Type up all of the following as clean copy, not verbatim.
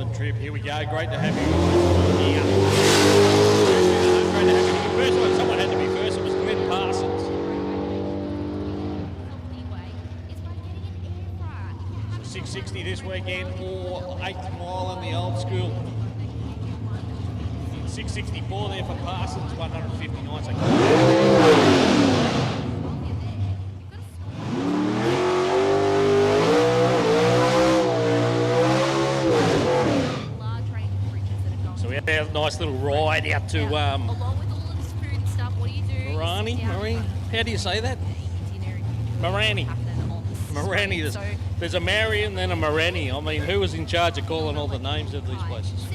elephant trip. Here we go. Great to have you here. Great to have you here. First one, someone had to be first. It was Glenn Parsons. So 660 this weekend, or 8th mile in the old school. 664 there for Parsons, 159. So we had a nice little ride out to along with all of this food and stuff, what do you do? Marani? How do you say that? Marani. Marani. There's a Marion, then a Marani. I mean, who was in charge of calling all the names of these places?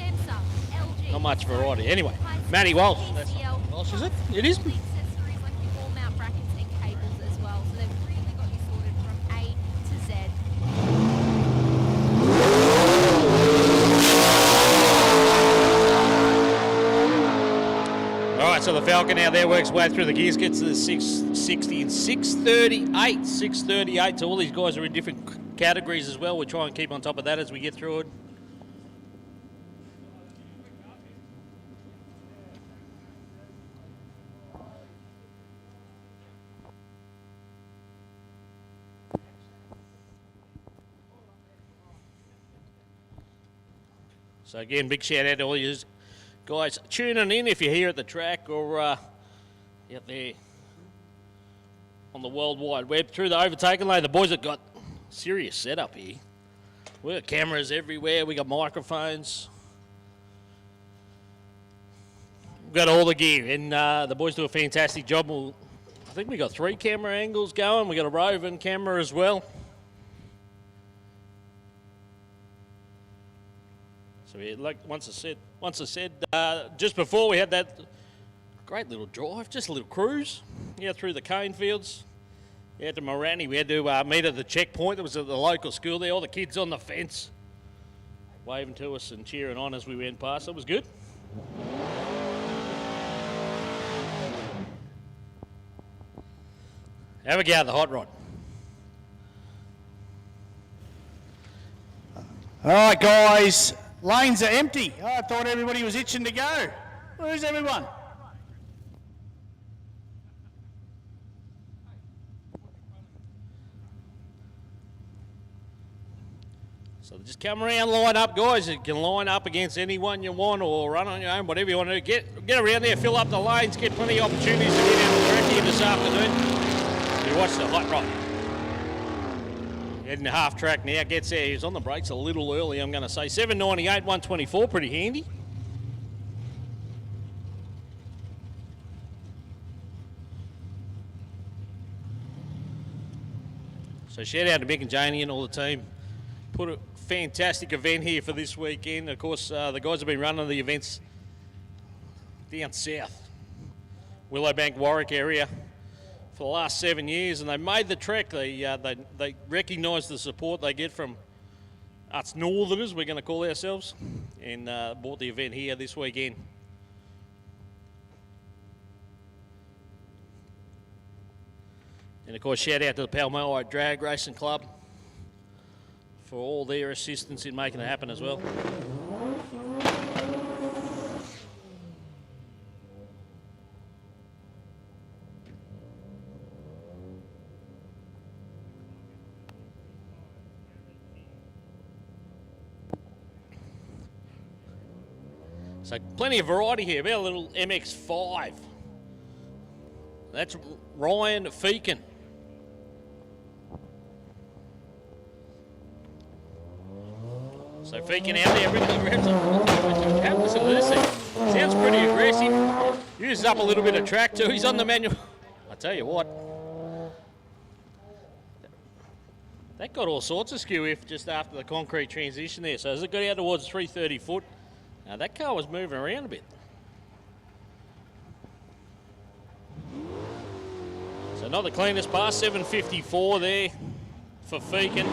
Not much variety. Anyway, Matty Walsh. That's Walsh, is it? It is. So the Falcon out there works way through the gears, gets to the 660 and 638. 638. So all these guys are in different categories as well. We'll try and keep on top of that as we get through it. So again, big shout out to all you guys tuning in if you're here at the track or out there on the World Wide Web through the Overtaking Lane. The boys have got serious setup here. We've got cameras everywhere. We got microphones. We've got all the gear, and the boys do a fantastic job. I think we got 3 camera angles going. We got a roving camera as well. So we, like once I said, just before we had that great little drive, just a little cruise, through the cane fields, to Morani. We had to meet at the checkpoint that was at the local school there. All the kids on the fence waving to us and cheering on as we went past. It was good. Have a go at the hot rod. All right, guys. Lanes are empty. I thought everybody was itching to go. Where's everyone? So just come around, line up, guys. You can line up against anyone you want or run on your own, whatever you want to do. Get around there, fill up the lanes, get plenty of opportunities to get out of the track here this afternoon. You watch the hot rod. Heading to half track now, gets there. He's on the brakes a little early, I'm going to say. 798, 124, pretty handy. So shout out to Mick and Janie and all the team. Put a fantastic event here for this weekend. Of course, the guys have been running the events down south, Willowbank, Warwick area, for the last 7 years, and they made the trek. They recognise the support they get from us Northerners, we're going to call ourselves, and bought the event here this weekend. And of course, shout out to the Palmyra Drag Racing Club for all their assistance in making it happen as well. So plenty of variety here. About a little MX-5. That's Ryan Feakin. So Feakin out there, everything wraps up. Listen to this thing. Sounds pretty aggressive. Uses up a little bit of track too. He's on the manual. I tell you what. That got all sorts of skew if just after the concrete transition there. So as it got out towards 330 foot, now that car was moving around a bit. So not the cleanest pass, 754 there for Feakin.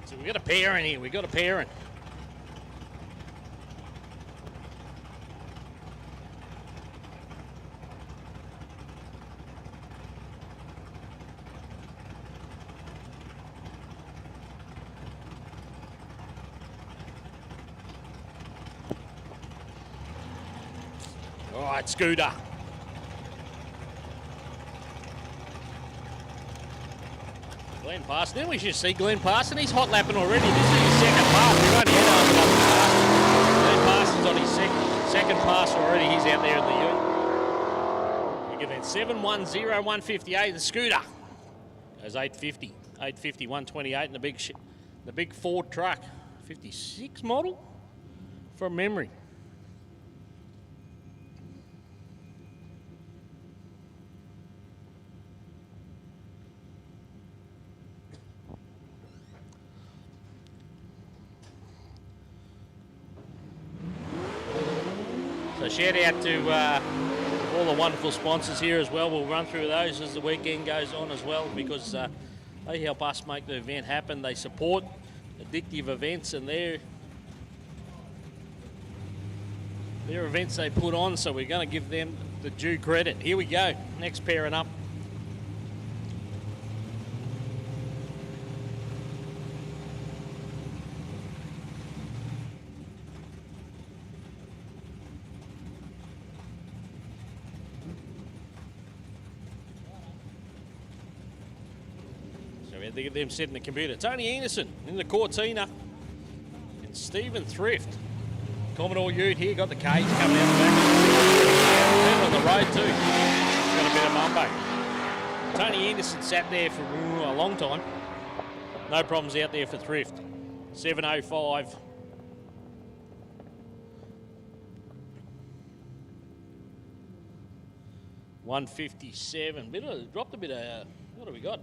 So we've got a pairing here, we've got a pairing. All right, Scooter. Glenn Parson. Then we should see Glenn Parson. He's hot lapping already. This is his second pass. We've only had over Glenn Parson's on his second pass already. He's out there in the Ute. Big event 710-158. The Scooter goes 850. 850, 128 in the big Ford truck. 56 model from memory. So shout out to all the wonderful sponsors here as well. We'll run through those as the weekend goes on as well, because they help us make the event happen. They support addictive events, and their events they put on, so we're going to give them the due credit. Here we go, next pairing up. They get them set in the computer. Tony Anderson in the Cortina. And Stephen Thrift. Commodore Ute here, got the cage coming out the back. On the road too. Got a bit of mumbo. Tony Anderson sat there for a long time. No problems out there for Thrift. 7:05. $157. Dropped a bit of, what have we got?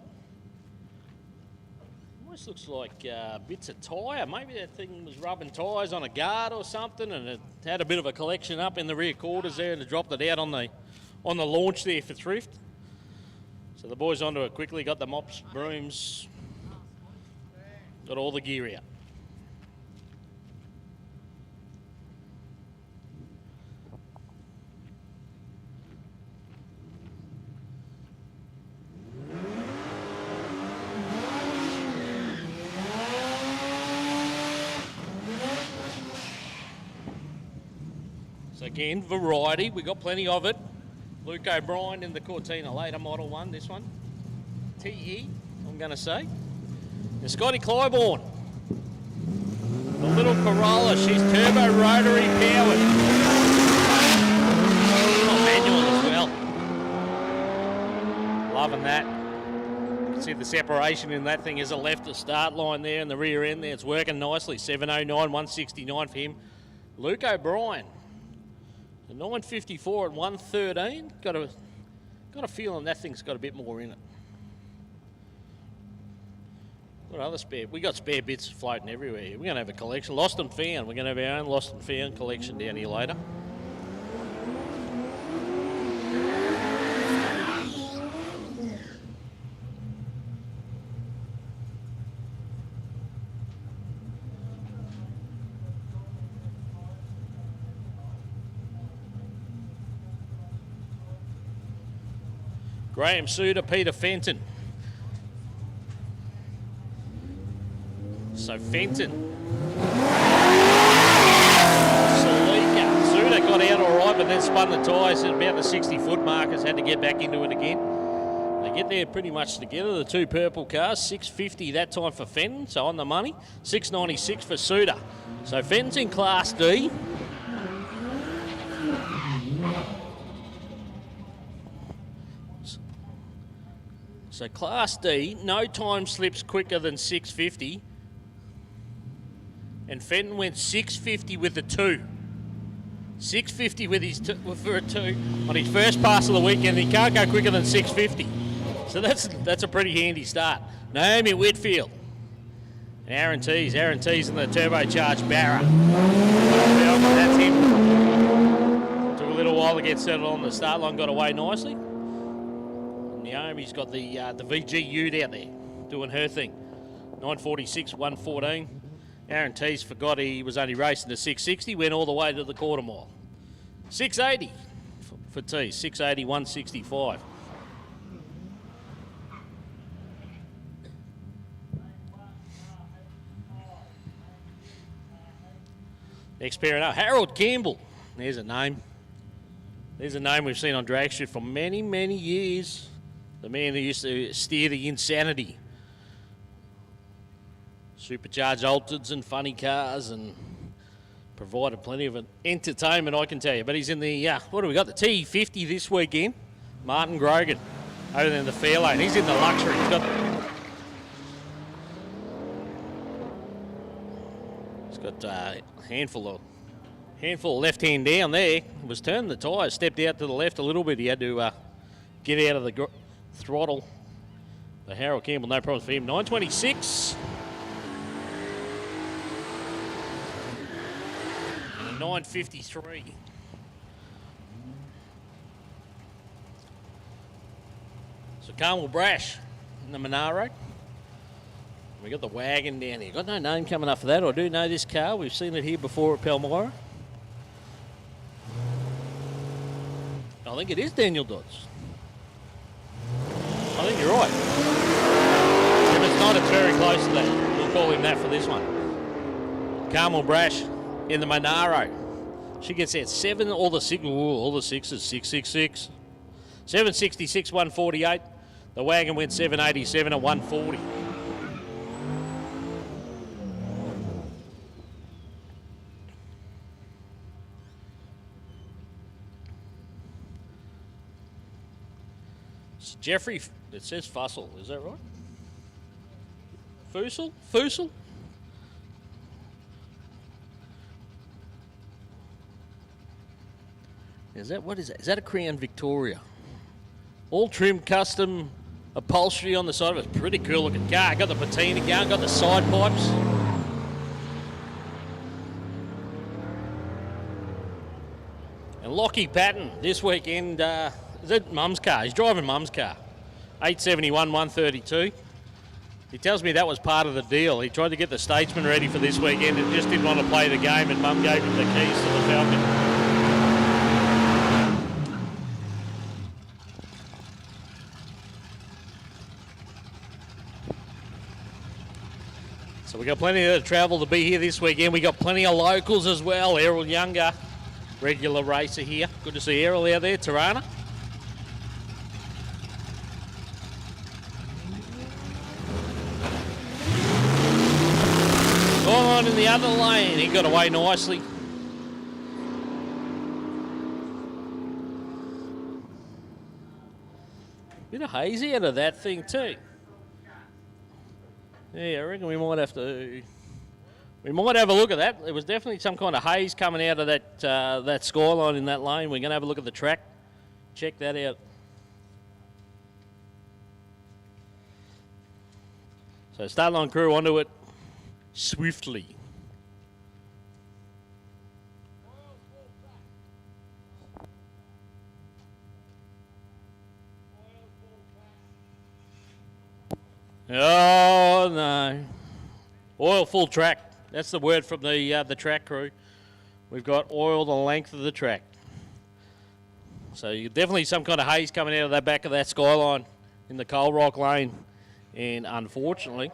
Almost looks like bits of tyre. Maybe that thing was rubbing tyres on a guard or something, and it had a bit of a collection up in the rear quarters there, and it dropped it out on the launch there for Thrift. So the boys onto it quickly, got the mops, brooms, got all the gear out. Again, variety, we got plenty of it. Luke O'Brien in the Cortina, later model one, this one. TE, I'm going to say. And Scotty Clybourne. The little Corolla, she's turbo rotary powered. Oh, manual as well. Loving that. You can see the separation in that thing is a left to start line there in the rear end there. It's working nicely. 709, 169 for him. Luke O'Brien. 954 at 113. Got a feeling that thing's got a bit more in it. What other spare? We got spare bits floating everywhere. We're going to have a collection. Lost and found. We're going to have our own lost and found collection down here later. Graham Suter, Peter Fenton. So Fenton. Salika. Suter got out all right, but then spun the tyres at about the 60-foot markers, had to get back into it again. They get there pretty much together, the two purple cars. 650 that time for Fenton, so on the money. 696 for Suter. So Fenton's in Class D. So Class D, no time slips quicker than 650. And Fenton went 650 with the 2. 650 with his for a 2 on his first pass of the weekend. He can't go quicker than 650. So that's a pretty handy start. Naomi Whitfield. And Aaron Tees in the turbocharged Barra. That's him. Took a little while to get settled on the start line, got away nicely. Naomi's got the VG Ute out there doing her thing. 946, 114. Aaron Tees forgot he was only racing the 660, went all the way to the quarter mile. 680 for Tees, 680, 165. Next pairing up, Harold Campbell. There's a name. There's a name we've seen on Drag Strip for many, many years. The man who used to steer the Insanity. Supercharged Altereds and funny cars and provided plenty of entertainment, I can tell you. But he's in the, what do we got? The T50 this weekend. Martin Grogan over there in the fair lane. He's in the luxury. He's got a handful of left hand down there. Was turning the tyres, stepped out to the left a little bit. He had to get out of the throttle. But Harold Campbell, no problems for him. 926. And a 953. So Carmel Brash in the Monaro. We got the wagon down here. Got no name coming up for that. I do know this car. We've seen it here before at Palmyra. I think it is Daniel Dodds. I think you're right. If it's not, it's very close to that. We'll call him that for this one. Carmel Brash in the Monaro. She gets out 7, all the sixes, 666. 766, 148. The wagon went 787 at 140. Jeffrey, it says Fussell, is that right? Fussell? Is that, what is that? Is that a Crown Victoria? All trim, custom upholstery on the side of it. Pretty cool looking car. Got the patina going, got the side pipes. And Lockie Patton this weekend, is that Mum's car? He's driving Mum's car. 871, 132. He tells me that was part of the deal. He tried to get the Statesman ready for this weekend and just didn't want to play the game, and Mum gave him the keys to the Falcon. So we got plenty of travel to be here this weekend. We got plenty of locals as well. Errol Younger, regular racer here. Good to see Errol out there. Tirana. On in the other lane. He got away nicely. Bit of hazy out of that thing too. Yeah, I reckon we might have a look at that. There was definitely some kind of haze coming out of that skyline in that lane. We're going to have a look at the track. Check that out. So start line crew onto it swiftly. Oh no! Oil full track. That's the word from the track crew. We've got oil the length of the track. So you definitely some kind of haze coming out of that back of that skyline in the Coal Rock lane, and unfortunately.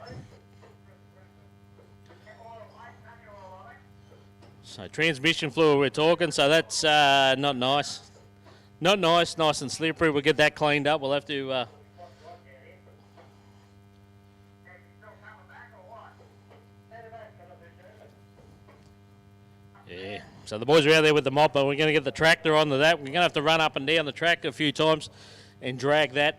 So transmission fluid we're talking. So that's not nice. Not nice. Nice and slippery. We'll get that cleaned up. We'll have to. Yeah, so the boys are out there with the mop, but we're going to get the tractor onto that. We're going to have to run up and down the track a few times and drag that.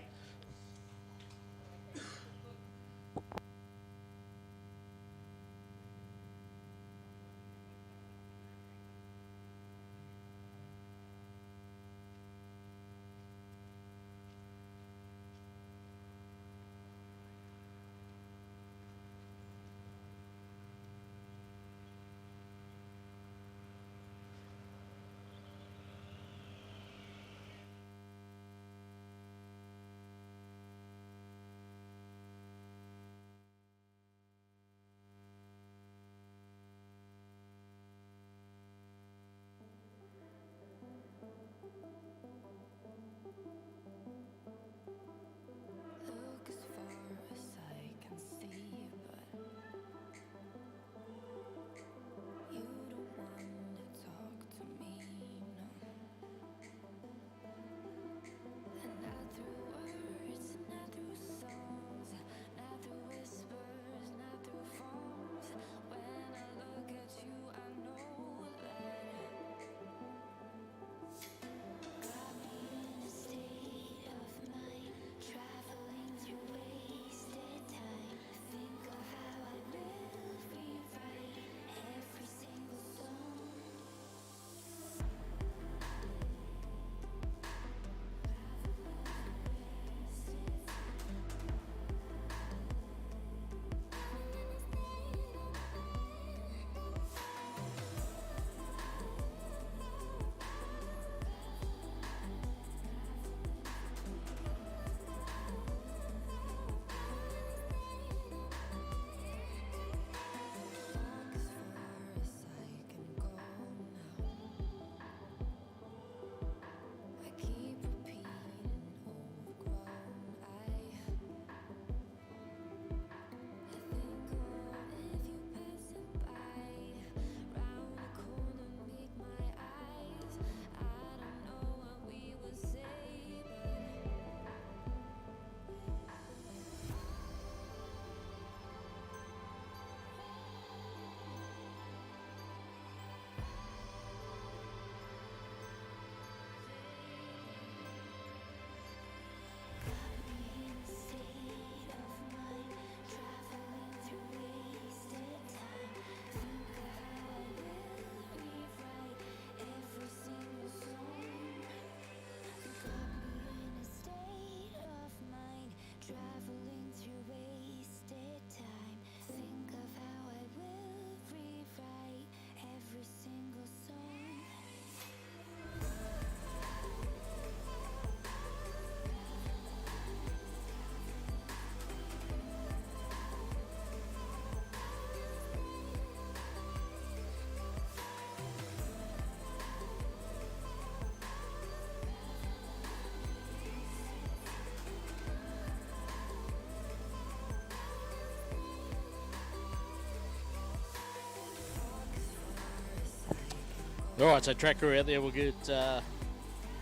All right, so track crew out there, we'll get a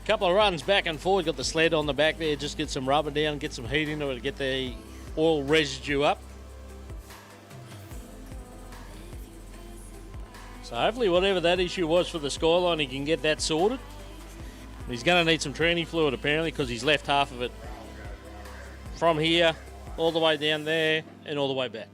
couple of runs back and forward. Got the sled on the back there, just get some rubber down, get some heat into it to get the oil residue up. So hopefully whatever that issue was for the Skyline, he can get that sorted. He's going to need some tranny fluid apparently, because he's left half of it from here all the way down there and all the way back.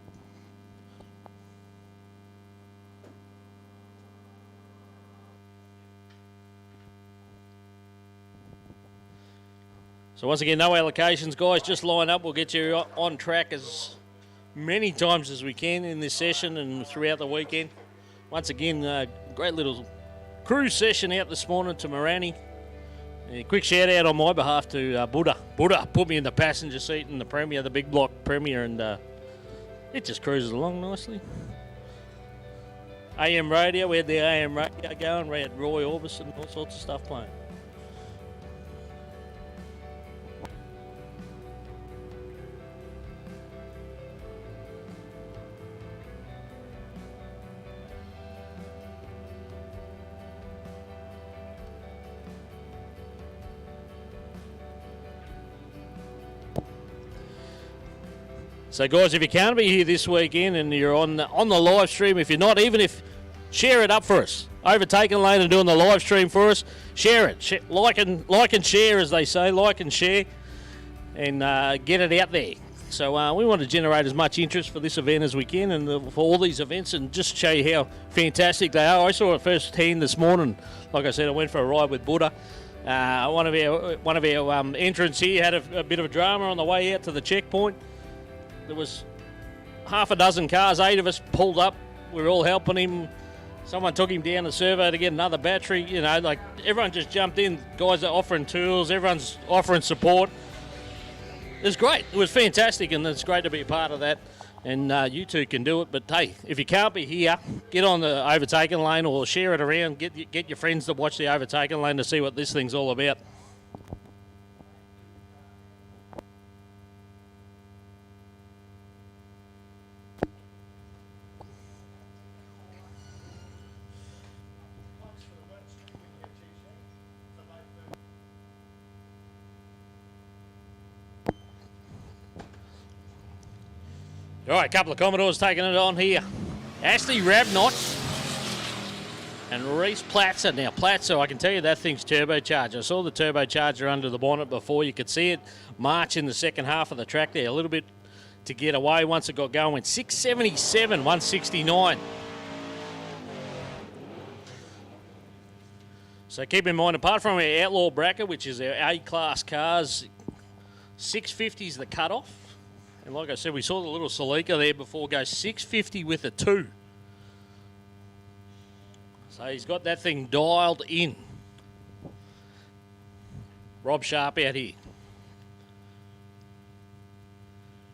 So once again, no allocations, guys. Just line up. We'll get you on track as many times as we can in this session and throughout the weekend. Once again, great little crew session out this morning to Morani. A quick shout out on my behalf to Buddha. Buddha put me in the passenger seat in the Premier, the big block Premier, and it just cruises along nicely. AM radio, we had the AM radio going. We had Roy Orbison, all sorts of stuff playing. So guys, if you can't be here this weekend and you're on the live stream, if you're not, share it up for us. Overtaking Lane and doing the live stream for us. Share it. Like and share, as they say. Like and share, and get it out there. So we want to generate as much interest for this event as we can, and for all these events, and just show you how fantastic they are. I saw it firsthand this morning. Like I said, I went for a ride with Buddha. One of our entrants here had a bit of a drama on the way out to the checkpoint. There was half a dozen cars, 8 of us pulled up. We were all helping him. Someone took him down the servo to get another battery. You know, like everyone just jumped in. Guys are offering tools. Everyone's offering support. It was great. It was fantastic, and it's great to be a part of that. And you two can do it. But hey, if you can't be here, get on the Overtaking Lane or share it around. Get your friends to watch the Overtaking Lane to see what this thing's all about. All right, a couple of Commodores taking it on here. Ashley Rabnott and Reese Platzer. Now, Platzer, I can tell you that thing's turbocharged. I saw the turbocharger under the bonnet before. You could see it march in the second half of the track there. A little bit to get away once it got going. Went 677, 169. So keep in mind, apart from our Outlaw bracket, which is our A-class cars, 650 is the cutoff. And like I said, we saw the little Celica there before go 650 with a 2. So he's got that thing dialed in. Rob Sharp out here.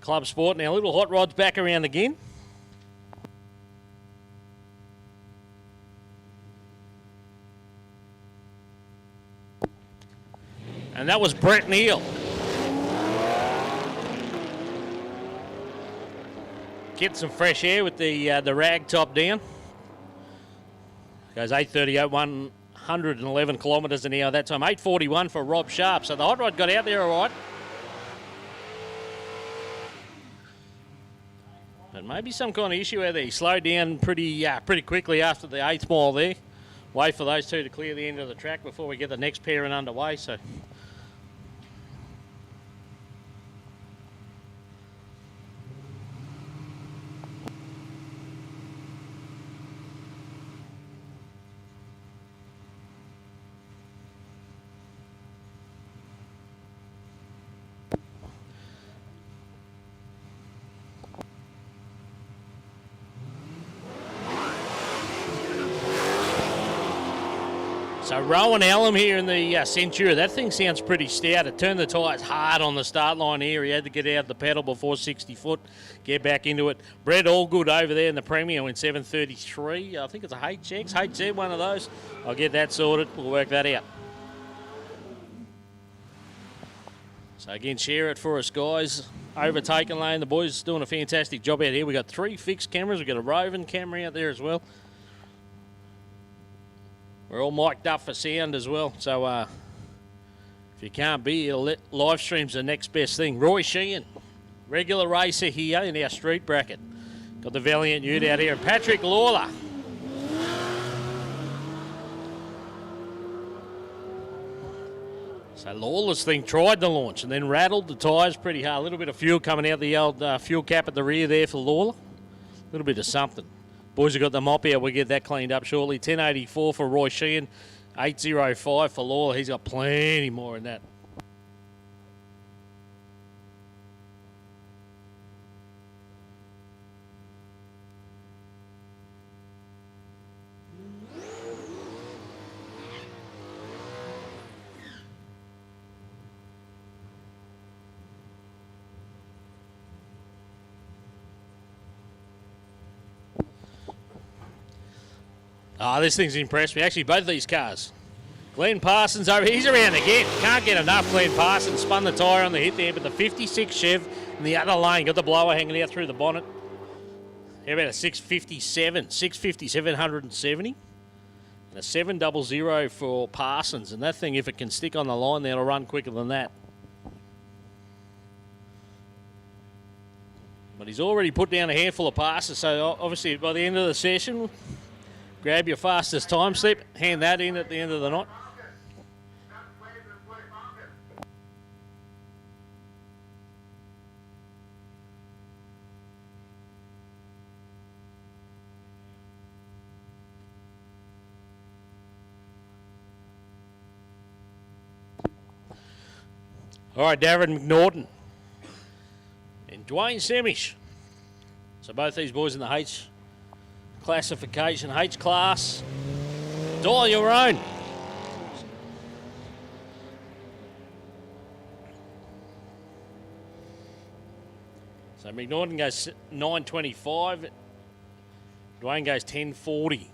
Club Sport. Now, little hot rod's back around again. And that was Brett Neal. Get some fresh air with the rag top down. Goes 838, 111 kilometres an hour that time. 841 for Rob Sharp. So the hot rod got out there all right. But maybe some kind of issue out there. He slowed down pretty quickly after the 8th mile there. Wait for those two to clear the end of the track before we get the next pairing underway. So. So Rowan Allen here in the Centura, that thing sounds pretty stout. It turned the tyres hard on the start line here. He had to get out the pedal before 60 foot, get back into it. Brett Allgood over there in the Premier in 733. I think it's a HX, HZ, one of those. I'll get that sorted. We'll work that out. So again, share it for us, guys. Overtaking Lane, the boys doing a fantastic job out here. We've got 3 fixed cameras. We've got a roving camera out there as well. We're all mic'd up for sound as well, so if you can't be here, live stream's the next best thing. Roy Sheehan, regular racer here in our street bracket. Got the Valiant Ute out here, and Patrick Lawler. So Lawler's thing tried the launch and then rattled the tyres pretty hard. A little bit of fuel coming out the old fuel cap at the rear there for Lawler. A little bit of something. Boys have got the mop out. We'll get that cleaned up shortly. 1084 for Roy Sheehan. 805 for Lawler. He's got plenty more in that. This thing's impressed me. Actually, both of these cars. Glenn Parsons over. He's around again. Can't get enough. Glenn Parsons spun the tyre on the hit there, but the 56 Chev in the other lane got the blower hanging out through the bonnet. How about a 657? 770. And a 700 for Parsons. And that thing, if it can stick on the line there, it'll run quicker than that. But he's already put down a handful of passes, so obviously by the end of the session, grab your fastest time slip, hand that in at the end of the night. All right, Darren McNaughton and Dwayne Semish. So both these boys in the H classification, H class. Dial your own. So McNaughton goes 9.25. Dwayne goes 10.40.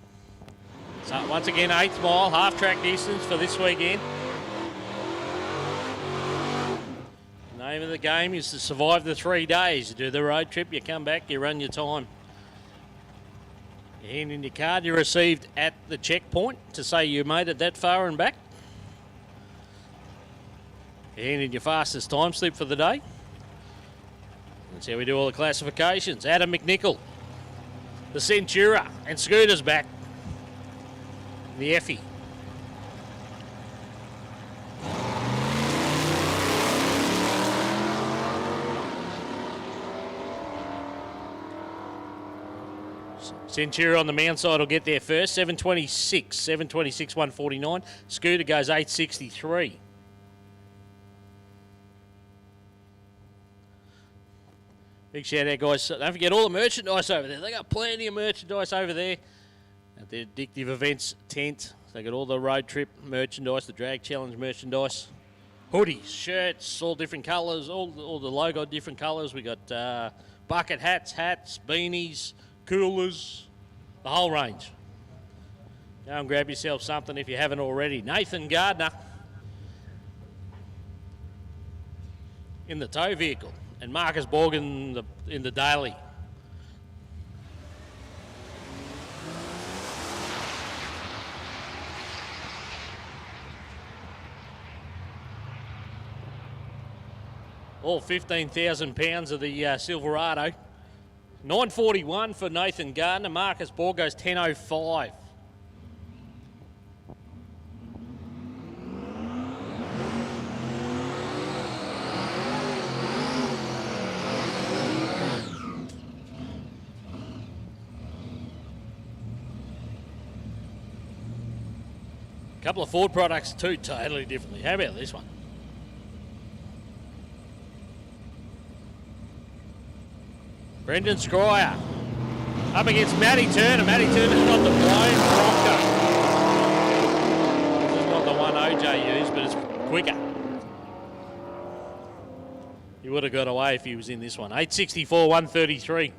So once again, 8th mile, half track distance for this weekend. Name of the game is to survive the 3 days. You do the road trip, you come back, you run your time. You hand in your card you received at the checkpoint to say you made it that far and back. You hand in your fastest time slip for the day. That's how we do all the classifications. Adam McNichol, the Centura, and Scooter's back. The Effie. Centura on the mound side will get there first. 726, 149. Scooter goes 863. Big shout out, guys. Don't forget all the merchandise over there. They got plenty of merchandise over there at the Addictive Events tent. They got all the road trip merchandise, the drag challenge merchandise, hoodies, shirts, all different colours, all the logo different colours. We got bucket hats, beanies, coolers, the whole range. Go and grab yourself something if you haven't already. Nathan Gardner in the tow vehicle, and Marcus Borgen in the daily. All 15,000 pounds of the Silverado. 9.41 for Nathan Gardner. Marcus Borg goes 10.05. A couple of Ford products too, totally differently. How about this one? Brendan Scryer up against Matty Turner. Matty Turner's got the blown Bronco. This is not the one OJ used, but it's quicker. He would have got away if he was in this one. 864, 133.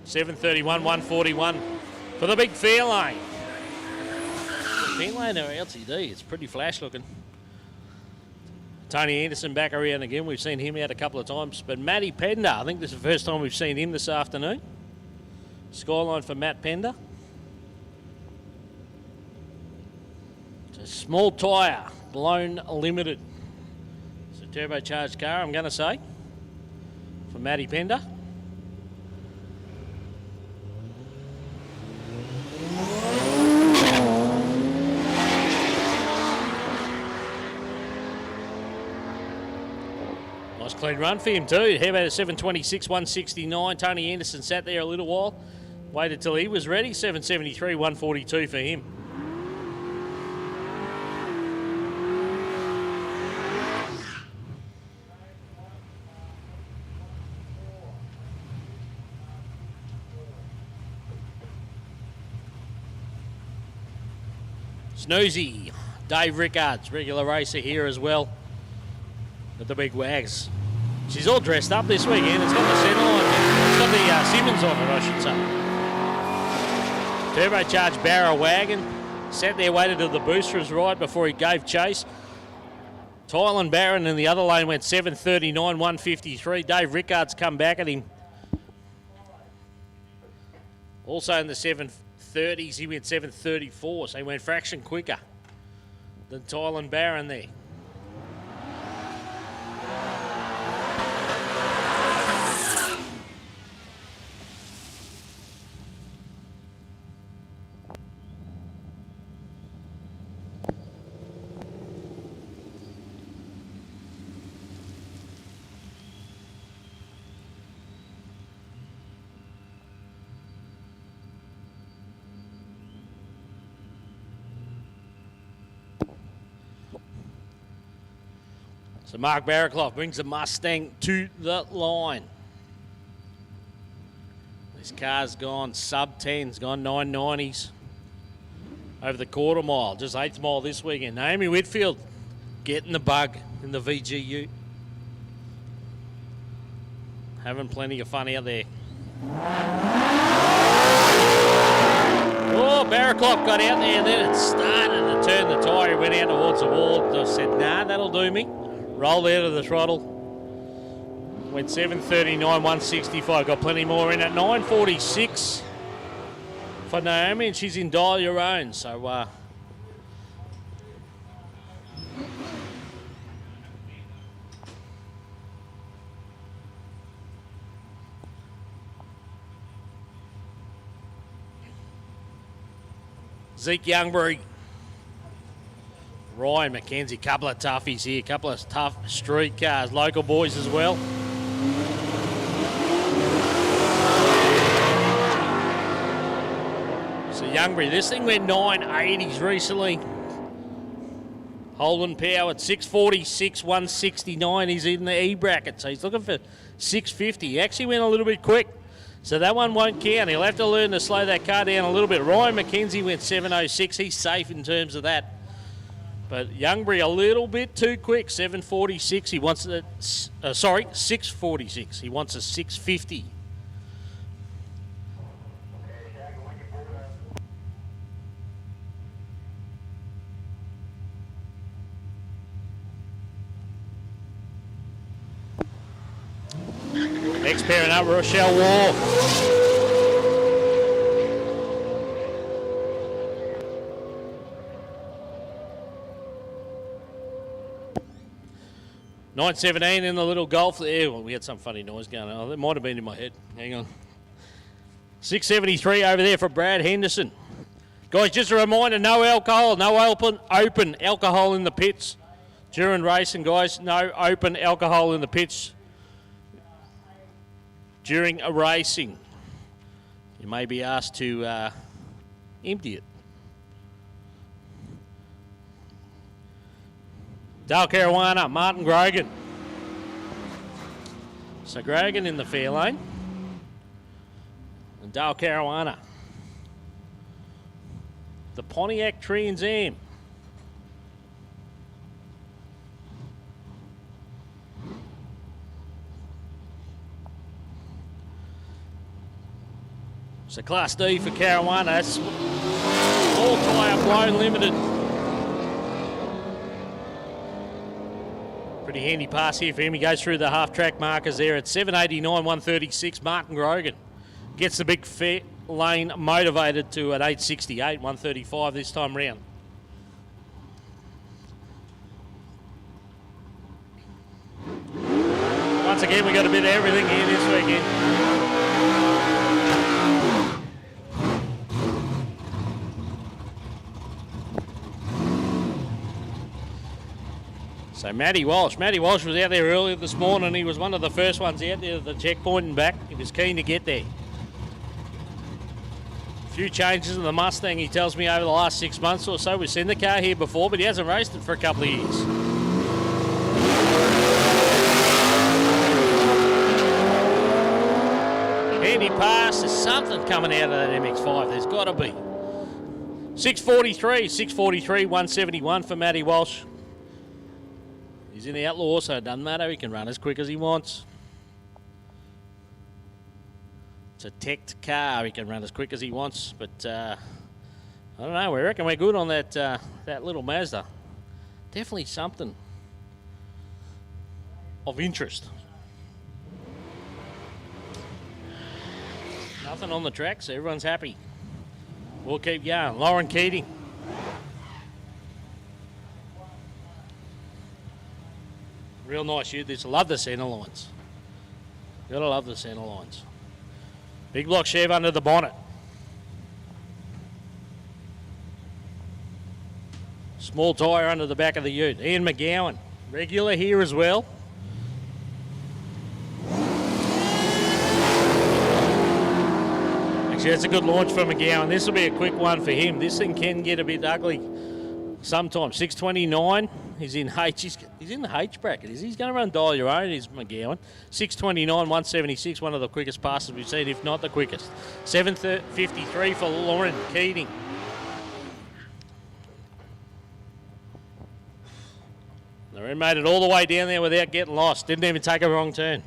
$731, 141 for the big Fairlane. The Fairlane or LTD, it's pretty flash looking. Tony Anderson back around again. We've seen him out a couple of times. But Matty Pender, I think this is the first time we've seen him this afternoon. Skyline for Matt Pender. It's a small tyre, blown limited. It's a turbocharged car, I'm going to say, for Matty Pender. Nice clean run for him too. How about a 7:26, 169. Tony Anderson sat there a little while, waited till he was ready. 7:73, 142 for him. Snoozy, Dave Rickards, regular racer here as well. With the big wags. She's all dressed up this weekend. It's got the centre line. It's got the Simmons on it, I should say. Turbocharged Barra wagon. Sat there, waited till the booster was right before he gave chase. Tylan Barron in the other lane went 7:39, 153. Dave Rickards come back at him. Also in the 7:30s, he went 7:34, so he went fraction quicker than Tylan Barron there. So Mark Barraclough brings the Mustang to the line. This car's gone sub-10s, gone 990s over the quarter mile, just 8th mile this weekend. Naomi Whitfield getting the bug in the VGU. Having plenty of fun out there. Oh, Barraclough got out there and then it started to turn the tyre. It went out towards the wall. I said, nah, that'll do me. Rolled out of the throttle. Went 7:39, 165. Got plenty more in at 9:46 for Naomi, and she's in Dial Your Own. So, Zeke Youngbury. Ryan McKenzie, couple of toughies here, couple of tough street cars, local boys as well. So Youngbury, this thing went 980s recently. Holden Power at 646, 169. He's in the E bracket, so he's looking for 650. He actually went a little bit quick, so that one won't count. He'll have to learn to slow that car down a little bit. Ryan McKenzie went 706. He's safe in terms of that. But Youngbury a little bit too quick, 746. He wants a, 646. He wants a 650. Next pairing up, Rochelle War. .917 in the little Golf there. Well, we had some funny noise going on. It might have been in my head. Hang on. 673 over there for Brad Henderson. Guys, just a reminder, no alcohol, no open alcohol in the pits during racing, guys. No open alcohol in the pits during a racing. You may be asked to empty it. Dale Caruana, Martin Grogan. So Grogan in the fair lane. And Dale Caruana. The Pontiac Trans Am. So Class D for Caruana. That's all tyre blown limited. Pretty handy pass here for him. He goes through the half-track markers there at 789, 136. Martin Grogan gets the big Lane motivated to at 868, 135 this time round. Once again, we got a bit of everything here this weekend. So Matty Walsh was out there earlier this morning. He was one of the first ones out there at the checkpoint and back. He was keen to get there. A few changes in the Mustang, he tells me, over the last 6 months or so. We've seen the car here before, but he hasn't raced it for a couple of years. Handy pass. There's something coming out of that MX-5. There's got to be. 643, 171 for Matty Walsh. He's in the Outlaw, so it doesn't matter. He can run as quick as he wants. It's a teched car. He can run as quick as he wants. But I don't know. We reckon we're good on that that little Mazda. Definitely something of interest. Nothing on the track, so everyone's happy. We'll keep going. Lauren Keating. Real nice ute this. Love the centre lines. Gotta love the centre lines. Big block Chev under the bonnet. Small tyre under the back of the ute. Ian McGowan, regular here as well. Actually, that's a good launch for McGowan. This will be a quick one for him. This thing can get a bit ugly sometimes. 629. He's in H. He's in the H bracket. He's going to run dial your own. He's McGowan. 629, 176. One of the quickest passes we've seen, if not the quickest. 753 for Lauren Keating. They made it all the way down there without getting lost. Didn't even take a wrong turn.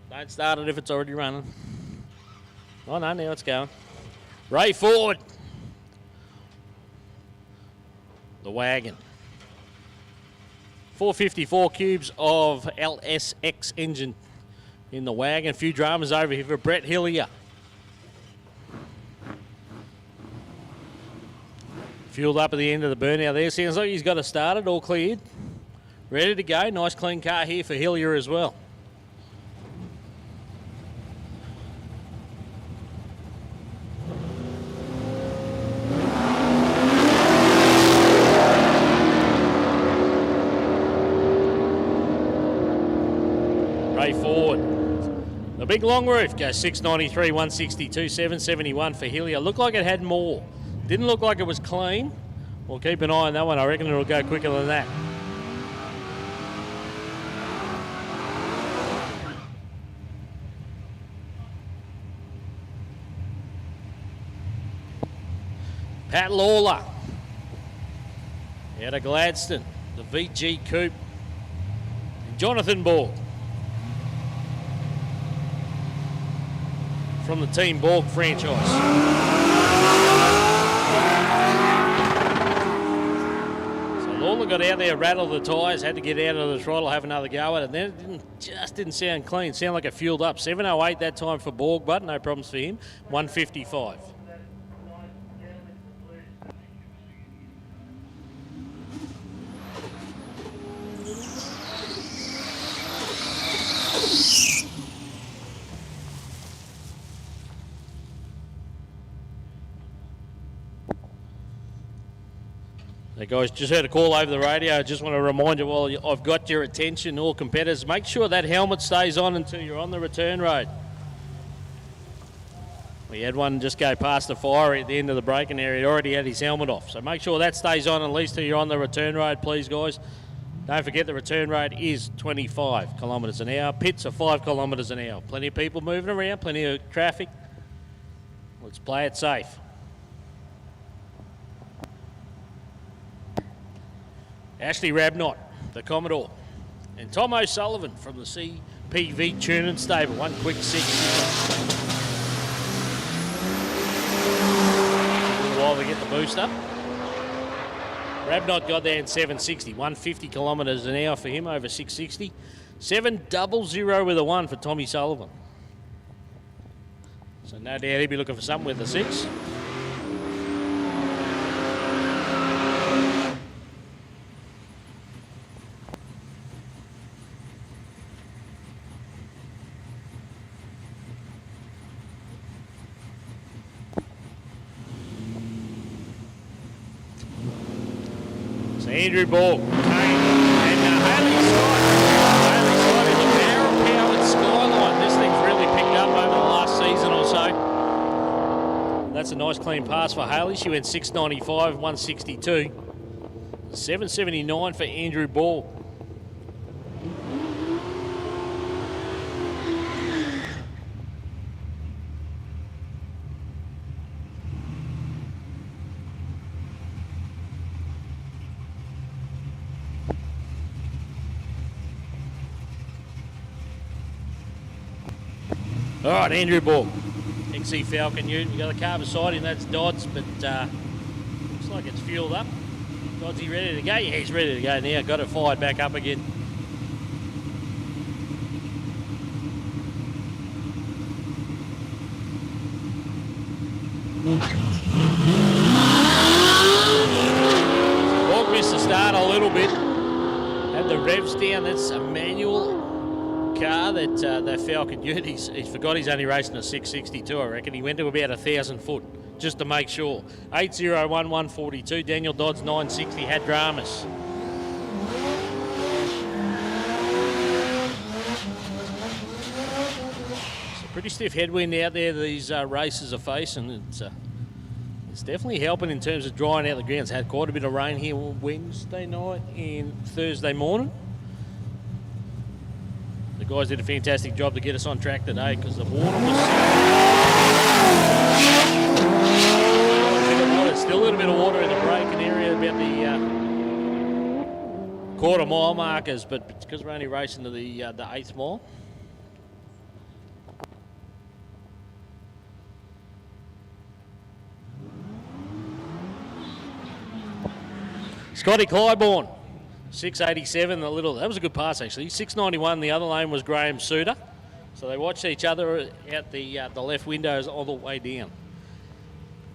Don't start it if it's already running. Oh no, now it's going. Ray Ford. The wagon. 454 cubes of LSX engine in the wagon. A few dramas over here for Brett Hillier. Fueled up at the end of the burnout there. Sounds like he's got it started, all cleared. Ready to go. Nice clean car here for Hillier as well. Forward. The big long roof goes 693, 162, 771 for Hillier. Looked like it had more. Didn't look like it was clean. We'll keep an eye on that one. I reckon it'll go quicker than that. Pat Lawler out of Gladstone. The VG Coupe. And Jonathan Borg. From the Team Borg franchise. So Lawler got out there, rattled the tyres, had to get out of the throttle, have another go at it, and then it just didn't sound clean. Sounded like it fueled up. 708 that time for Borg, but no problems for him. 155. Hey guys, just heard a call over the radio. I just want to remind you, while I've got your attention, all competitors, make sure that helmet stays on until you're on the return road. We had one just go past the fire at the end of the braking area. He already had his helmet off. So make sure that stays on at least till you're on the return road, please, guys. Don't forget the return road is 25 kilometres an hour. Pits are 5 kilometres an hour. Plenty of people moving around, plenty of traffic. Let's play it safe. Ashley Rabnott, the Commodore, and Tom O'Sullivan from the CPV Tuning Stable. One quick 6. While we get the boost up. Rabnott got there in 760, 150 kilometres an hour for him over 660. 700 with a 1 for Tommy Sullivan. So no doubt he'll be looking for something with the 6. So Andrew Ball, Kane, and Haley Scott. Haley Scott in the barrel-powered Skyline. This thing's really picked up over the last season or so. That's a nice clean pass for Haley. She went 695, 162. 779 for Andrew Ball. All right, Andrew Ball, XC Falcon Ute. We've got the car beside him, that's Dodds, but looks like it's fueled up. Dodds, he ready to go? Yeah, he's ready to go now. Got it fired back up again. Walk missed the start a little bit. Had the revs down. That's a manual car, that Falcon Ute. He's forgot he's only racing a 662, I reckon. He went to about 1,000 foot just to make sure. 801 142. Daniel Dodds 960 had dramas. It's a pretty stiff headwind out there these races are facing. It's definitely helping in terms of drying out the grounds. Had quite a bit of rain here Wednesday night and Thursday morning. The guys did a fantastic job to get us on track today because the water was still a little bit of water in the braking area about the quarter mile markers, but because we're only racing to the 8th mile. Scotty Clybourne. 687, that was a good pass actually. 691, the other lane was Graham Suter. So they watched each other out the left windows all the way down.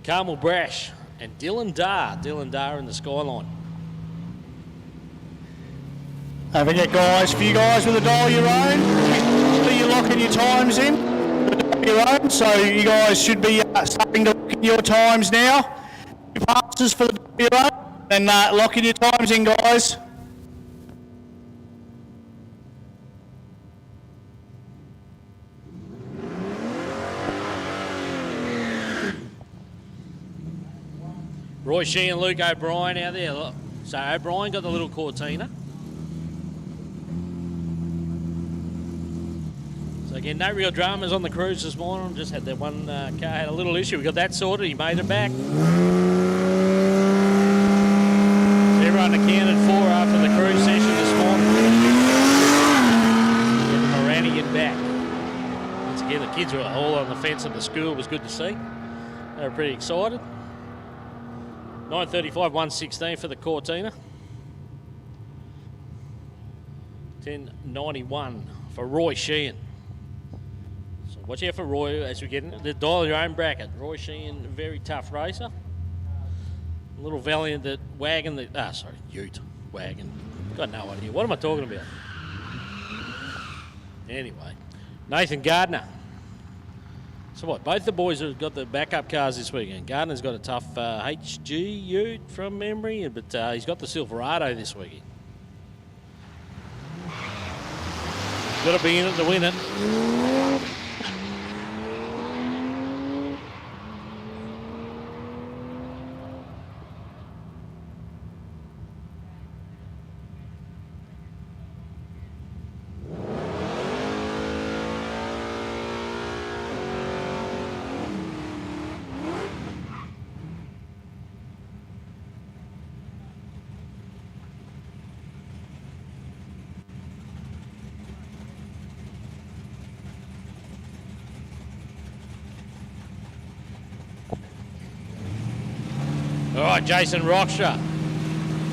Carmel Brash and Dylan Darr in the Skyline. Don't forget guys, for you guys with a dial your own, you're locking your times in, your own, so you guys should be starting to lock in your times now. Your passes for the dial your own, and locking your times in guys. Roy Shee and Luke O'Brien out there. Look. So O'Brien got the little Cortina. So again, no real dramas on the cruise this morning. Just had that one car had a little issue. We got that sorted. He made it back. So everyone accounted for after the cruise session this morning. Get the Moranian back. Once again, the kids were all on the fence at the school. It was good to see. They were pretty excited. 935, 116 for the Cortina. 1091 for Roy Sheehan. So watch out for Roy as we get into the dial your own bracket. Roy Sheehan, very tough racer. A little valiant that wagon, Ute wagon. Got no idea. What am I talking about? Anyway, Nathan Gardner. So what, both the boys have got the backup cars this weekend. Gardner's got a tough HG Ute from memory, but he's got the Silverado this weekend. Got to be in it to win it. All right, Jason Rockshaw.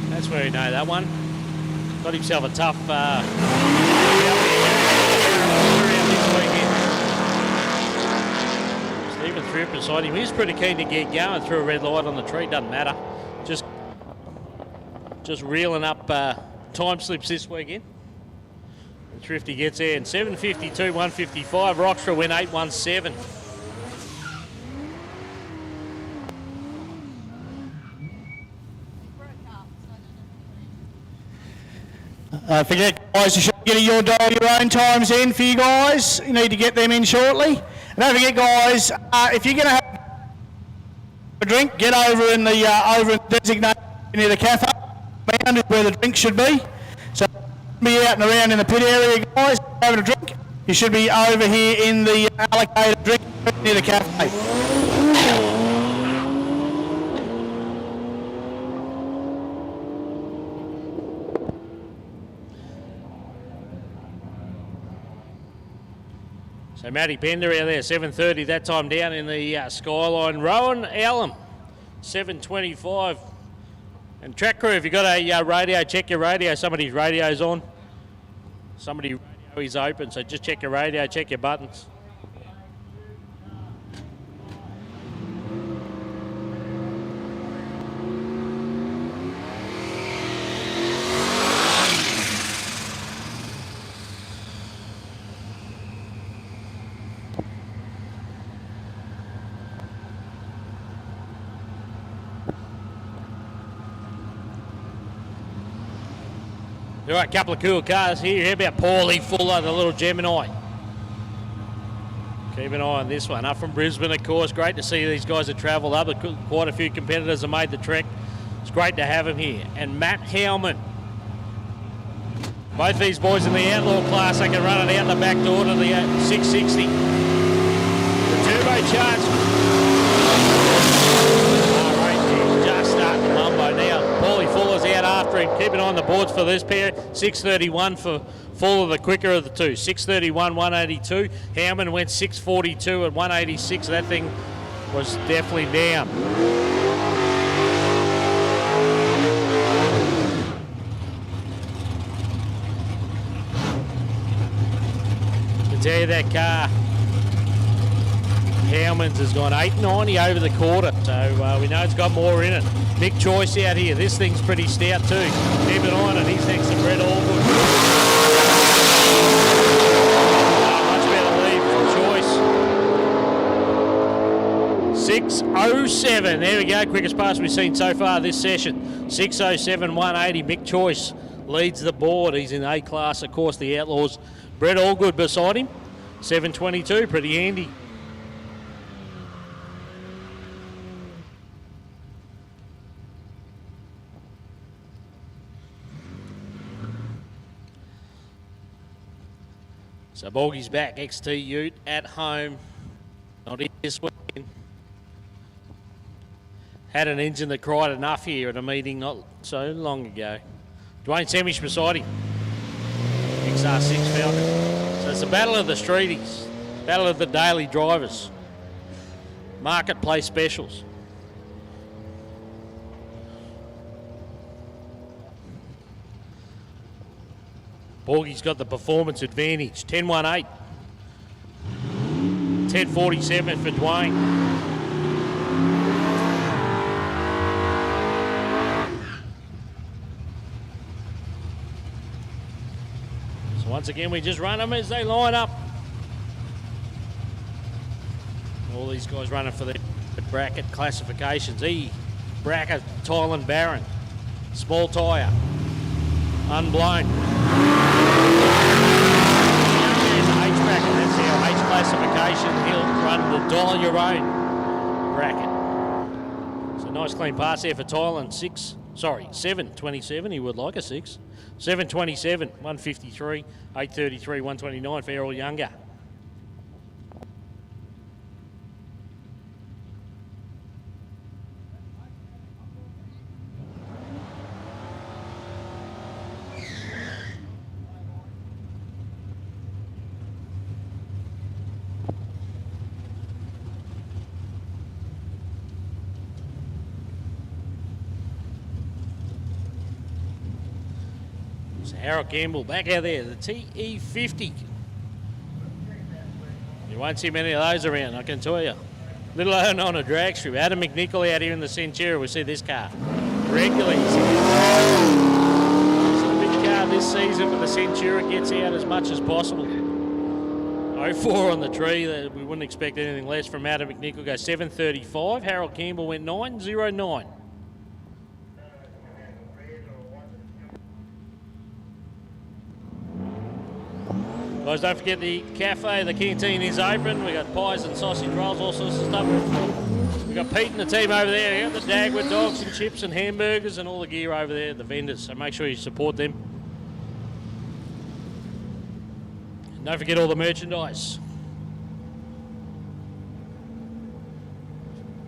That's where you know that one. Got himself a tough beside him. He's pretty keen to get going through a red light on the tree. Doesn't matter. Just reeling up time slips this weekend. And Thrifty gets there in 7:52, 1:55. Roxburgh went 8:17. Forget, guys, you should get your dial your own times in for you guys. You need to get them in shortly. And don't forget, guys, if you're going to have a drink, get over in the designated near the cafe. Mound is where the drink should be. So be out and around in the pit area, guys, having a drink. You should be over here in the allocated drink near the cafe. So Matty Pender out there, 7:30, that time down in the Skyline. Rowan Allen, 7:25. And track crew, if you've got a radio, check your radio. Somebody's radio's on. Somebody's radio is open, so just check your radio, check your buttons. All right, couple of cool cars here. How about Paulie Fuller, the little Gemini? Keep an eye on this one. Up from Brisbane, of course. Great to see these guys have travelled up. Quite a few competitors have made the trek. It's great to have him here. And Matt Howman. Both these boys in the outlaw class, they can run it out the back door to the 660. The turbocharged. Just starting to mumbo now. Paulie Fuller's out after him. Keep it on the boards for this pair. 6:31 for Fuller, the quicker of the two. 6:31, 182. Howman went 6:42 at 186. That thing was definitely down. To tell you that car, Howman's has gone 890 over the quarter, so we know it's got more in it. Big choice out here. This thing's pretty stout too. Keep it on, and he's next to Brett Allgood. Much better lead from choice. 6:07. There we go. Quickest pass we've seen so far this session. 6:07, 180. Mick Choice leads the board. He's in A class, of course, the Outlaws. Brett Allgood beside him. 7:22. Pretty handy. So Borgie's back, XT Ute at home, not in this weekend. Had an engine that cried enough here at a meeting not so long ago. Dwayne Semish beside him, XR6 Falcon. So it's the battle of the streeties, battle of the daily drivers, marketplace specials. Borgie's got the performance advantage, 10.18. 10.47 for Dwayne. So once again, we just run them as they line up. All these guys running for the bracket classifications. E bracket, Tylan Barron, small tyre, unblown. Bracket. That's our H classification. He'll run the dial your own bracket. So nice clean pass there for Tylan. 7:27. He would like a 6. 7:27, 153, 8:33, 129 for Errol Younger. Harold Campbell back out there, the TE50. You won't see many of those around, I can tell you. Little known on a drag strip. Adam McNichol out here in the Centura. We see this car regularly. It's a big car this season, but the Centura gets out as much as possible. 04 on the tree. We wouldn't expect anything less from Adam McNichol. Goes 7:35. Harold Campbell went 9:09. Guys, don't forget the cafe, the canteen is open. We got pies and sausage rolls, all sorts of stuff. We got Pete and the team over there. We got the Dagwood dogs and chips and hamburgers and all the gear over there, the vendors. So make sure you support them. And don't forget all the merchandise.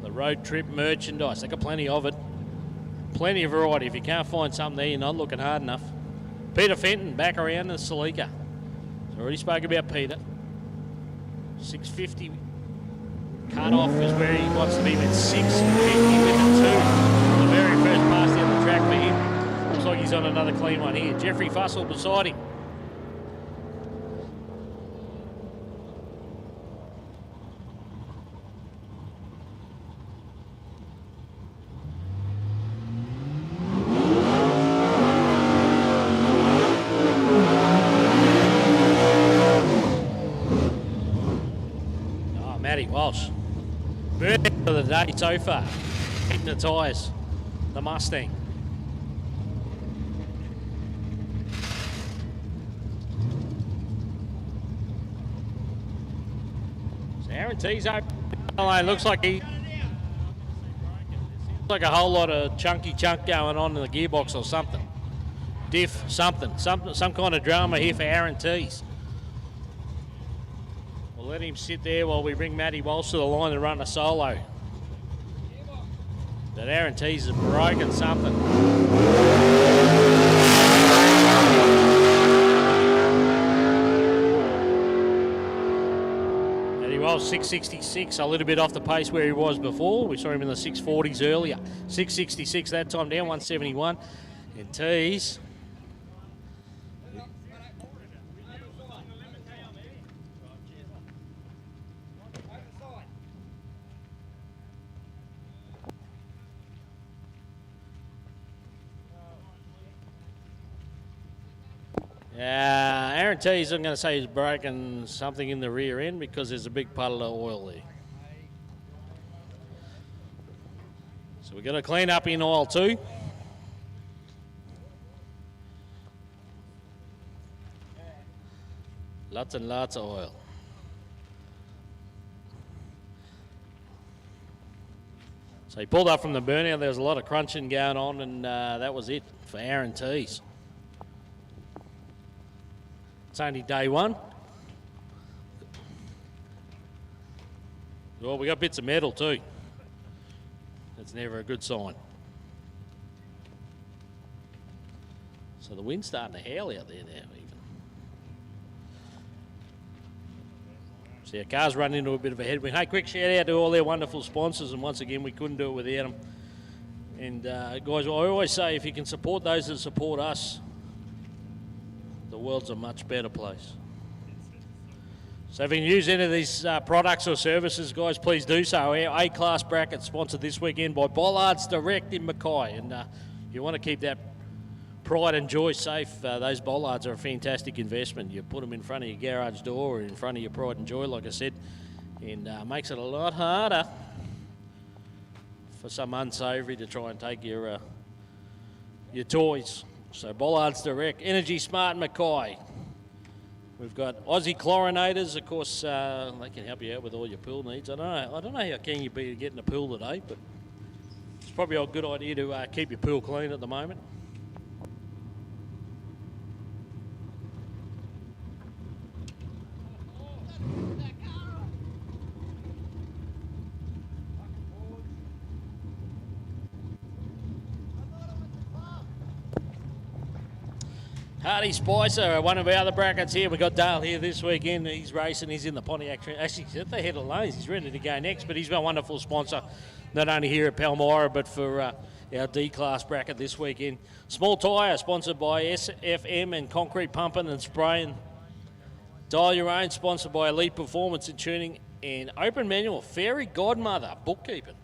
The road trip merchandise. They got plenty of it. Plenty of variety. If you can't find something there, you're not looking hard enough. Peter Fenton back around the Salika. Already spoke about Peter. 650 cut off is where he wants to be with 650 with a 2. The very first pass down the track for him. Looks like he's on another clean one here. Jeffrey Fussell beside him. Walsh. Bird of the day so far. Hitting the tyres. The Mustang. So Aaron T's open. Looks like he. Like a whole lot of chunky chunk going on in the gearbox or something. Diff, something. Some kind of drama here for Aaron T's. We'll let him sit there while we bring Matty Walsh to the line and run a solo. But Aaron T's has broken something. Matty Walsh 666, a little bit off the pace where he was before. We saw him in the 640s earlier. 666 that time down, 171. And T's. Aaron T's, I'm going to say he's broken something in the rear end because there's a big puddle of oil there. So we've got to clean up in oil too. Lots and lots of oil. So he pulled up from the burnout. There was a lot of crunching going on, and that was it for Aaron T's. It's only day one. Well, we got bits of metal too. That's never a good sign. So the wind's starting to howl out there now even. See, our car's running into a bit of a headwind. Hey, quick shout out to all their wonderful sponsors, and once again, we couldn't do it without them. And guys, I always say, if you can support those that support us, the world's a much better place. So if you can use any of these products or services, guys, please do so. Our A-Class bracket sponsored this weekend by Bollards Direct in Mackay. And you want to keep that pride and joy safe. Those bollards are a fantastic investment. You put them in front of your garage door or in front of your pride and joy, like I said, and makes it a lot harder for some unsavoury to try and take your toys. So Bollards Direct, Energy Smart Mackay. We've got Aussie Chlorinators, of course. They can help you out with all your pool needs. I don't know how keen you'd be to get in a pool today, but it's probably a good idea to keep your pool clean at the moment. Hardy Spicer, one of our other brackets here. We've got Dale here this weekend. He's racing. He's in the Pontiac. Actually, he's at the head of lanes. He's ready to go next, but he's got a wonderful sponsor, not only here at Palmyra, but for our D-Class bracket this weekend. Small Tyre, sponsored by SFM and Concrete Pumping and Spraying. Dial Your Own, sponsored by Elite Performance and Tuning And open manual, fairy godmother, bookkeeping.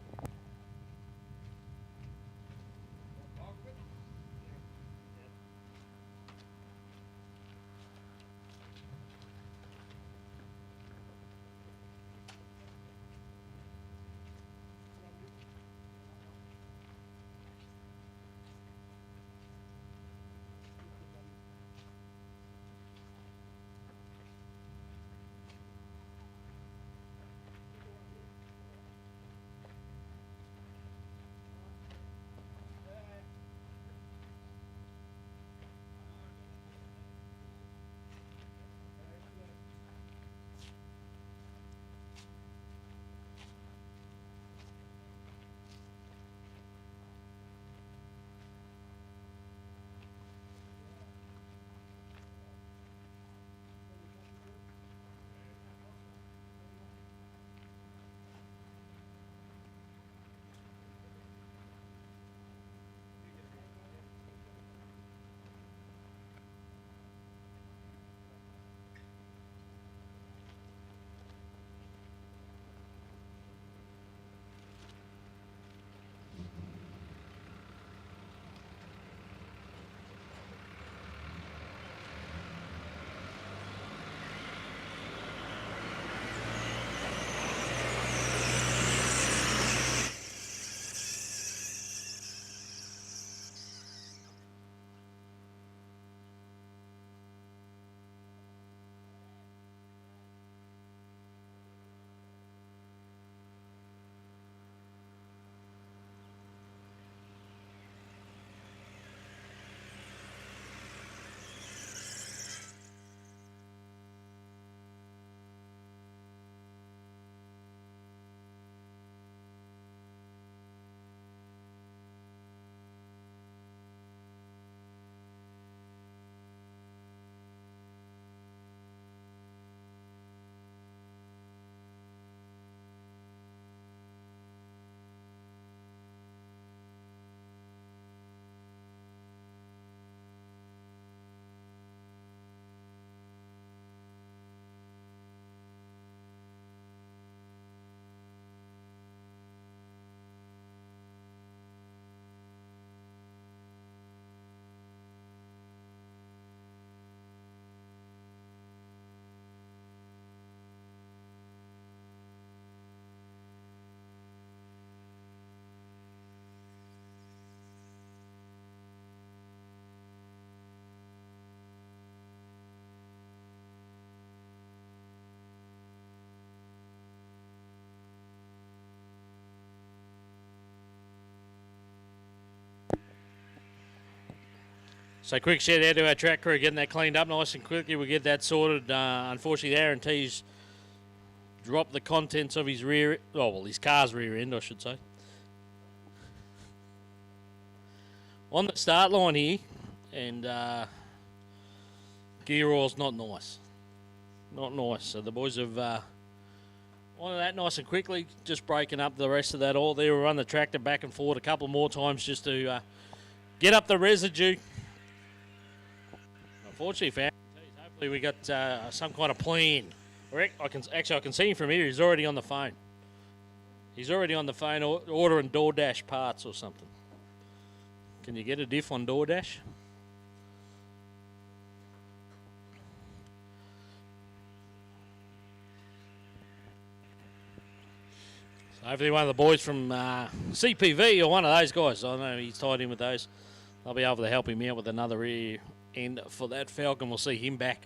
So quick shout out to our track crew getting that cleaned up nice and quickly. We get that sorted. Unfortunately, Aaron T's dropped the contents of his his car's rear end, I should say. On the start line here, and gear oil's not nice. Not nice. So the boys have wanted that nice and quickly, just breaking up the rest of that oil there. We'll run the tractor back and forward a couple more times just to get up the residue. Unfortunately, for hopefully we got some kind of plan. I can see him from here. He's already on the phone. He's already on the phone ordering DoorDash parts or something. Can you get a diff on DoorDash? So hopefully one of the boys from CPV or one of those guys, I know he's tied in with those, they'll be able to help him out with another rear end for that Falcon. We'll see him back.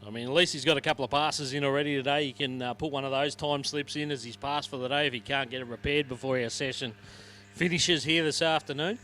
I mean, at least he's got a couple of passes in already today. He can put one of those time slips in as his pass for the day if he can't get it repaired before our session finishes here this afternoon.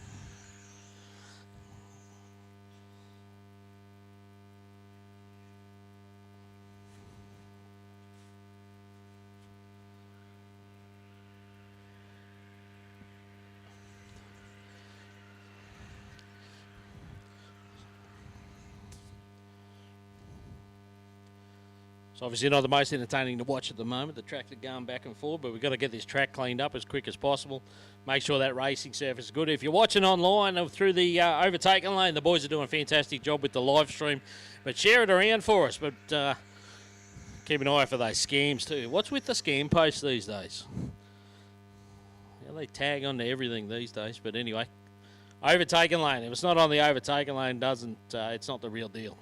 It's obviously not the most entertaining to watch at the moment. The tracks are going back and forth, but we've got to get this track cleaned up as quick as possible. Make sure that racing surface is good. If you're watching online or through the Overtaking Lane, the boys are doing a fantastic job with the live stream. But share it around for us. But keep an eye out for those scams too. What's with the scam posts these days? Yeah, they tag onto everything these days. But anyway, Overtaking Lane. If it's not on the Overtaking Lane, it's not the real deal.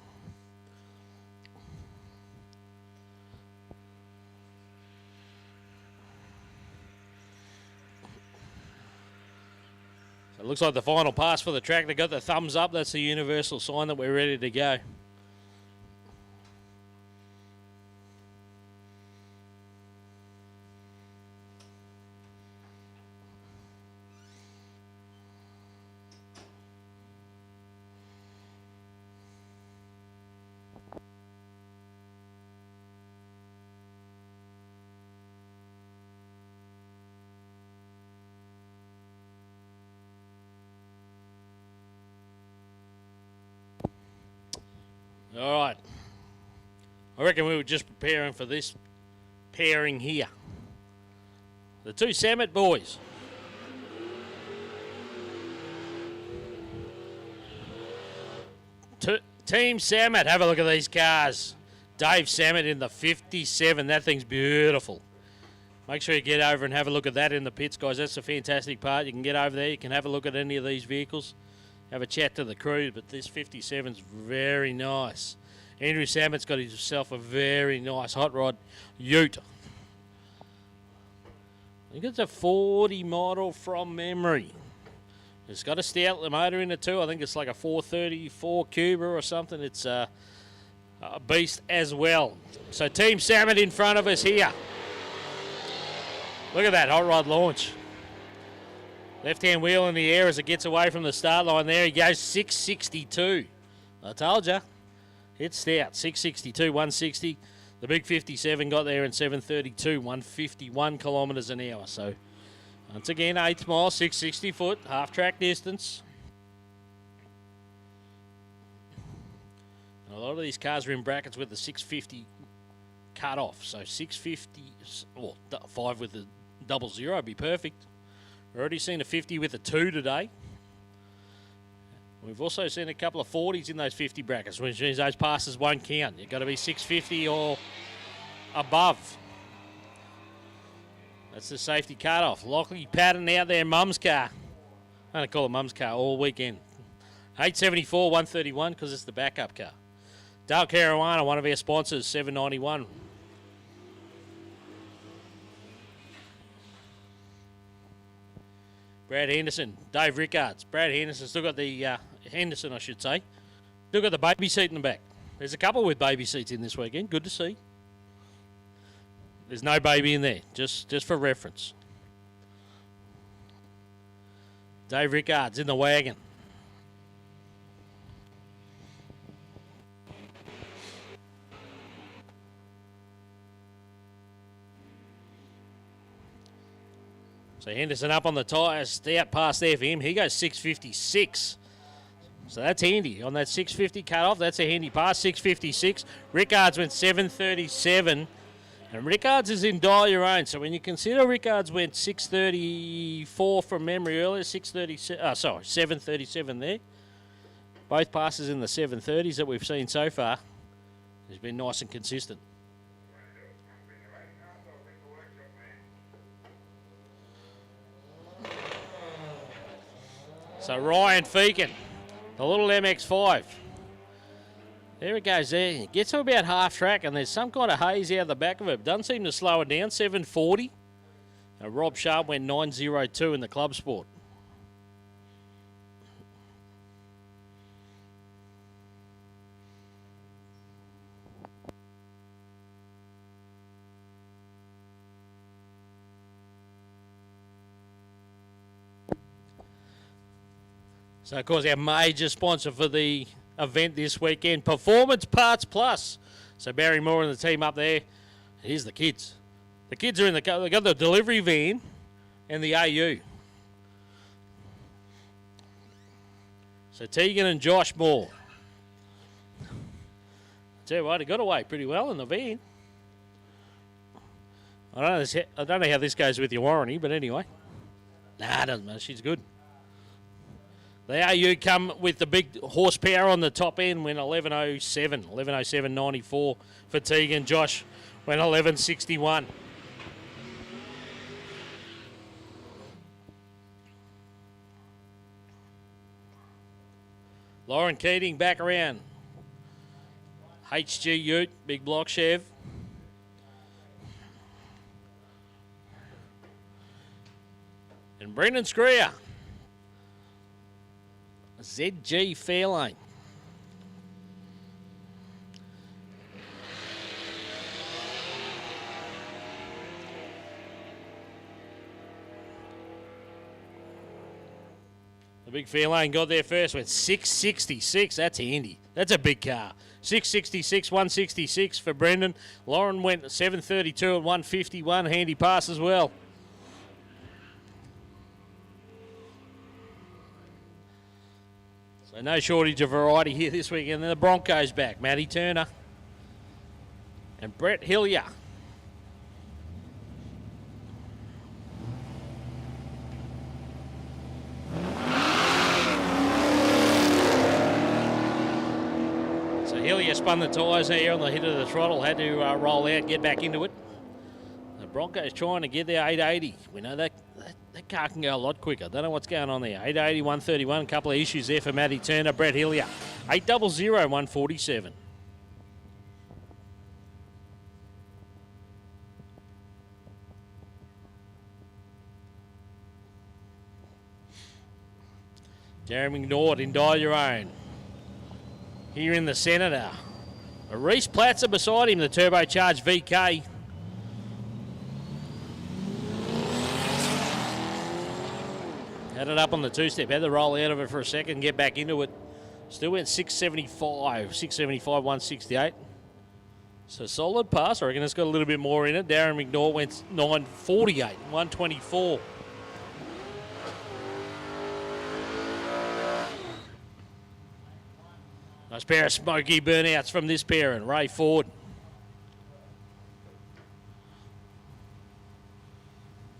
It looks like the final pass for the track. They got the thumbs up. That's the universal sign that we're ready to go. All right. I reckon we were just preparing for this pairing here. The two Samet boys. Team Samet, have a look at these cars. Dave Samet in the 57. That thing's beautiful. Make sure you get over and have a look at that in the pits, guys. That's a fantastic part. You can get over there. You can have a look at any of these vehicles. Have a chat to the crew, but this 57's very nice. Andrew Samet's got himself a very nice hot rod ute. I think it's a 40 model from memory. It's got a stout motor in it too. I think it's like a 434 Cuba or something. It's a beast as well. So Team Samet in front of us here. Look at that hot rod launch. Left-hand wheel in the air as it gets away from the start line there. He goes 662. I told you. It's stout. 662, 160. The big 57 got there in 732, 151 kilometres an hour. So, once again, 8th mile, 660 foot, half-track distance. A lot of these cars are in brackets with the 650 cut off. So, 650, or 5 with the 00 would be perfect. We've already seen a 50 with a 2 today. We've also seen a couple of 40s in those 50 brackets, which means those passes won't count. You've got to be 650 or above. That's the safety cut-off. Lockley Patton out there, Mum's car. I'm going to call it Mum's car all weekend. 874, 131, because it's the backup car. Dale Caruana, one of our sponsors, 791. Brad Henderson, Dave Rickards. Brad Henderson still got the Henderson, I should say. Still got the baby seat in the back. There's a couple with baby seats in this weekend. Good to see. There's no baby in there, just for reference. Dave Rickards in the wagon. So Henderson up on the tyres, stout pass there for him. He goes 656. So that's handy. On that 650 cut off, that's a handy pass, 656. Rickards went 737. And Rickards is in dial your own. So when you consider Rickards went 634 from memory earlier, 737 there. Both passes in the 730s that we've seen so far. He's been nice and consistent. So Ryan Feakin, the little MX-5. There it goes there. It gets to about half track and there's some kind of haze out the back of it. Doesn't seem to slow it down. 740. Rob Sharp went 902 in the club sport. So, of course, our major sponsor for the event this weekend, Performance Parts Plus. So, Barry Moore and the team up there. Here's the kids. The kids are in the car. They've got the delivery van and the AU. So, Tegan and Josh Moore. Tell you what, he got away pretty well in the van. I don't know how this goes with your warranty, but anyway. Nah, it doesn't matter. She's good. The AU come with the big horsepower on the top end, went 11.07. 11.07.94 for Tegan. Josh went 11.61. Lauren Keating back around. HG Ute, big block Chev. And Brendan Screer. ZG Fairlane. The big Fairlane got there first, went 666. That's handy. That's a big car. 666, 166 for Brendan. Lauren went 732 at 151. Handy pass as well. So no shortage of variety here this weekend. Then the Broncos back. Maddie Turner and Brett Hillier. So Hillier spun the tyres here on the hit of the throttle. Had to roll out, get back into it. The Broncos trying to get their 880. We know that car can go a lot quicker. Don't know what's going on there. 880, 131. A couple of issues there for Maddie Turner. Brett Hillier. 800, 147. Jeremy Nord in Dial Your Own. Here in the Senator. Reese Platzer beside him, the turbocharged VK. Had it up on the two-step, had to roll out of it for a second, get back into it. Still went 675, 168. So solid pass. I reckon it's got a little bit more in it. Darren McNaught went 948, 124. Nice pair of smoky burnouts from this pair and Ray Ford.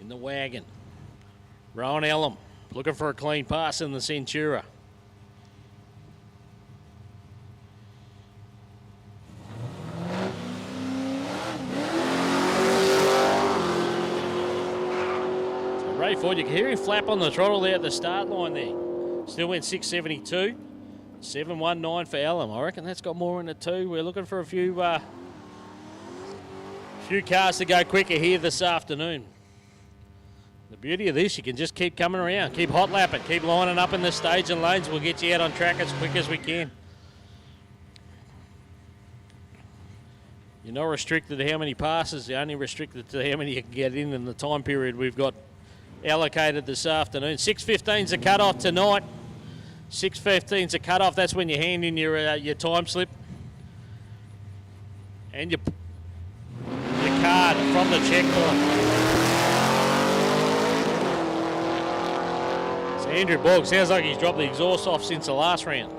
In the wagon. Rowan Ellum. Looking for a clean pass in the Centura. So Ray Ford, you can hear him flap on the throttle there at the start line there. Still went 672. 719 for Ellum. I reckon that's got more in it too. We're looking for a few cars to go quicker here this afternoon. The beauty of this, you can just keep coming around, keep hot lapping, keep lining up in the stage and lanes. We'll get you out on track as quick as we can. You're not restricted to how many passes, you're only restricted to how many you can get in the time period we've got allocated this afternoon. 6:15's a cut-off tonight. 6:15's a cut-off. That's when you hand in your time slip and your card from the checkpoint. Andrew Boggs, sounds like he's dropped the exhaust off since the last round.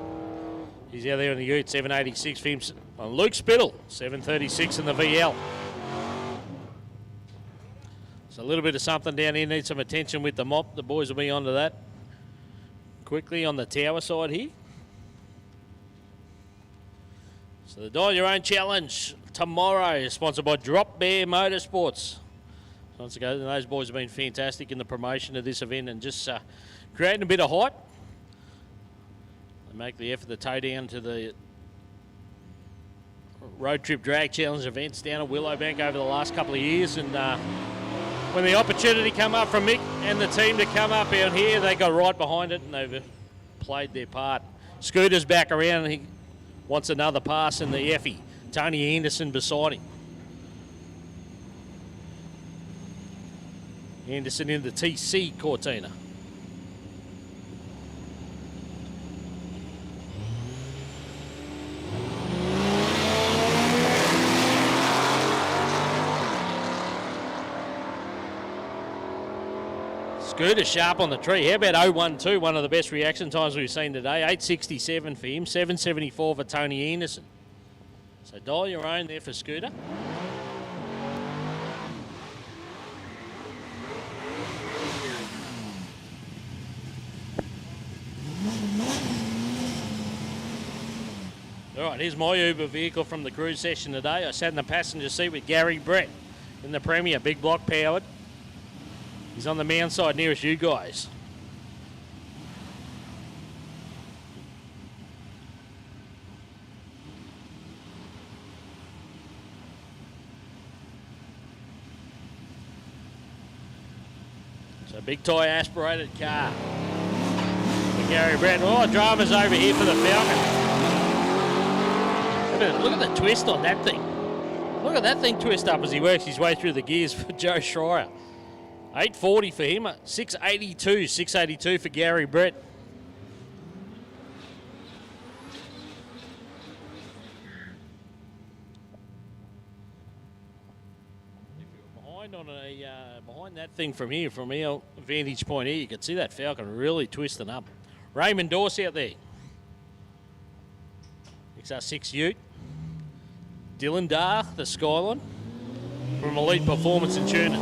He's out there in the Ute, 786 for him. On Luke Spittle, 736 in the VL. So a little bit of something down here, needs some attention with the mop. The boys will be onto that. Quickly on the tower side here. So the Dial Your Own Challenge tomorrow is sponsored by Drop Bear Motorsports. Once ago, those boys have been fantastic in the promotion of this event and just creating a bit of hype. They make the effort to tow down to the Road Trip Drag Challenge events down at Willowbank over the last couple of years. And when the opportunity come up from Mick and the team to come up out here, they got right behind it and they've played their part. Scooter's back around and he wants another pass in the Effie. Tony Anderson beside him. Anderson in the TC Cortina. Scooter sharp on the tree. How about 012, one of the best reaction times we've seen today. 867 for him, 774 for Tony Anderson. So Dial Your Own there for Scooter. All right, here's my Uber vehicle from the cruise session today. I sat in the passenger seat with Gary Brett in the Premier, big block powered. He's on the mound side nearest you guys. So big tyre aspirated car for Gary Brett. Oh, drama's over here for the Falcon. Look at the twist on that thing. Look at that thing twist up as he works his way through the gears for Joe Schreier. 840 for him, 682 for Gary Brett. Behind that thing from here, from our vantage point here, you can see that Falcon really twisting up. Raymond Dorsey out there. XR6 Ute. Dylan Dar, the Skyline, from Elite Performance and Tuning.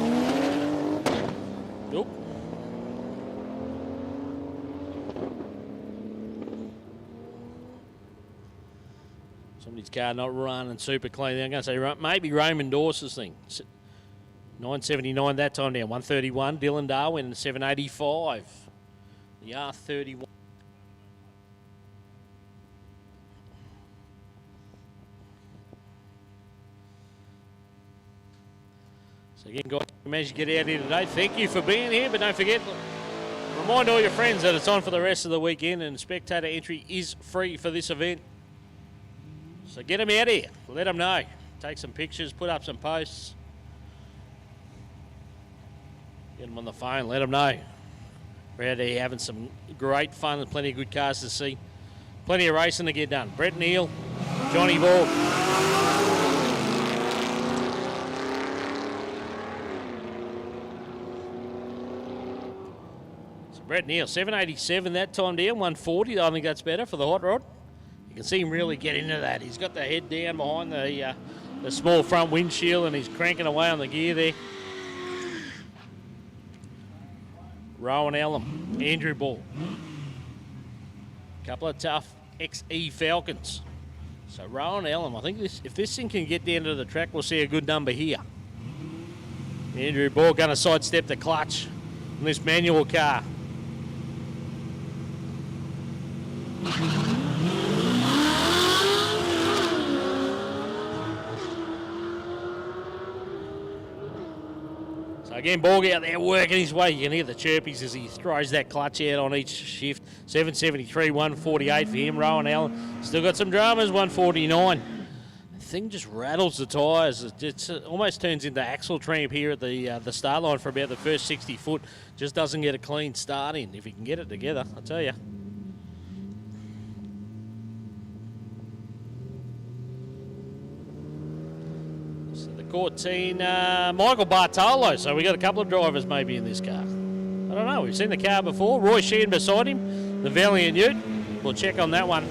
Oop. Somebody's car not running super clean. I'm going to say maybe Raymond Dorsey's thing. 979 that time down, 131. Dylan Darwin, 785. The R31. So again, guys, as you get out here today, thank you for being here, but don't forget, remind all your friends that it's on for the rest of the weekend and Spectator entry is free for this event. So get them out here, let them know. Take some pictures, put up some posts. Get them on the phone, let them know. We're out there having some great fun and plenty of good cars to see. Plenty of racing to get done. Brett Neal, Johnny Ball. So Brett Neal, 787 that time down, 140. I think that's better for the hot rod. You can see him really get into that. He's got the head down behind the small front windshield and he's cranking away on the gear there. Rowan Ellam, Andrew Ball. Couple of tough XE Falcons. So Rowan Ellam, I think if this thing can get down to the track, we'll see a good number here. Andrew Ball going to sidestep the clutch on this manual car. So again, Borg out there working his way. You can hear the chirpies as he throws that clutch out on each shift. 773, 148 for him. Rowan Allen still got some dramas, 149. The thing just rattles the tyres. It almost turns into axle tramp here at the start line for about the first 60 foot. Just doesn't get a clean start in. If he can get it together, I tell you. Corteen, Michael Bartolo. So we got a couple of drivers maybe in this car. I don't know. We've seen the car before. Roy Sheehan beside him, the Valiant Ute. We'll check on that one.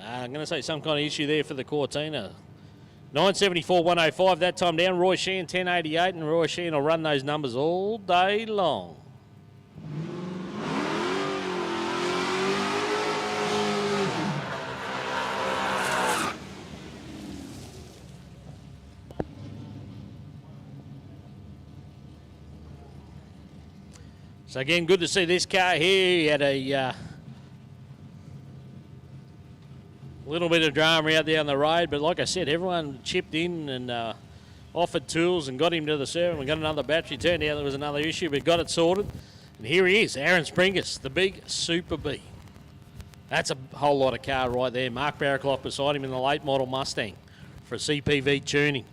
I'm going to say some kind of issue there for the Cortina. 974, 105 that time down. Roy Sheehan, 1088, and Roy Sheehan will run those numbers all day long. So again, good to see this car here. He had a little bit of drama out there on the road, but like I said, everyone chipped in and offered tools and got him to the server. We got another battery. Turned out there was another issue, but got it sorted. And here he is, Aaron Springus, the big Super B. That's a whole lot of car right there. Mark Barraclough beside him in the late model Mustang for CPV tuning.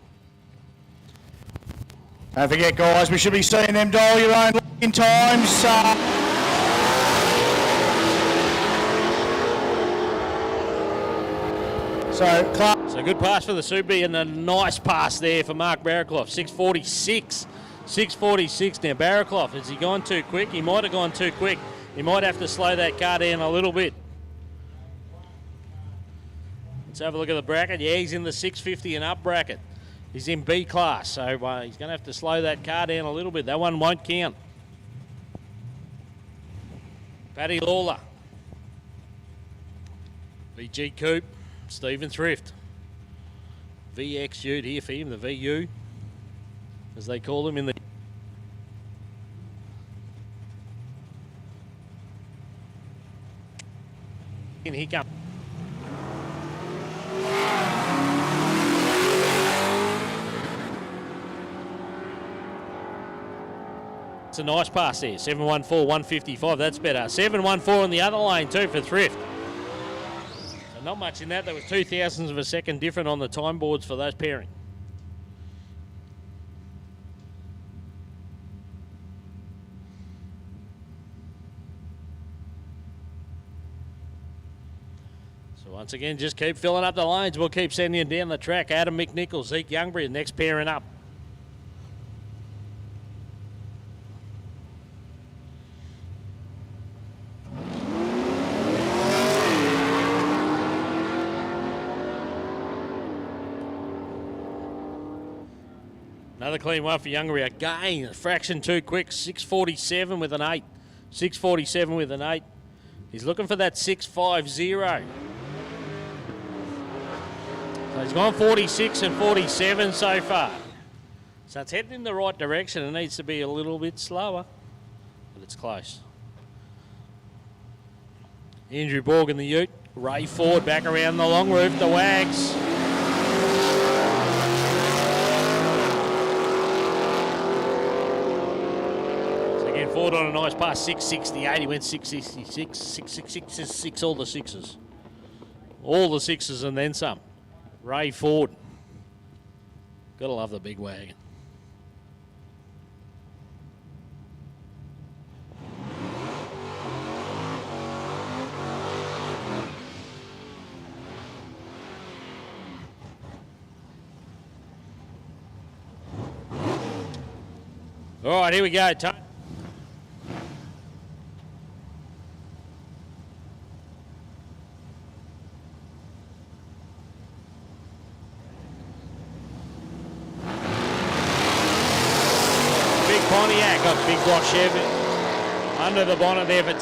Don't forget, guys, we should be seeing them dial your own in times. So good pass for the Super and a nice pass there for Mark Barraclough. 646. 646 now. Barraclough, has he gone too quick? He might have gone too quick. He might have to slow that car down a little bit. Let's have a look at the bracket. Yeah, he's in the 650 and up bracket. He's in B class, so he's going to have to slow that car down a little bit. That one won't count. Paddy Lawler. VG Coupe, Stephen Thrift. VX Ute here for him, the VU, as they call him in the... In he comes. It's a nice pass there. 714, 155. That's better. 714 on the other lane too for Thrift. So not much in that. There was 0.02 of a second different on the time boards for those pairing. So once again, just keep filling up the lanes. We'll keep sending you down the track. Adam McNichols, Zeke Youngbury, next pairing up. Another clean one for Youngbury. Again, a fraction too quick. 647 with an 8. 647 with an 8. He's looking for that 650. So he's gone 46 and 47 so far. So it's heading in the right direction. It needs to be a little bit slower, but it's close. Andrew Borg in the Ute. Ray Ford back around the long roof. The Wags. Ford on a nice pass, 668. He went 666, 666, 6, all the sixes. All the sixes and then some. Ray Ford. Gotta love the big wagon. All right, here we go, Tony. Pontiac got big block Chevy under the bonnet there for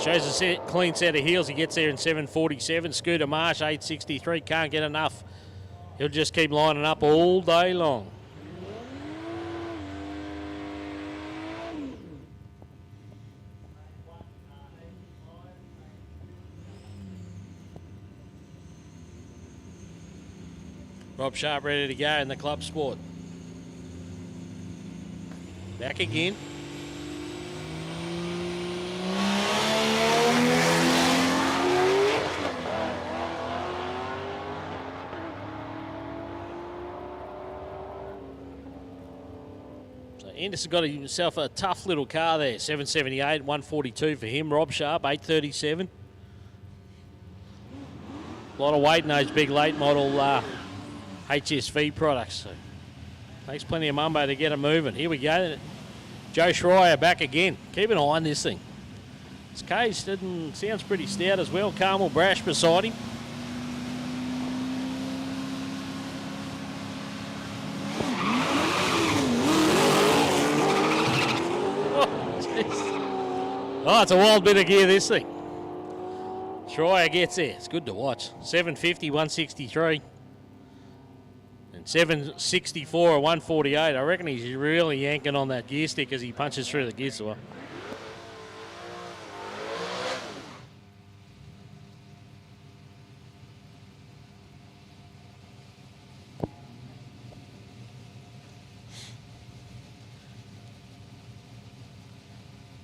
shows a clean set of heels. He gets there in 747. Scooter Marsh 863, can't get enough. He'll just keep lining up all day long. Rob Sharp ready to go in the Club Sport. Back again. So Anderson got himself a tough little car there. 778, 142 for him. Rob Sharp, 837. A lot of weight in those big late model HSV products. So takes plenty of mumbo to get him moving. Here we go. Joe Schreier back again. Keep an eye on this thing. This cage sounds pretty stout as well. Carmel Brash beside him. Oh, it's a wild bit of gear, this thing. Schreier gets there. It's good to watch. 750, 163. 764 or 148. I reckon he's really yanking on that gear stick as he punches through the gear saw.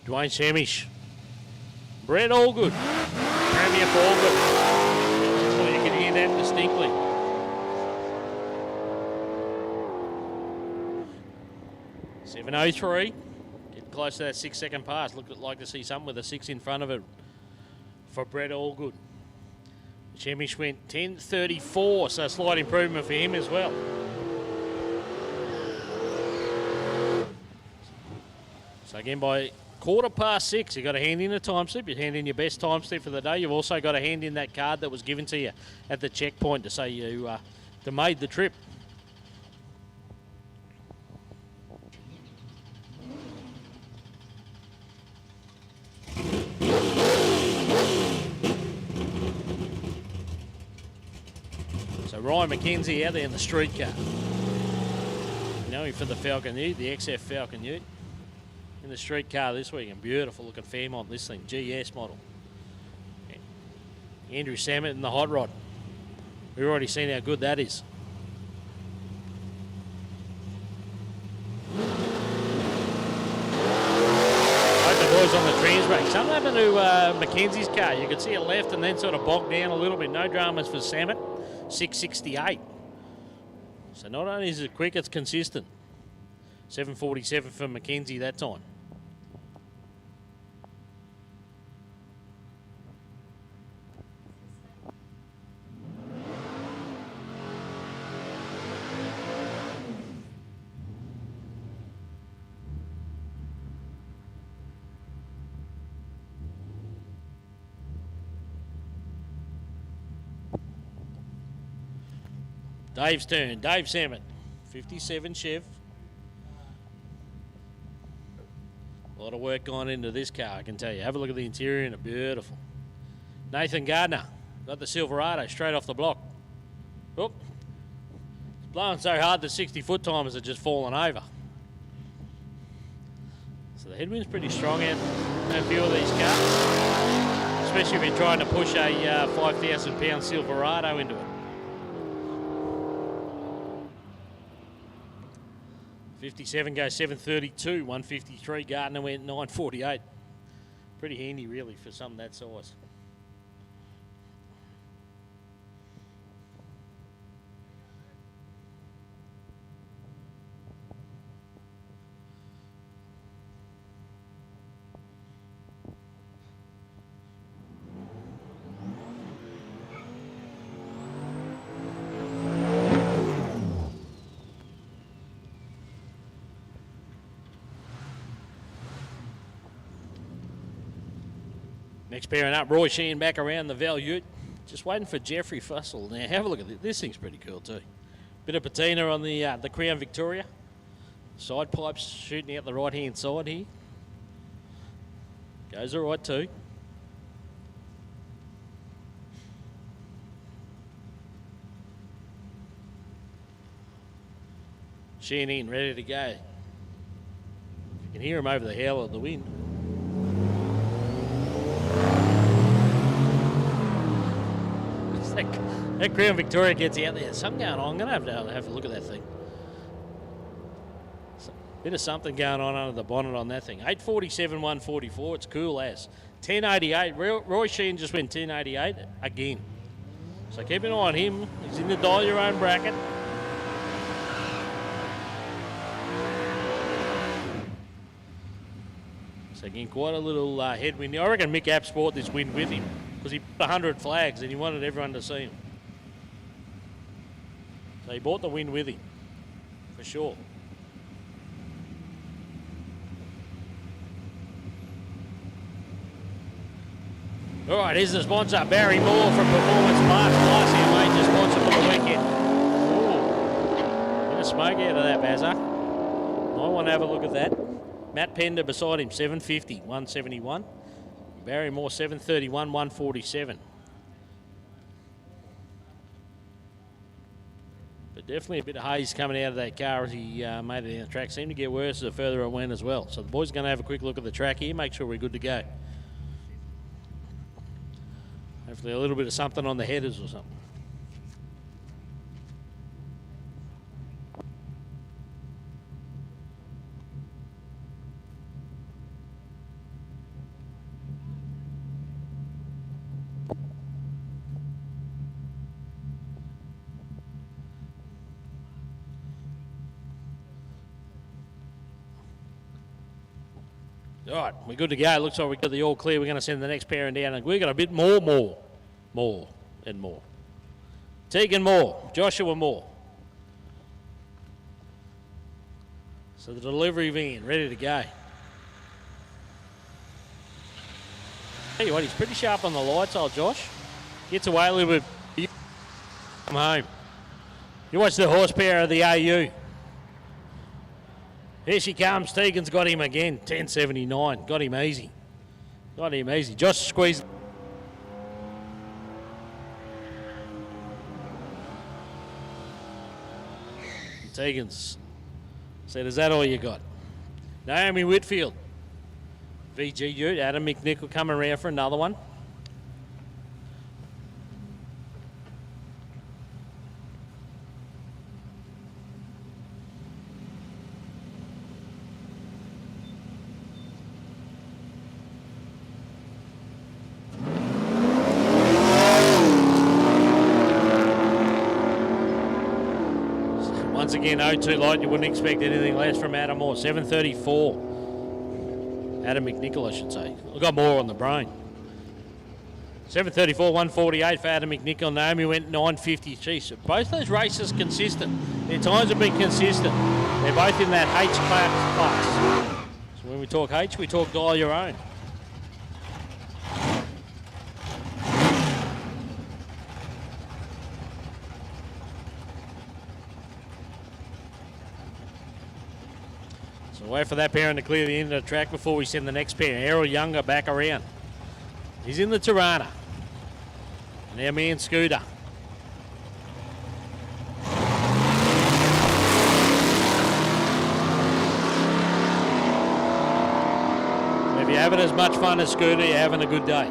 Dwayne Shamish. Brett Allgood. Premier for Allgood. Well, you can hear that distinctly. 703, getting close to that 6-second pass. Like to see something with a 6 in front of it for Brett Allgood. Chemish went 10.34, so a slight improvement for him as well. So again, by 6:15, you've got to hand in a time slip. You hand in your best time slip for the day. You've also got to hand in that card that was given to you at the checkpoint to say you to made the trip. So Ryan McKenzie out there in the street car. You know him for the Falcon Ute, the XF Falcon Ute. In the street car this weekend. Beautiful looking Fairmont, this thing, GS model. Andrew Samet in the hot rod. We've already seen how good that is. Hope the boys on the trans brake. Something happened to Mackenzie's car. You could see it left and then sort of bogged down a little bit. No dramas for Samet. 668. So not only is it quick, it's consistent. 747 for Mackenzie that time. Dave's turn. Dave Samet, 57 Chev. A lot of work gone into this car, I can tell you. Have a look at the interior and it's beautiful. Nathan Gardner got the Silverado straight off the block. Oop. It's blowing so hard the 60-foot timers are just falling over. So the headwind's pretty strong out in a few of these cars, especially if you're trying to push a 5,000 pound Silverado into it. 57 goes 732, 153. Gardner went 948. Pretty handy, really, for something that size. Next pairing up, Roy Sheehan back around the Val Ute. Just waiting for Jeffrey Fussell. Now have a look at this. This thing's pretty cool too. Bit of patina on the Crown Victoria. Side pipes shooting out the right hand side here. Goes all right too. Sheehan in, ready to go. You can hear him over the howl of the wind. That Crown Victoria gets out there. There's something going on. I'm going to have a look at that thing. Bit of something going on under the bonnet on that thing. 847, 144. It's cool as. 1088. Roy Sheehan just went 1088 again. So keep an eye on him. He's in the dial your own bracket. So again, quite a little headwind. I reckon Mick Apps brought this win with him because he put 100 flags and he wanted everyone to see him. So he brought the win with him, for sure. All right, here's the sponsor, Barry Moore from Performance Parts. Nice here, major sponsor for the weekend. Ooh, bit of smoke out of that, Bazza. I want to have a look at that. Matt Pender beside him, 750, 171. Barry Moore, 731, 147. But definitely a bit of haze coming out of that car as he made it down the track. Seemed to get worse the further it went as well. So the boys are going to have a quick look at the track here, make sure we're good to go. Hopefully a little bit of something on the headers or something. All right, we're good to go. Looks like we've got the all clear. We're going to send the next pairing down, and we've got a bit more. Tegan Moore, Joshua Moore. So the delivery van ready to go. Tell you what, he's pretty sharp on the lights, old Josh. Gets away a little bit. Come home. You watch the horsepower of the AU. Here she comes. Tegan's got him again. 1079. Got him easy. Got him easy. Just squeezed. Tegan's said, is that all you got? Naomi Whitfield. VG Ute. Adam McNichol coming around for another one. Once again, 0-2 light, you wouldn't expect anything less from Adam Moore. 734. Adam McNichol, I should say. I've got more on the brain. 734, 148 for Adam McNichol. Naomi went 950. Jeez, both those races consistent. Their times have been consistent. They're both in that H class. So when we talk H, we talk dial your own. Wait for that pairing to clear the end of the track before we send the next pair. Errol Younger back around. He's in the Tirana. Now me and Scooter. If you're having as much fun as Scooter, you're having a good day.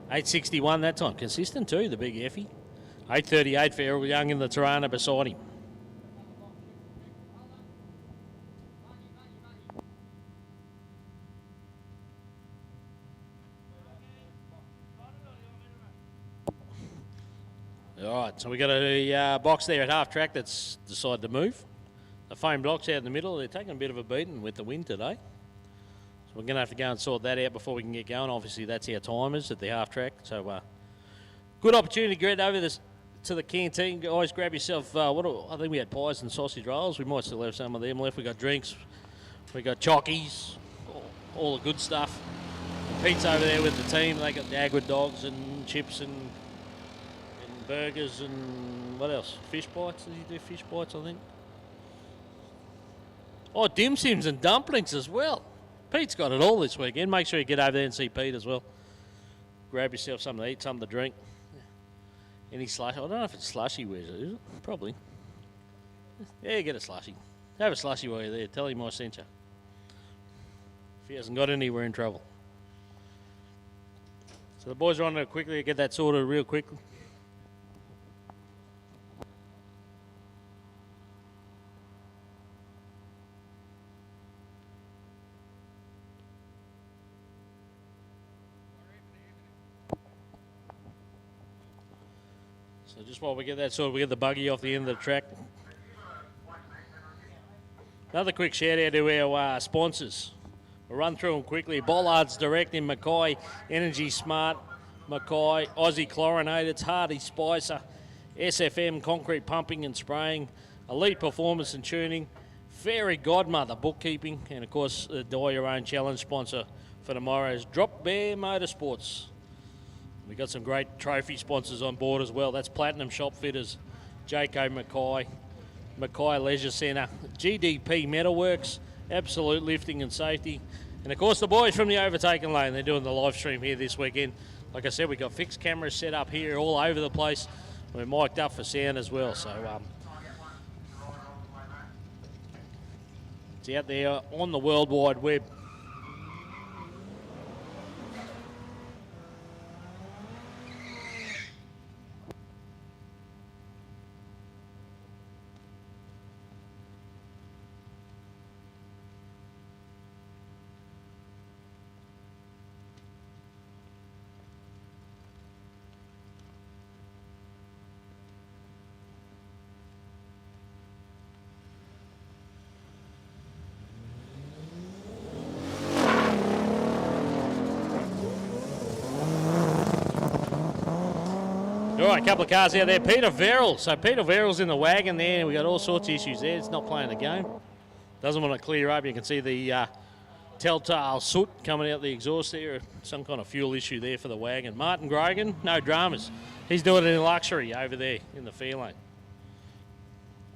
861 that time. Consistent too, the big Effie. 838 for Errol Young in the Tirana beside him. All right, so we got a box there at half track that's decided to move. The foam block's out in the middle. They're taking a bit of a beating with the wind today. So we're going to have to go and sort that out before we can get going. Obviously, that's our timers at the half track. So good opportunity to get over this to the canteen. Guys, grab yourself, I think we had pies and sausage rolls. We might still have some of them left. We got drinks. We got chockies, all the good stuff. Pete's over there with the team. They got Dagwood dogs and chips and burgers and what else? Fish bites? Does he do fish bites, I think? Oh, dim sims and dumplings as well. Pete's got it all this weekend. Make sure you get over there and see Pete as well. Grab yourself something to eat, something to drink. Any slush? I don't know if it's slushy. Where's it? Is it? Probably. Yeah, get a slushy. Have a slushy while you're there. Tell him I sent you. If he hasn't got any, we're in trouble. So the boys are on there quickly to get that sorted real quickly. So just while we get that sorted, we get the buggy off the end of the track. Another quick shout out to our sponsors. We'll run through them quickly. Bollards Direct in Mackay, Energy Smart, Mackay, Aussie Chlorinated, Hardy Spicer, SFM Concrete Pumping and Spraying, Elite Performance and Tuning, Fairy Godmother Bookkeeping, and of course the Die Your Own Challenge sponsor for tomorrow's Drop Bear Motorsports. We've got some great trophy sponsors on board as well. That's Platinum Shop Fitters, Jayco Mackay, Mackay Leisure Centre, GDP Metalworks, Absolute Lifting and Safety, and of course the boys from the Overtaking Lane. They're doing the live stream here this weekend. Like I said, we've got fixed cameras set up here all over the place. We're mic'd up for sound as well, so it's out there on the World Wide Web. All right, a couple of cars out there. Peter Verrill. So Peter Verrill's in the wagon there, and we got all sorts of issues there. It's not playing the game. Doesn't want to clear up. You can see the telltale soot coming out the exhaust there. Some kind of fuel issue there for the wagon. Martin Grogan, no dramas. He's doing it in luxury over there in the fair lane.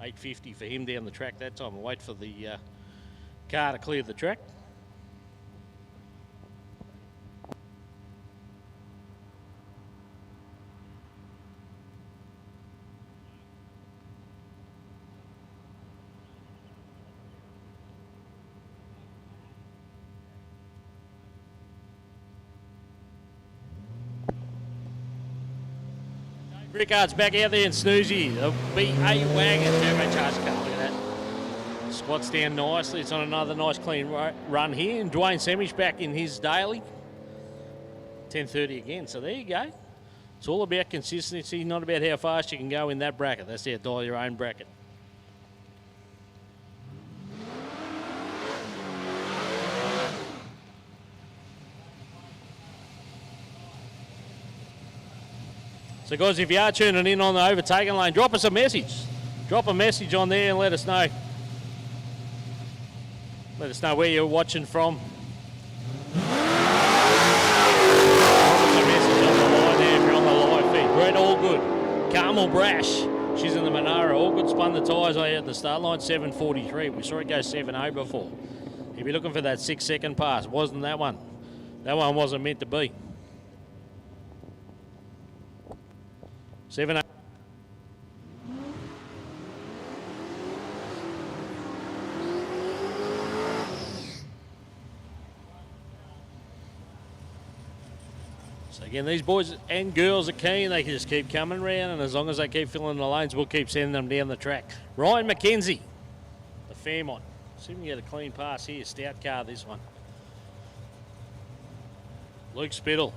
850 for him down the track that time. We'll wait for the car to clear the track. Rickard's back out there in Snoozy. The B8 wagon, turbocharged car. Look at that. Squats down nicely. It's on another nice clean run here. And Dwayne Semish back in his daily. 10:30 again. So there you go. It's all about consistency, not about how fast you can go in that bracket. That's our dial your own bracket. So guys, if you are tuning in on the Overtaking Lane, drop us a message. Drop a message on there and let us know. Let us know where you're watching from. Drop us a message on the line there if you're on the live feed. Brett Allgood, Carmel Brash, she's in the Monaro. Allgood spun the tyres at the start line, 7:43. We saw it go 7:0 before. If you're looking for that 6-second pass, wasn't that one. That one wasn't meant to be. 7-8. So again, these boys and girls are keen. They can just keep coming around, and as long as they keep filling the lanes, we'll keep sending them down the track. Ryan McKenzie, the Fairmont. See if we can get a clean pass here. Stout car, this one. Luke Spittle.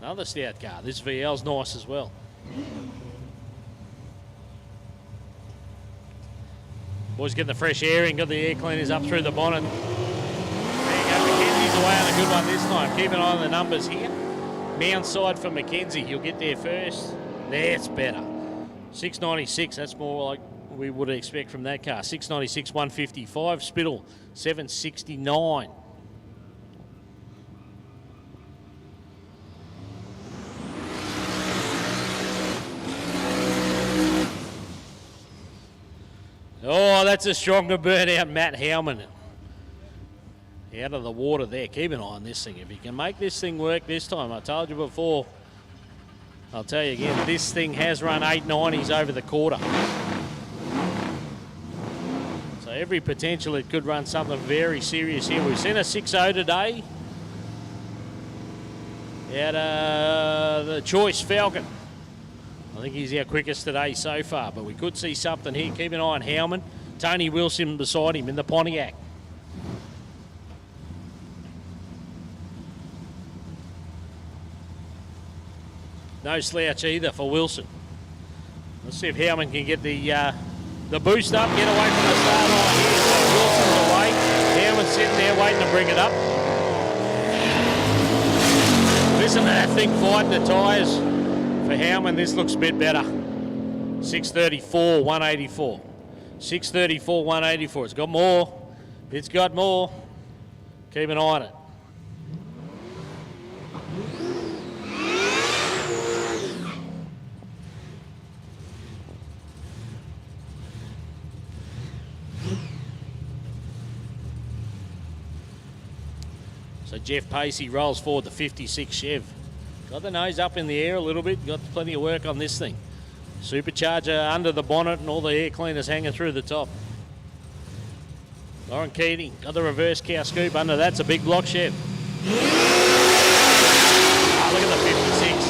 Another stout car. This VL's nice as well. Boys getting the fresh air in, got the air cleaners up through the bonnet. There you go, Mackenzie's away on a good one this time. Keep an eye on the numbers here. Mound side for Mackenzie, he'll get there first. That's better. 696, that's more like we would expect from that car. 696, 155. Spittle, 769. Oh, that's a stronger burnout, Matt Howman. Out of the water there. Keep an eye on this thing. If you can make this thing work this time, I told you before, I'll tell you again, this thing has run 890s over the quarter. So every potential it could run something very serious here. We've seen a 6.0 today out of the Choice Falcon. I think he's our quickest today so far, but we could see something here. Keep an eye on Howman. Tony Wilson beside him in the Pontiac. No slouch either for Wilson. Let's see if Howman can get the boost up, get away from the start line here. So Wilson's away. Howman's sitting there waiting to bring it up. Listen to that thing fighting the tyres. For Howman, this looks a bit better. 634, 184. 634, 184. It's got more. It's got more. Keep an eye on it. So Jeff Pacey rolls forward the 56 Chev. Got the nose up in the air a little bit. Got plenty of work on this thing. Supercharger under the bonnet and all the air cleaners hanging through the top. Lauren Keating got the reverse cow scoop under. That's a big block Chev. Oh, look at the 56.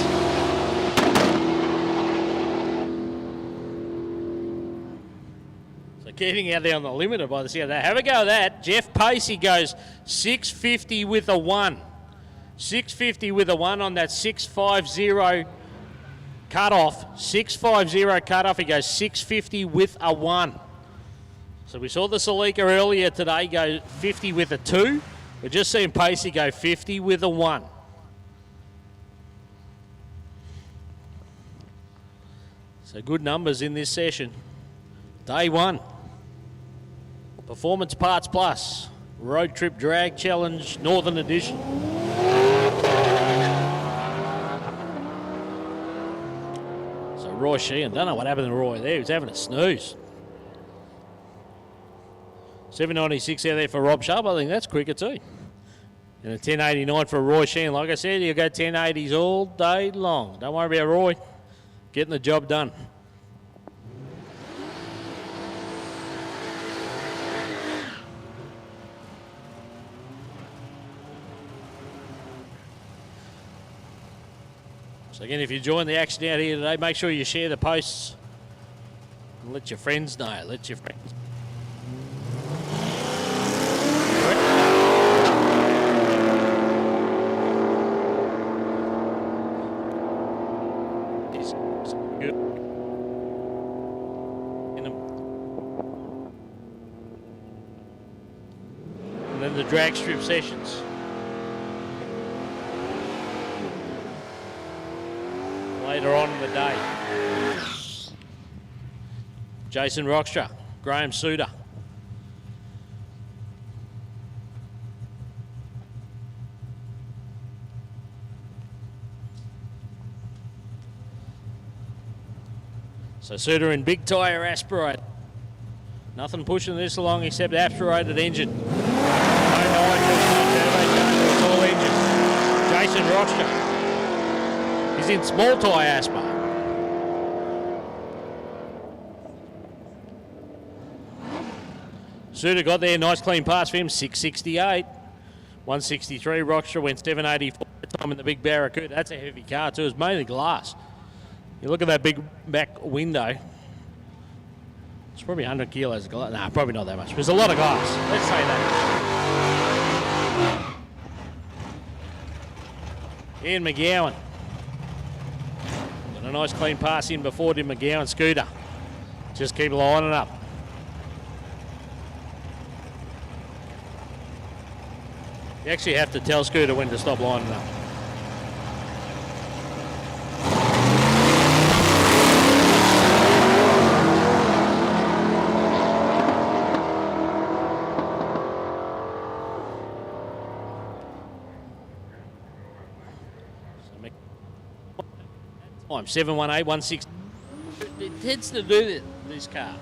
So Keating out there on the limiter by the sound of that. Have a go at that. Jeff Pacey goes 650 with a 1. 650 with a 1 on that 650 cutoff. 650 cutoff. He goes 650 with a 1. So we saw the Salika earlier today go 50 with a 2. We're just seeing Pacey go 50 with a 1. So good numbers in this session. Day 1. Performance Parts Plus. Road Trip Drag Challenge Northern Edition. So Roy Sheehan, don't know what happened to Roy there. He was having a snooze. 796 out there for Rob Sharp. I think that's quicker too. And a 1089 for Roy Sheehan. Like I said, you'll go 1080s all day long. Don't worry about Roy. Getting the job done. So again, if you join the action out here today, make sure you share the posts and let your friends know. Let your friends. Good. And then the drag strip sessions. Later on in the day. Jason Rockstra, Graham Suter. So Suter in big tyre aspirate. Nothing pushing this along except aspirated engine. No nitrous, no turbocharger, it's all engine. Jason Rockstra. He's in small tyre asper. Suter got there, nice clean pass for him, 668. 163, Rockstra went 784 time in the big Barracuda. That's a heavy car too, it's mainly glass. You look at that big back window, it's probably 100 kilos of glass. Nah, probably not that much. There's a lot of glass, let's say that. Ian McGowan. Got a nice clean pass in before to McGowan Scooter. Just keep lining up. You actually have to tell Scooter when to stop lining up. Time 71816. It tends to do this car.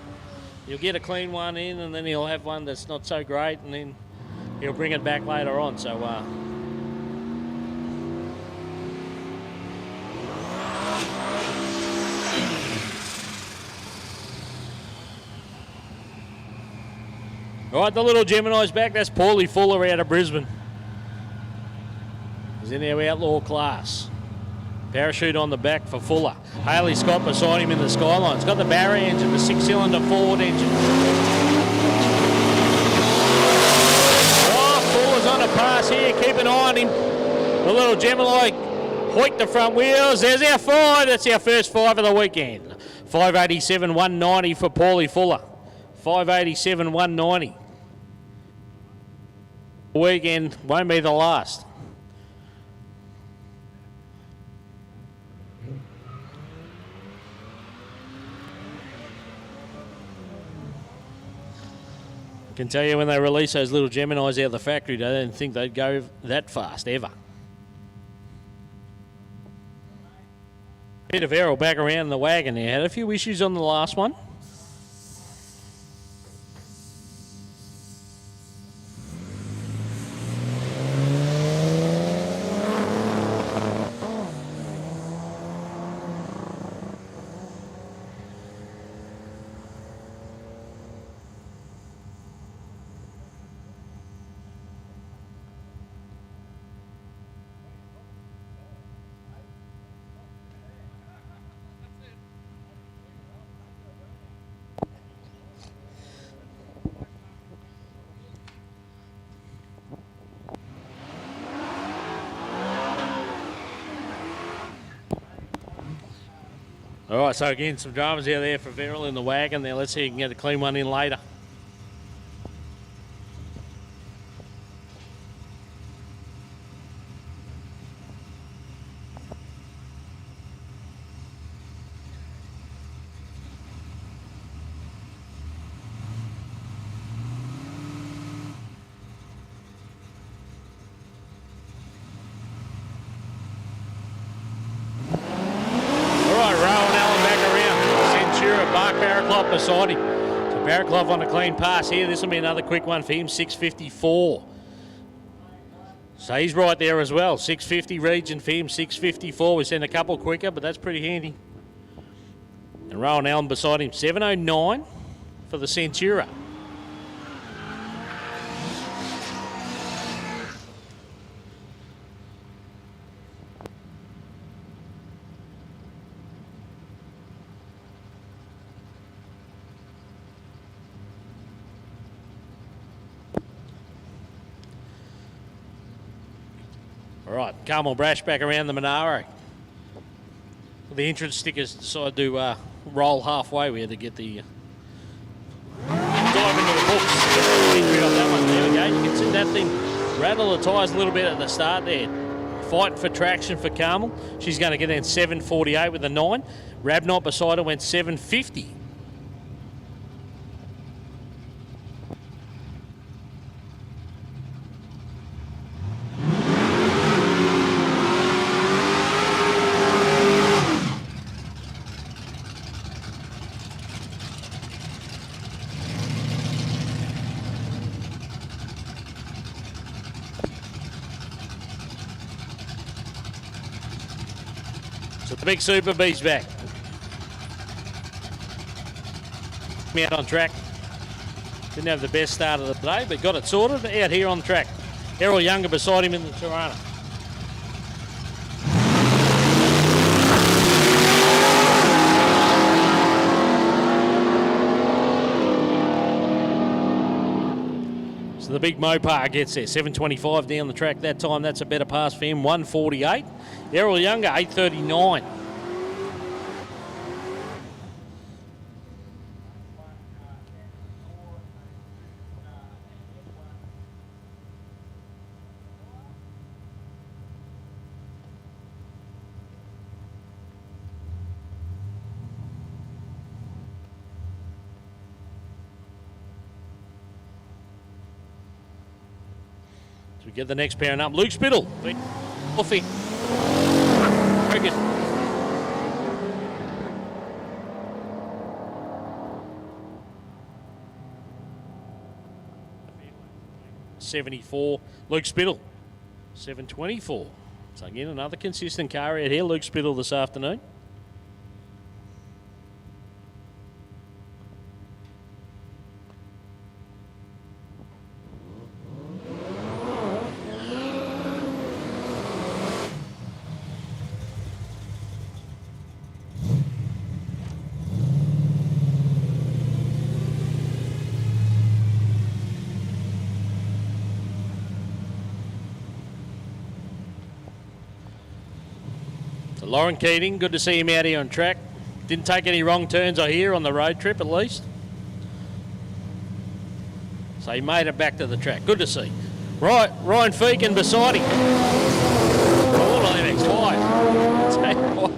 You'll get a clean one in, and then he'll have one that's not so great, and then he'll bring it back later on. So, all right, the little Gemini's back. That's Paulie Fuller out of Brisbane. He's in our outlaw class. Parachute on the back for Fuller. Haley Scott beside him in the Skyline. It's got the Barry engine, the 6-cylinder Ford engine. Oh, Fuller's on a pass here. Keep an eye on him. The little Gemini hoiked the front wheels. There's our 5. That's our first 5 of the weekend. 587 190 for Paulie Fuller. 587 190. Weekend won't be the last. I can tell you when they release those little Geminis out of the factory, they didn't think they'd go that fast, ever. Peter Verrill back around the wagon there. Had a few issues on the last one. All right, so again, some dramas out there for Verrill in the wagon there. Let's see if he can get a clean one in later. Barraclough beside him. So Barraclough on a clean pass here. This will be another quick one for him, 6:54. So he's right there as well. 6:50 region for him, 6:54. We sent a couple quicker, but that's pretty handy. And Rowan Allen beside him, 7:09 for the Centura. All right, Carmel Brash back around the Monaro. The entrance stickers decided to roll halfway. We had to get the dive into the books. Entry on that one. There we go. You can see that thing rattle the tyres a little bit at the start there. Fighting for traction for Carmel. She's going to get in 7:48 with a 9. Rabnot beside her went 7:50. The big Super B's back. Me out on track. Didn't have the best start of the day, but got it sorted out here on the track. Errol Younger beside him in the Tirana. So the big Mopar gets there, 7:25 down the track that time. That's a better pass for him, 1:48. Errol Younger, 8:39. So we get the next pairing up. Luke Spittle. Coffee. Very good. $74. Luke Spittle. 7:24. So again, another consistent car out here. Luke Spittle this afternoon. Lauren Keating, good to see him out here on track. Didn't take any wrong turns, I hear, on the road trip at least. So he made it back to the track. Good to see. Right, Ryan Feakin beside him. All of them X5. Tell you what.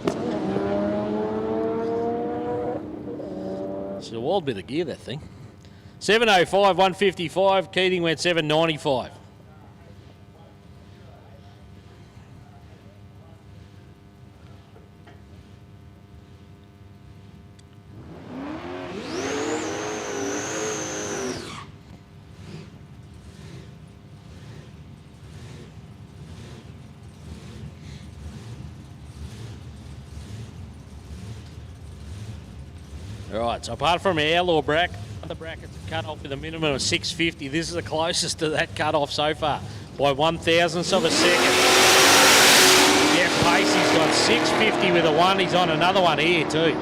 It's a wild bit of gear, that thing. 7:05, 1:55. Keating went 7:95. Right, so apart from our law bracket, other brackets are cut off with a minimum of 650. This is the closest to that cut off so far by 1,000ths of a second. Jeff Pacey's got 650 with a 1. He's on another one here too.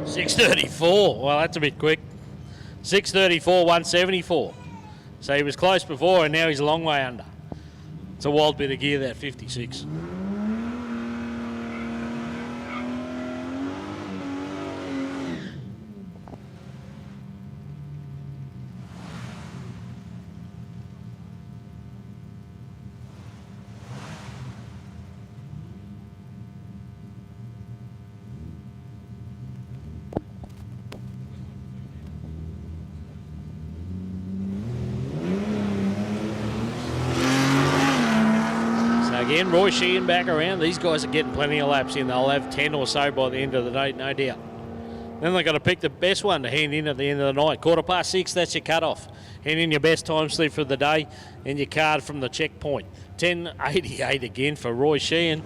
634. Well, that's a bit quick. 634, 174. So he was close before and now he's a long way under. It's a wild bit of gear, that 56. Again, Roy Sheehan back around. These guys are getting plenty of laps in. They'll have 10 or so by the end of the day, no doubt. Then they've got to pick the best one to hand in at the end of the night. 6:15, that's your cut-off. Hand in your best time slip for the day and your card from the checkpoint. 10.88 again for Roy Sheehan.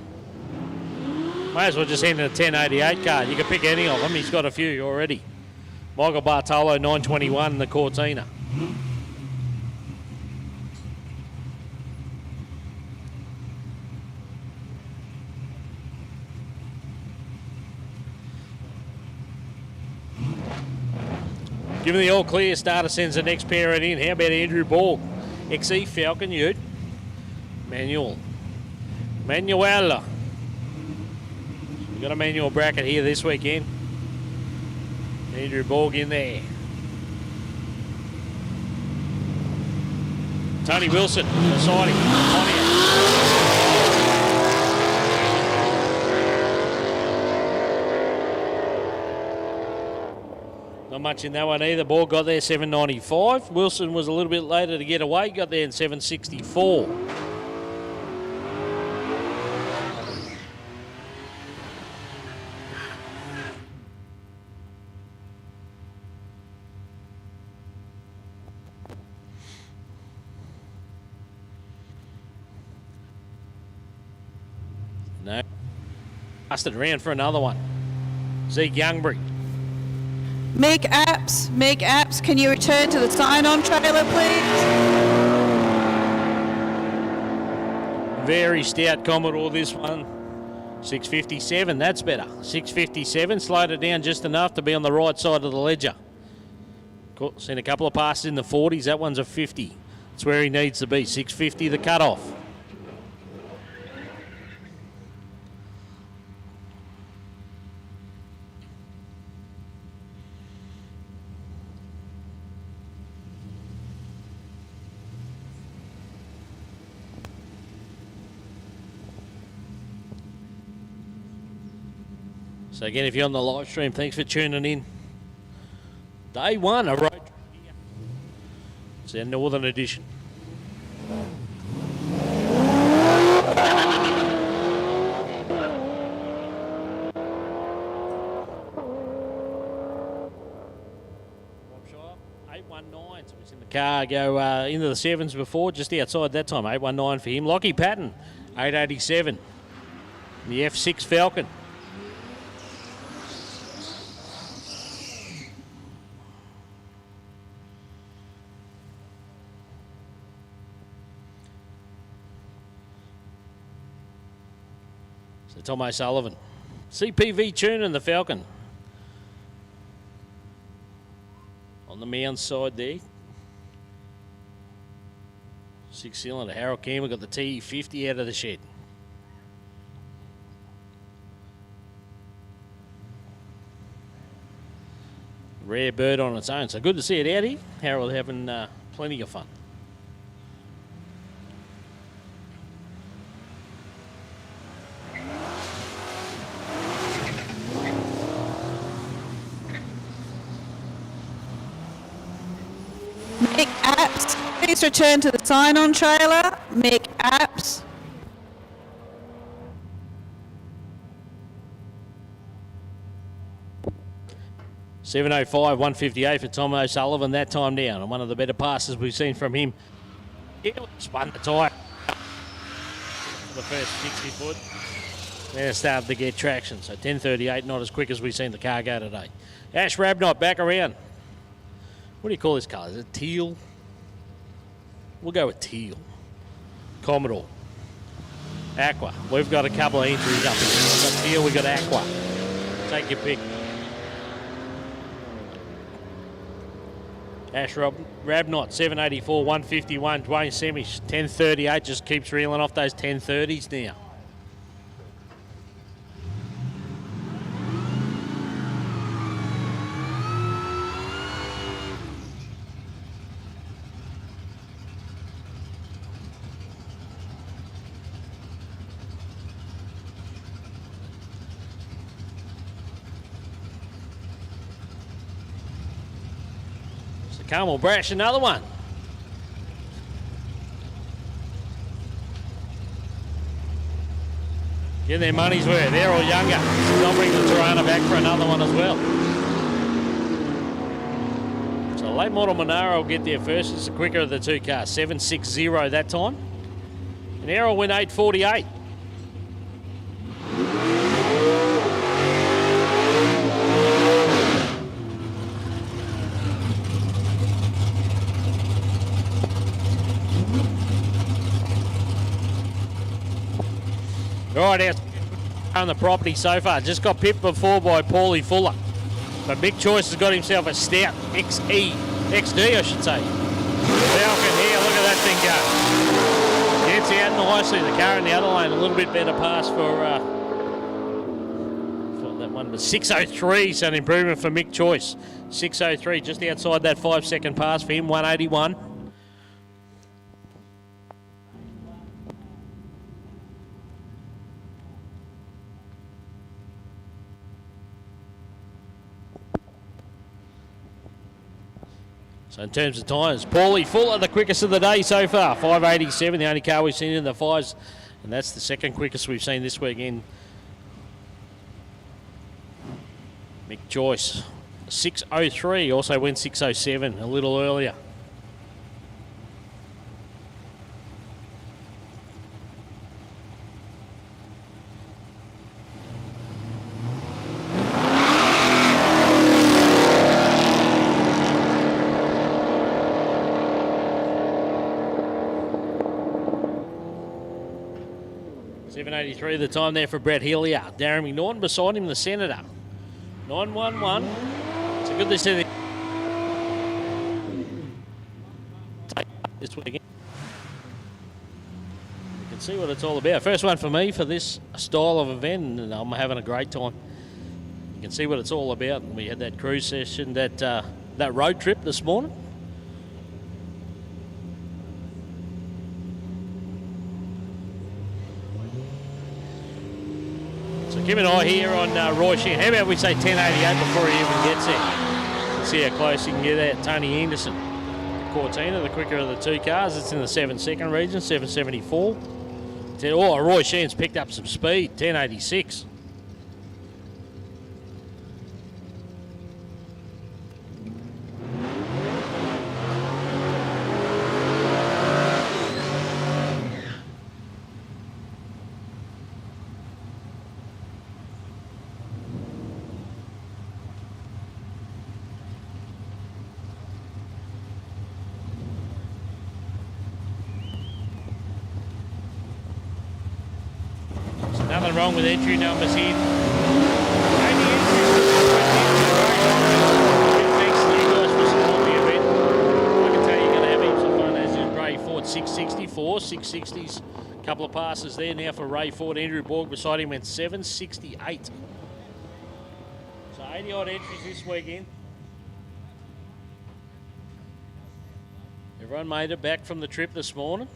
May as well just hand in a 10.88 card. You can pick any of them. He's got a few already. Michael Bartolo, 9.21 in the Cortina. Given the all clear, starter sends the next pair in. How about Andrew Ball? XE Falcon Ute. Manuel. Manuel. We've got a manual bracket here this weekend. Andrew Borg in there. Tony Wilson deciding. Not much in that one either. Borg got there 7.95. Wilson was a little bit later to get away. Got there in 7.64. No. Passed it around for another one. Zeke Youngbury. Make apps, can you return to the sign-on trailer, please? Very stout Commodore, this one. 6.57, that's better. 6.57, slowed it down just enough to be on the right side of the ledger. Seen a couple of passes in the 40s, that one's a 50. That's where he needs to be, 6.50 the cut-off. So again, if you're on the live stream, thanks for tuning in. Day one, a road trip here. It's our northern edition. Shop 819, so it's in the car, go into the sevens before, just outside that time, 819 for him. Lockie Patton, 887. The F6 Falcon. Tom O'Sullivan. CPV tuning the Falcon. On the mound side there. 6-cylinder Harold Campbell got the TE50 out of the shed. Rare bird on its own. So good to see it out here. Harold having plenty of fun. Make apps, please return to the sign-on trailer. Make apps. .705, 158 for Tom O'Sullivan that time down. And one of the better passes we've seen from him. He spun the tyre for the first 60 foot. Then it started to get traction. So 10.38, not as quick as we've seen the car go today. Ash Rabnott back around. What do you call this colour? Is it teal? We'll go with teal. Commodore. Aqua. We've got a couple of entries up here. We've got teal, we've got aqua. Take your pick. Ash Rabnott, 784, 151. Dwayne Semish, 1038. Just keeps reeling off those 1030s now. Carmel Brash, another one. Getting their money's worth. They're all younger. They'll bring the Tirana back for another one as well. So late model Monaro will get there first. It's the quicker of the two cars, 7.60 that time. And Errol went 8.48. Right out on the property so far. Just got pipped before by Paulie Fuller. But Big Choice has got himself a stout XD, I should say. Falcon here, look at that thing go. Gets out nicely. The car in the other lane, a little bit better pass for that one. But 6.03, so an improvement for Mick Choice. 6.03, just outside that 5-second pass for him, 181. So in terms of tyres, Paulie Fuller, the quickest of the day so far, 5.87, the only car we've seen in the fives, and that's the second quickest we've seen this weekend. Mick Joyce, 6.03, also went 6.07 a little earlier. .783 the time there for Brett Hillier. Darren McNaughton beside him, the Senator. 9.11. It's a good to see this weekend. You can see what it's all about. First one for me for this style of event, and I'm having a great time. You can see what it's all about. We had that cruise session, that road trip this morning. Keep an eye here on Roy Sheehan. How about we say 10.88 before he even gets there? Let's see how close he can get there. Tony Anderson, Cortina, the quicker of the two cars. It's in the 7-second region, 7.74. Oh, Roy Sheehan's picked up some speed, 10.86. Nothing wrong with entry numbers here. Thanks to you guys for supporting the event. I can tell you're going to have heaps of fun, as is Ray Ford, 664, 660s. A couple of passes there now for Ray Ford. Andrew Borg beside him went 7.68. So 80 odd entries this weekend. Everyone made it back from the trip this morning.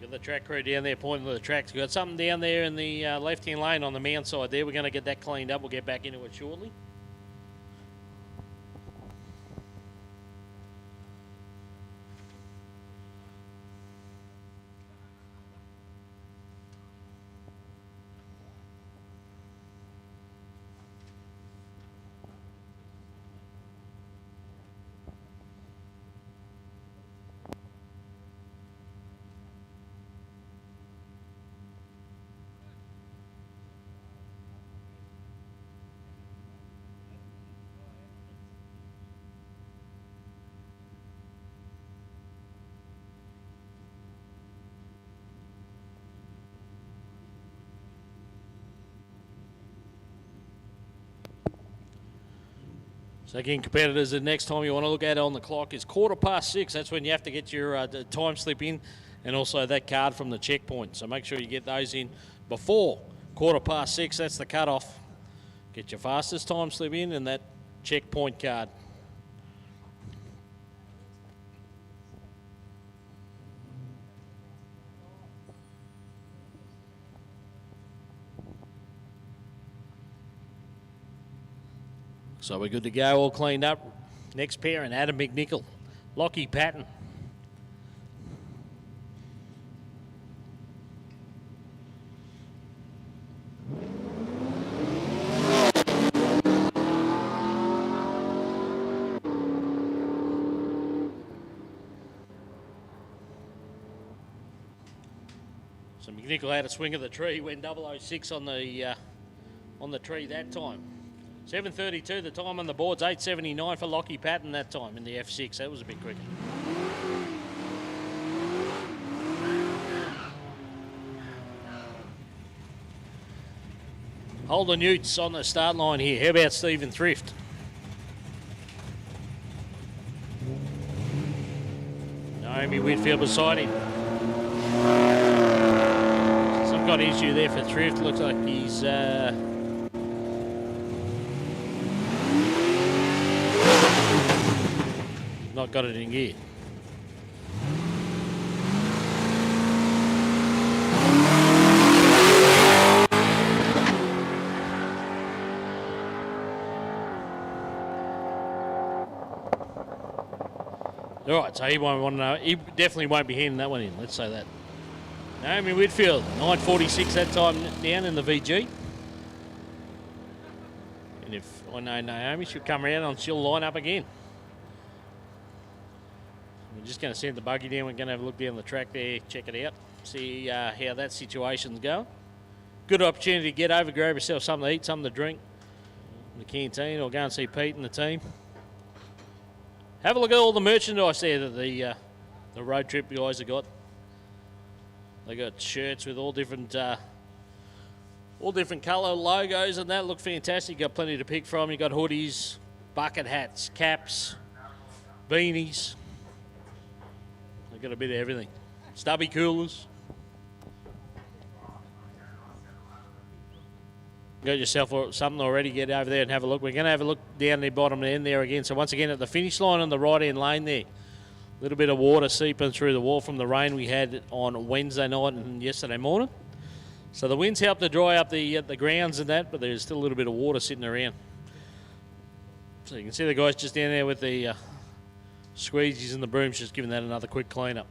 The track crew down there pointing to the tracks. We've got something down there in the left-hand lane on the mount side there. We're going to get that cleaned up. We'll get back into it shortly. So again, competitors, the next time you want to look at it on the clock is 6:15. That's when you have to get your time slip in, and also that card from the checkpoint. So make sure you get those in before 6:15. That's the cutoff. Get your fastest time slip in and that checkpoint card. So we're good to go, all cleaned up. Next pair, and Adam McNichol, Lockie Patton. So McNichol had a swing of the tree, went 006 on the tree that time. 7:32 the time on the boards, 8:79 for Lockie Patton that time in the F6. That was a bit quicker. Holden Utes on the start line here. How about Stephen Thrift? Naomi Whitfield beside him. Some kind of issue there for Thrift. Looks like he's not got it in gear. All right, so he won't want to know. He definitely won't be handing that one in. Let's say that. Naomi Whitfield, 9:46 that time down in the VG. And if I know Naomi, she'll come around and she'll line up again. We're just going to send the buggy down. We're going to have a look down the track there, check it out, see how that situation's going. Good opportunity to get over, grab yourself something to eat, something to drink in the canteen, or go and see Pete and the team. Have a look at all the merchandise there that the road trip guys have got. They got shirts with all different colour logos and that look fantastic. You got plenty to pick from. You got hoodies, bucket hats, caps, beanies. They got a bit of everything. Stubby coolers. Got yourself something already, get over there and have a look. We're going to have a look down the bottom end there again. So once again at the finish line on the right-hand lane there. A little bit of water seeping through the wall from the rain we had on Wednesday night and yesterday morning. So the wind's helped to dry up the grounds and that, but there's still a little bit of water sitting around. So you can see the guys just down there with the squeegees and the brooms, just giving that another quick clean up.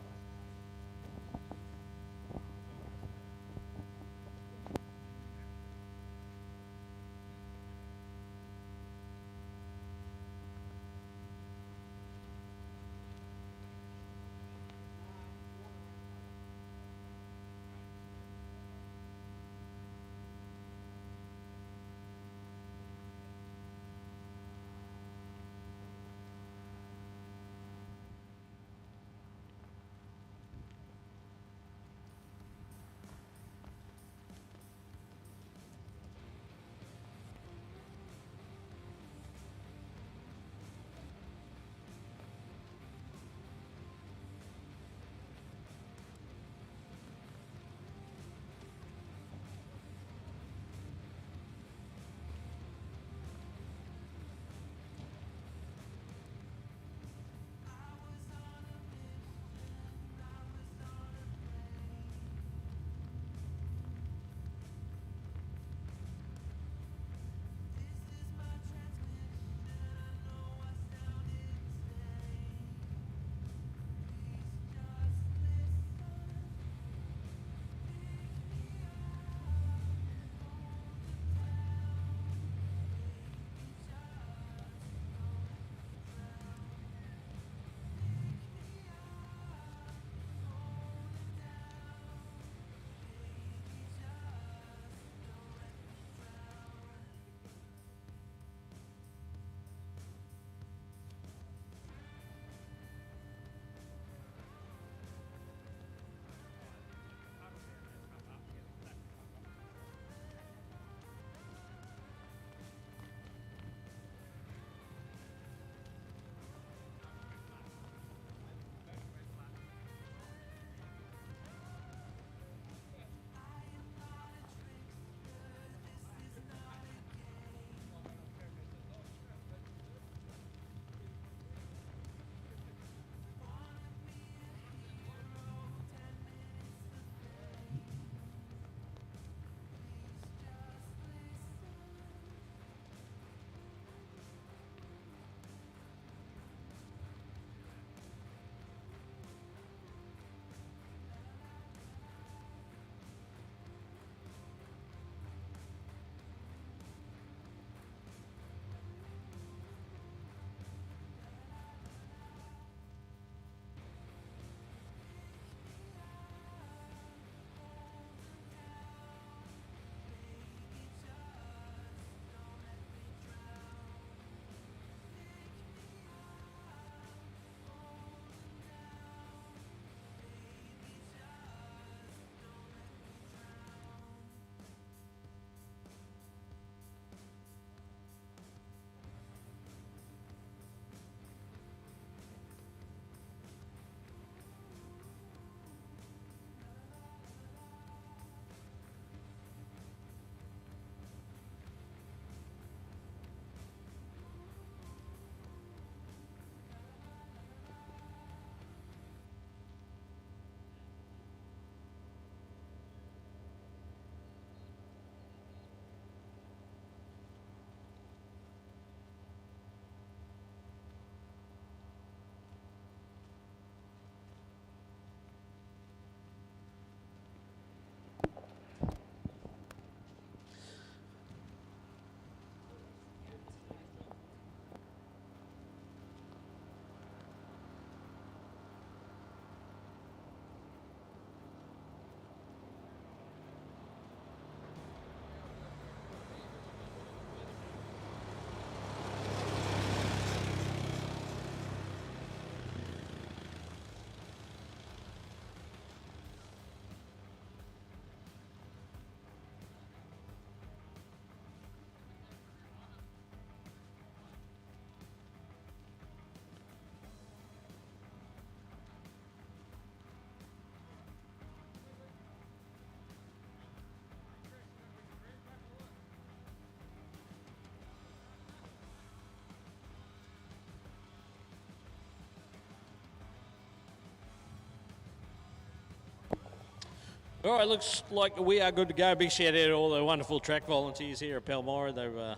All right, looks like we are good to go. Big shout out to all the wonderful track volunteers here at Palmyra. They've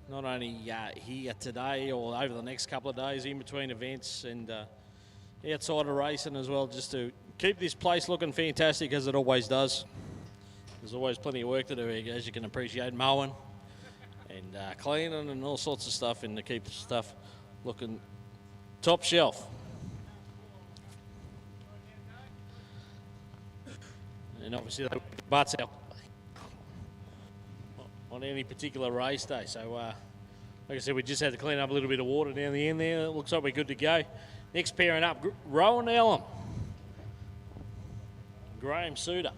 not only here today or over the next couple of days in between events and outside of racing as well, just to keep this place looking fantastic as it always does. There's always plenty of work to do, as you can appreciate, mowing and cleaning and all sorts of stuff, and to keep stuff looking top shelf. And obviously they butts out on any particular race day. So, like I said, we just had to clean up a little bit of water down the end there. It looks like we're good to go. Next pairing up, Rowan Ellum, Graham Suter.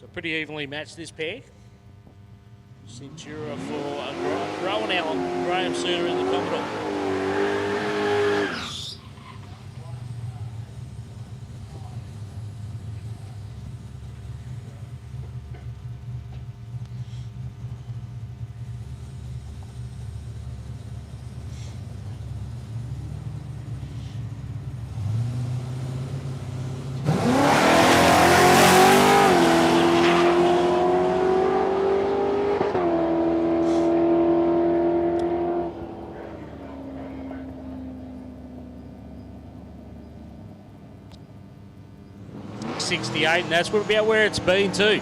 So pretty evenly matched this pair. Centura for Rowan Ellum, Graham Suter in the Commodore. And that's about where it's been too.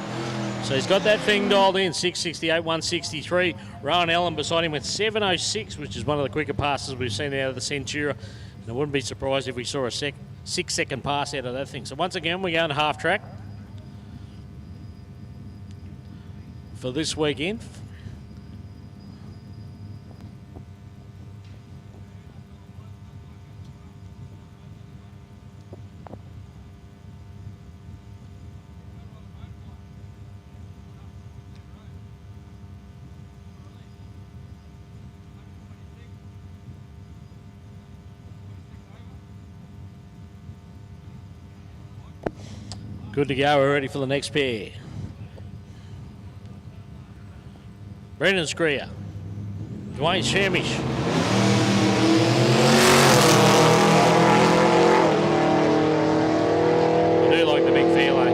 So he's got that thing dialed in, 668, 163. Rowan Ellum beside him with 706, which is one of the quicker passes we've seen out of the Centura. And I wouldn't be surprised if we saw a 6-second pass out of that thing. So once again, we're going to half track for this weekend. Good to go, we're ready for the next pair. Brendan Screer, Dwayne Shamish. I do like the big fairway.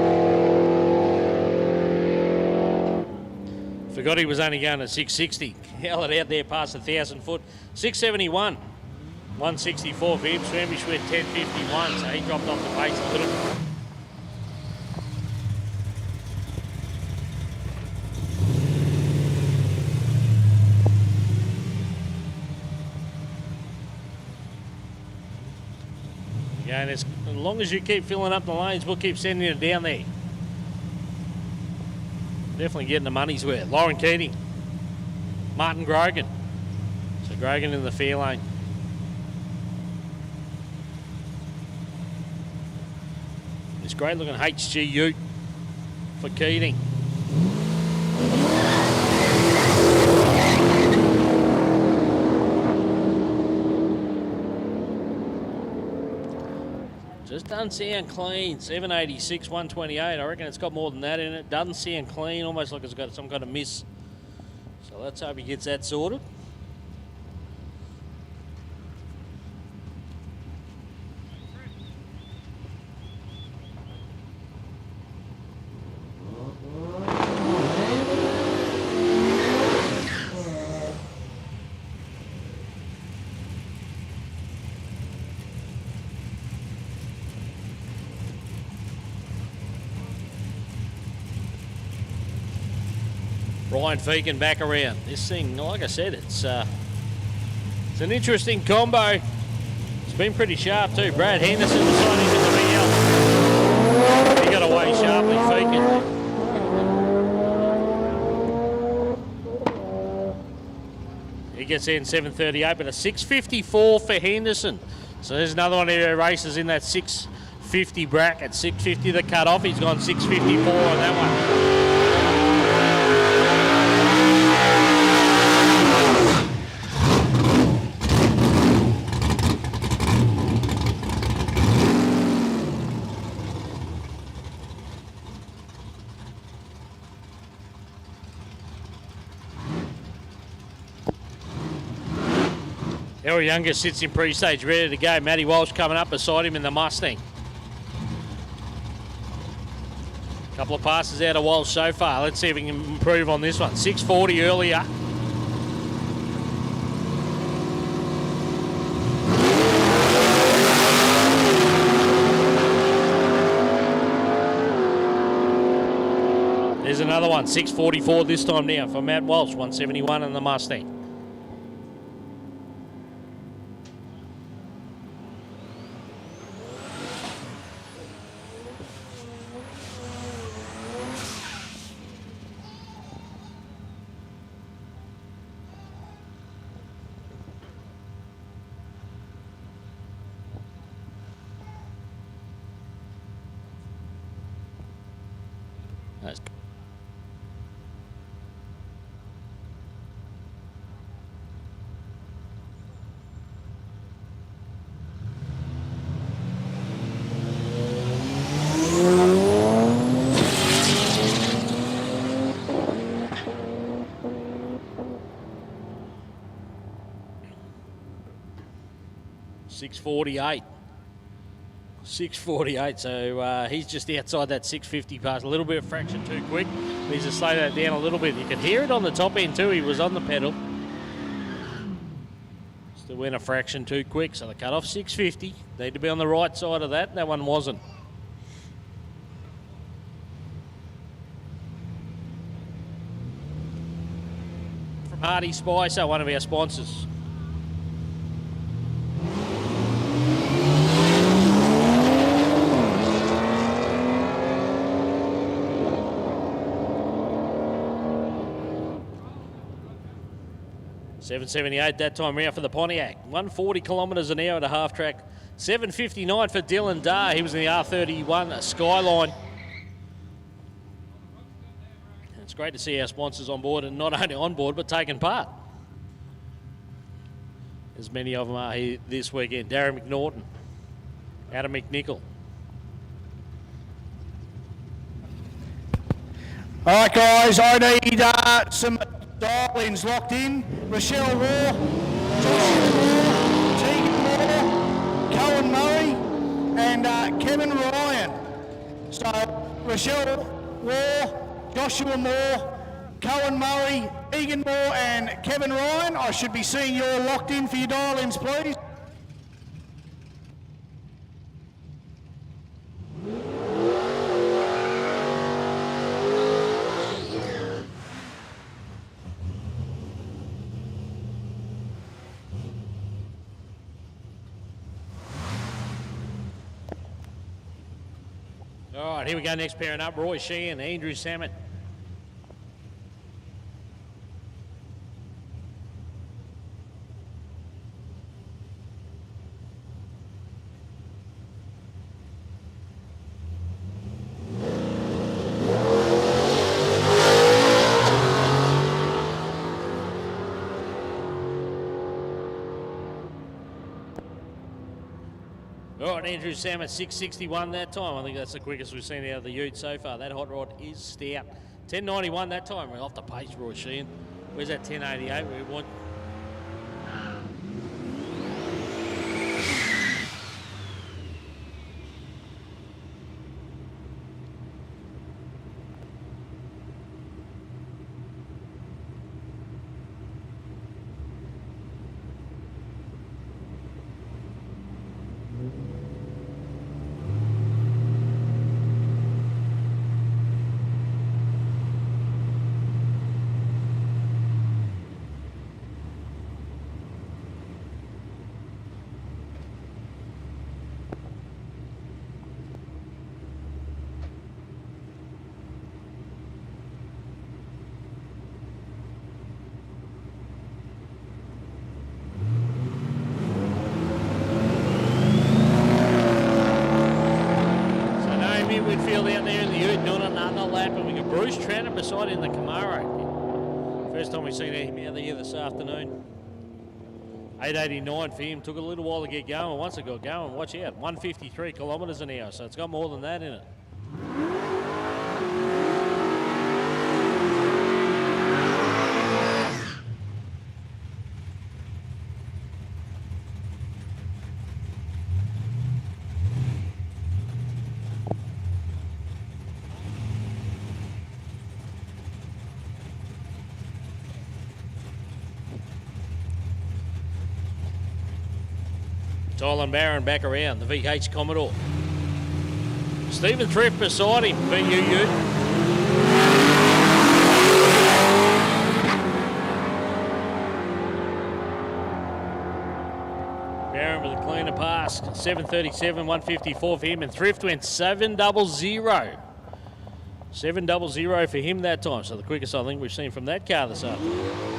Forgot he was only going at 660. Held it out there past 1,000 foot. 671. 164 for him. Shamish went 1051, so he dropped off the pace a little bit. And as long as you keep filling up the lanes, we'll keep sending it down there. Definitely getting the money's worth. Lauren Keating, Martin Grogan. So Grogan in the fair lane. This great looking HG Ute for Keating. Just doesn't sound clean. 786, 128. I reckon it's got more than that in it. Doesn't sound clean, almost like it's got some kind of miss. So let's hope he gets that sorted. Ryan Fegan back around. This thing, like I said, it's an interesting combo. It's been pretty sharp too. Brad Henderson beside him in the VL. He got away sharply, Fegan. He gets in 738, but a 654 for Henderson. So there's another one who races in that 650 bracket. 650 the cut off. He's gone 654 on that one. Our youngest sits in pre-stage ready to go. Matty Walsh coming up beside him in the Mustang. Couple of passes out of Walsh so far. Let's see if we can improve on this one. 6:40 earlier. There's another one, 6:44 this time now for Matt Walsh, 171 in the Mustang. That's good. .648. 6:48, so he's just outside that 6:50 pass. A little bit of fraction too quick. Needs to slow that down a little bit. You can hear it on the top end too. He was on the pedal. Still went a fraction too quick, so the cut off 6:50. Need to be on the right side of that. That one wasn't. From Hardy Spicer, one of our sponsors. .778 that time round for the Pontiac. 140 kilometres an hour at a half track. 7:59 for Dylan Darr. He was in the R31 Skyline. It's great to see our sponsors on board, and not only on board but taking part. As many of them are here this weekend. Darren McNaughton, Adam McNichol. All right, guys, I need some dial-ins locked in. Rochelle Waugh, Joshua Moore, Tegan Moore, Cohen Murray, and Kevin Ryan. So, Rochelle Waugh, Joshua Moore, Cohen Murray, Egan Moore, and Kevin Ryan. I should be seeing you all locked in for your dial-ins, please. All right, here we go. Next pairing up, Roy Sheehan, Andrew Samet. All right, Andrew Sam at 661 that time. I think that's the quickest we've seen out of the Ute so far. That hot rod is stout. 1091 that time. We're off the pace, Roy Sheehan. Where's that 1088 we want? Whitfield out there in the Ute doing another lap, and we got Bruce Tranter beside in the Camaro. First time we've seen him out there this afternoon. 889 for him. Took a little while to get going. Once it got going, watch out, 153 kilometres an hour, so it's got more than that in it. Tylan Barron back around, the VH Commodore. Stephen Thrift beside him, BUU. Barron with a cleaner pass, 737, 154 for him, and Thrift went 700. 700 for him that time, so the quickest I think we've seen from that car this afternoon.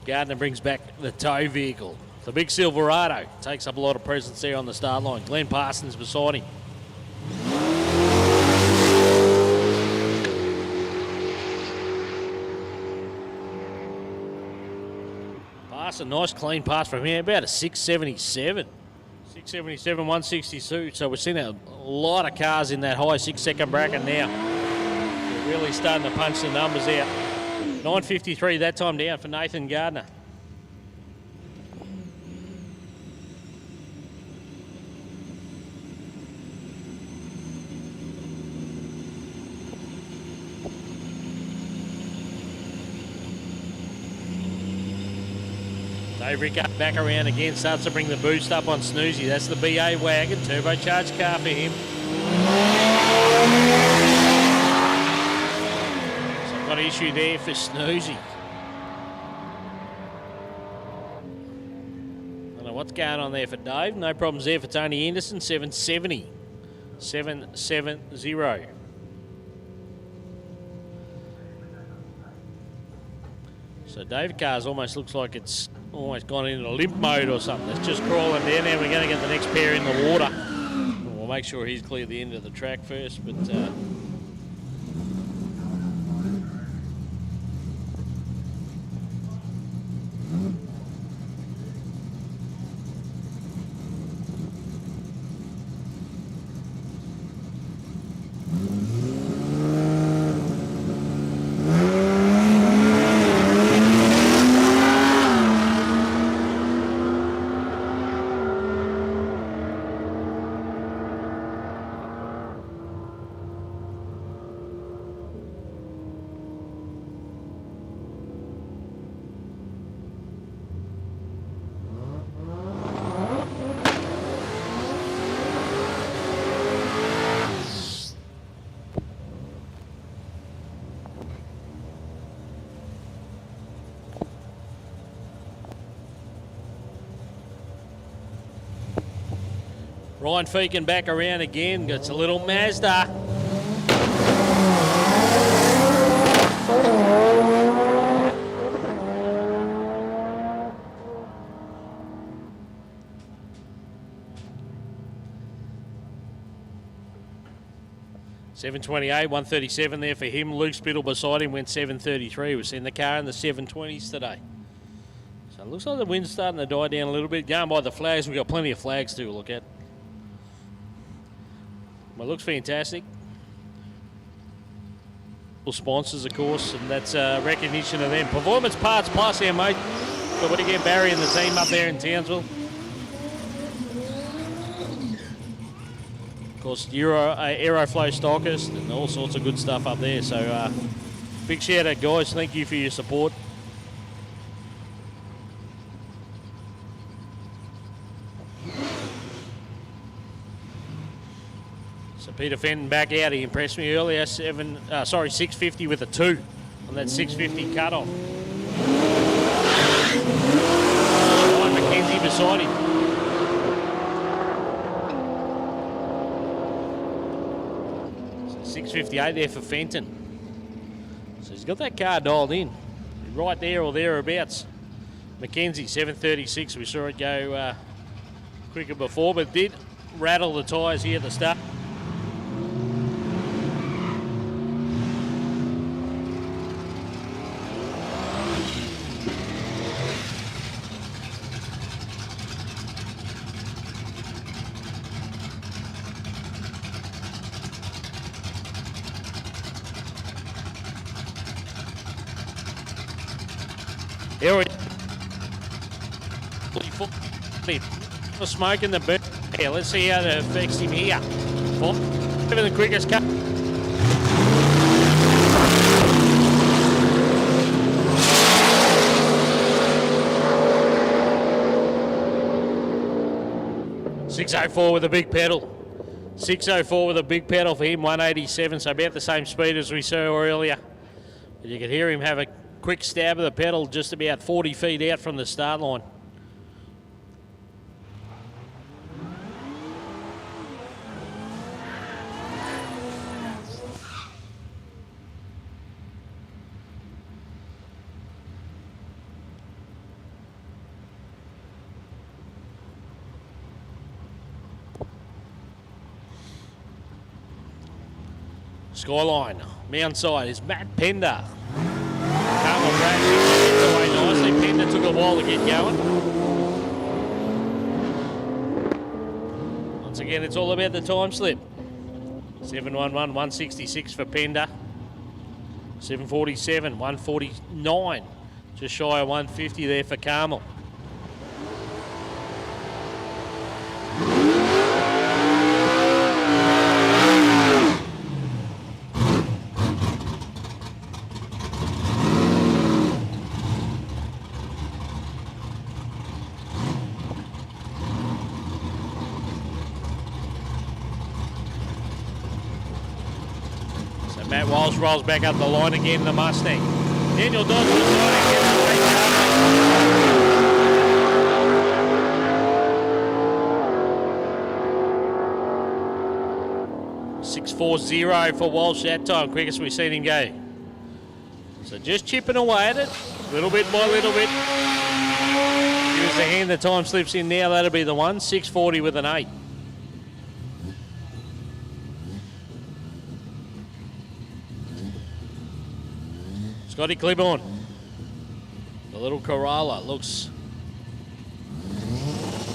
Gardner brings back the tow vehicle. The big Silverado takes up a lot of presence there on the start line. Glenn Parsons beside him. Pass, a nice clean pass from here, about a 677. 677, 162. So we're seeing a lot of cars in that high 6-second bracket now. They're really starting to punch the numbers out. 9.53 that time down for Nathan Gardner. Dave Rickard back around again, starts to bring the boost up on Snoozy. That's the BA wagon, turbocharged car for him. Got an issue there for Snoozy. Don't know what's going on there for Dave. No problems there for Tony Anderson. 770. 770. So Dave car's almost looks like it's almost gone into limp mode or something. It's just crawling down there. We're going to get the next pair in the water. We'll make sure he's cleared the end of the track first, but Ryan Feakin back around again. Gets a little Mazda. $728, 137 there for him. Luke Spittle beside him went 733. We've seen the car in the 720s today. So it looks like the wind's starting to die down a little bit. Going by the flags, we've got plenty of flags to look at. Well, it looks fantastic. Sponsors, of course, and that's recognition of them. Performance Parts Plus here, mate. So we get Barry and the team up there in Townsville. Of course, Aeroflow stockist and all sorts of good stuff up there. So big shout out, guys. Thank you for your support. Peter Fenton back out. He impressed me earlier. 650 with a 2 on that 650 cut-off. Ryan McKenzie beside him. So 658 there for Fenton. So he's got that car dialed in. Right there or thereabouts. McKenzie, 736. We saw it go quicker before, but did rattle the tyres here at the start. For smoking the boot. Here, let's see how that affects him here. Even the quickest cut. .604 with a big pedal. 604 with a big pedal for him, 187, so about the same speed as we saw earlier. But you could hear him have a quick stab of the pedal just about 40 feet out from the start line. Skyline, Moundside is Matt Pender. Carmel Bragg gets away nicely. Pender took a while to get going. Once again, it's all about the time slip. 7:11, 166 for Pender. 7:47, 149. Just shy of 150 there for Carmel. Matt Walsh rolls back up the line again, the Mustang. Daniel Dodds was right again. 6:40 for Walsh that time, quickest we've seen him go. So just chipping away at it, little bit by little bit. Give us a hand, the time slips in now, that'll be the one. 6:40 with an 8. Scotty Clibborn, the little Corolla looks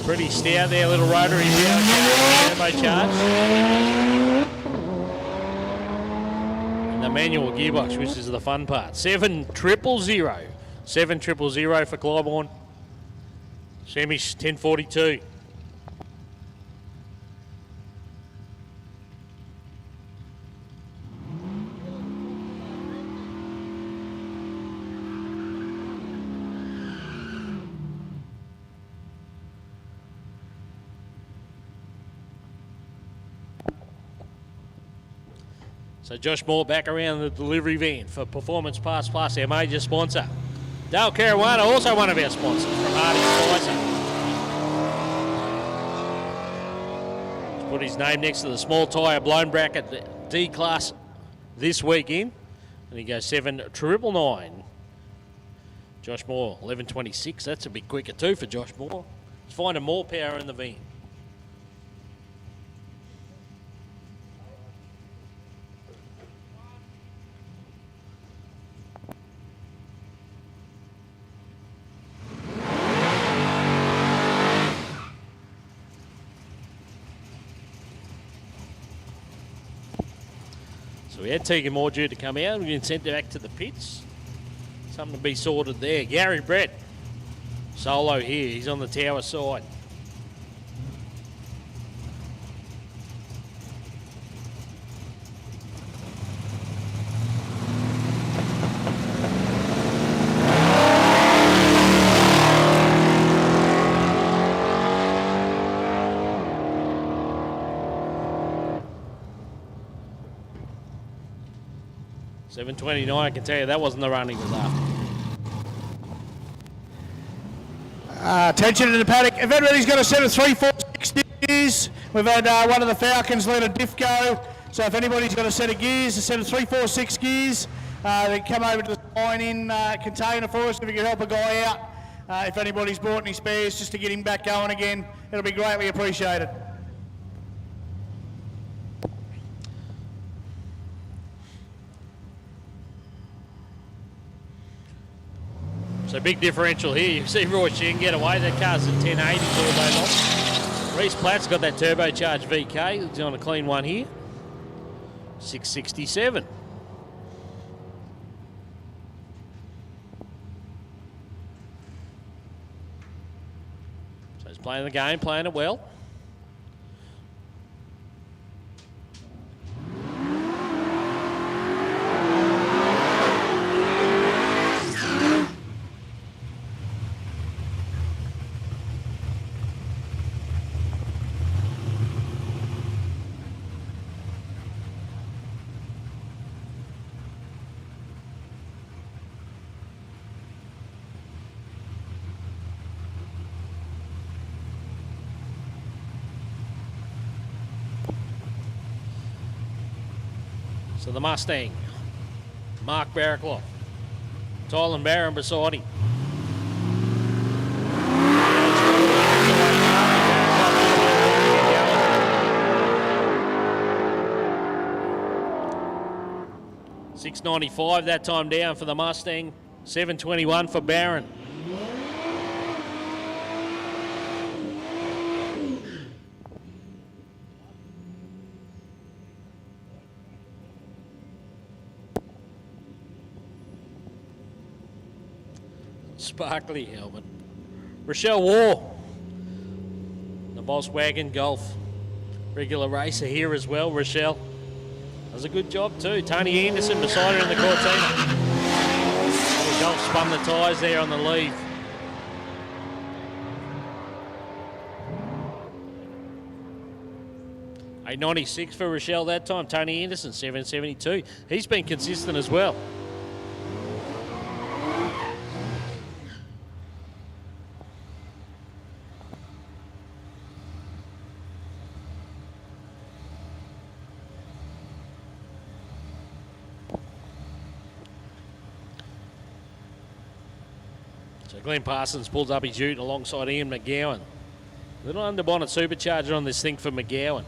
pretty stout there, little rotary turbo charge. And the manual gearbox, which is the fun part. 7,000. 7,000 for Clibborn. Semish 1042. So Josh Moore back around the delivery van for Performance Pass Plus, our major sponsor. Dale Caruana, also one of our sponsors from Hardy Spicer. He's put his name next to the small tyre blown bracket D class this weekend. And he goes 7,999. Josh Moore, 11.26. That's a bit quicker too for Josh Moore. He's finding more power in the van. We had Tegan Moore due to come out. We've been sent back to the pits. Something to be sorted there. Gary Brett, solo here. He's on the tower side. .729, I can tell you that wasn't the run he was after. Attention to the paddock. If everybody's got a set of 346 gears, we've had one of the Falcons let a diff go. So if anybody's got a set of gears, a set of 346 gears, they come over to the sign-in container for us if you can help a guy out. If anybody's brought any spares just to get him back going again, it'll be greatly appreciated. So big differential here. You can see Roy Shen get away. That car's at 1080 all day long. Reese Platt's got that turbocharged VK. He's on a clean one here. 667. he's playing the game, playing it well. So the Mustang, Mark Barraclough, Tylen Barron beside him. $6.95 that time down for the Mustang, $7.21 for Barron. Sparkly helmet. Rochelle War, the Volkswagen Golf. Regular racer here as well, Rochelle. Does a good job too. Tony Anderson beside her in the Cortina. The Golf spun the tyres there on the lead. $8.96 for Rochelle that time. Tony Anderson, $7.72. He's been consistent as well. So Glenn Parsons pulls up his ute alongside Ian McGowan. Little underbonnet supercharger on this thing for McGowan.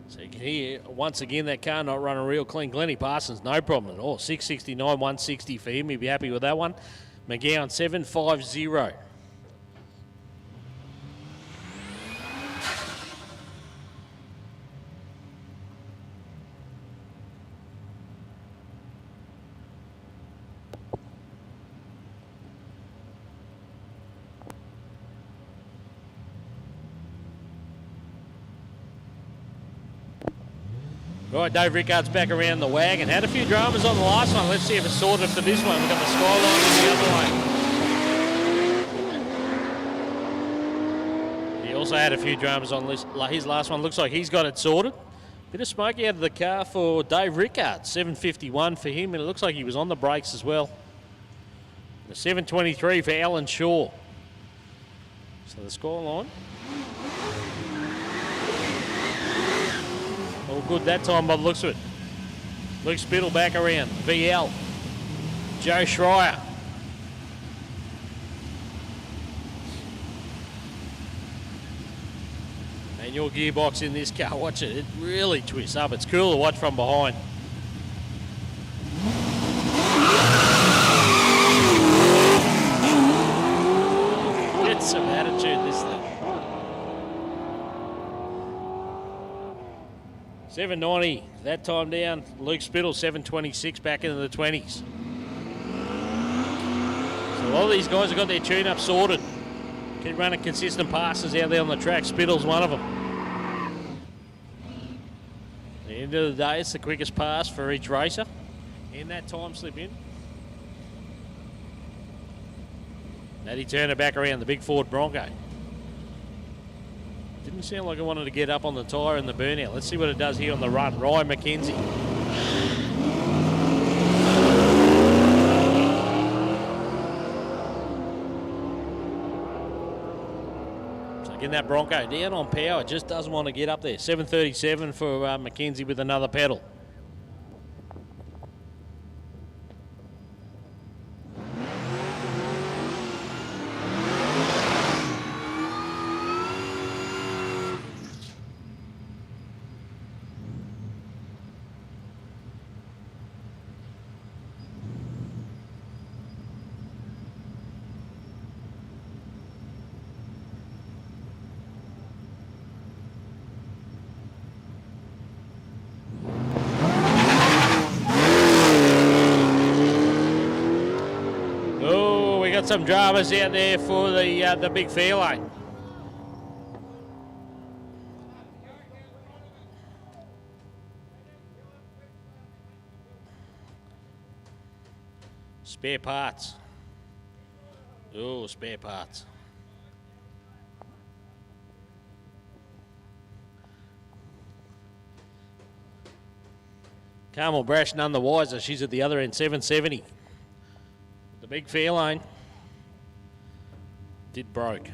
So you can hear, once again, that car not running real clean. Glenny Parsons, no problem at all. 669, 160 for him. He'd be happy with that one. McGowan, 750. Right, Dave Rickard's back around the wagon. Had a few dramas on the last one. Let's see if it's sorted for this one. We've got the Skyline the other way. He also had a few dramas on his last one. Looks like he's got it sorted. Bit of smoke out of the car for Dave Rickard. 751 for him, and it looks like he was on the brakes as well. The 723 for Alan Shaw. So the Skyline. All good that time by the looks of it. Luke Spittle back around. VL. Joe Schreier. And your gearbox in this car, watch it. It really twists up. It's cool to watch from behind. Get some attitude, this thing. 790 that time down. Luke Spittle, 726 back into the 20s. So a lot of these guys have got their tune-up sorted. Keep running consistent passes out there on the track. Spittle's one of them. At the end of the day, it's the quickest pass for each racer. And that time slip in. Matty Turner back around the big Ford Bronco. Didn't sound like it wanted to get up on the tyre in the burnout. Let's see what it does here on the run. Ryan McKenzie. So getting that Bronco down on power, just doesn't want to get up there. 737 for McKenzie with another pedal. got some dramas out there for the big fair lane. Spare parts. Oh, spare parts. Carmel Brash none the wiser. She's at the other end, 770. The big fair lane did broke.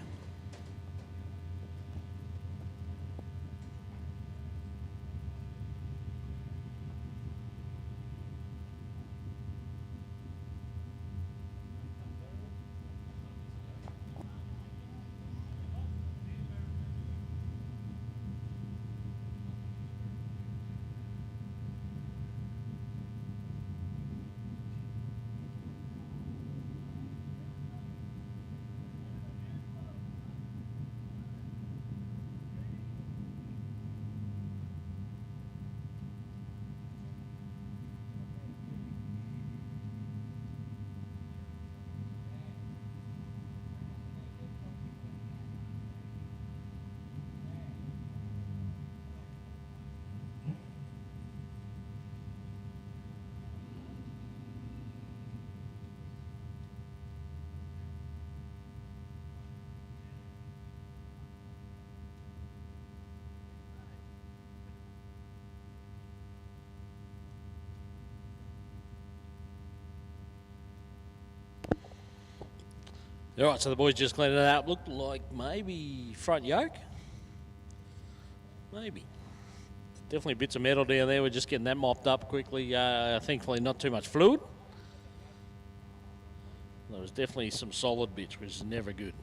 All right, so the boys just cleaned it up. Looked like maybe front yoke. Maybe. Definitely bits of metal down there. We're just getting that mopped up quickly. Thankfully, not too much fluid. There was definitely some solid bits, which is never good.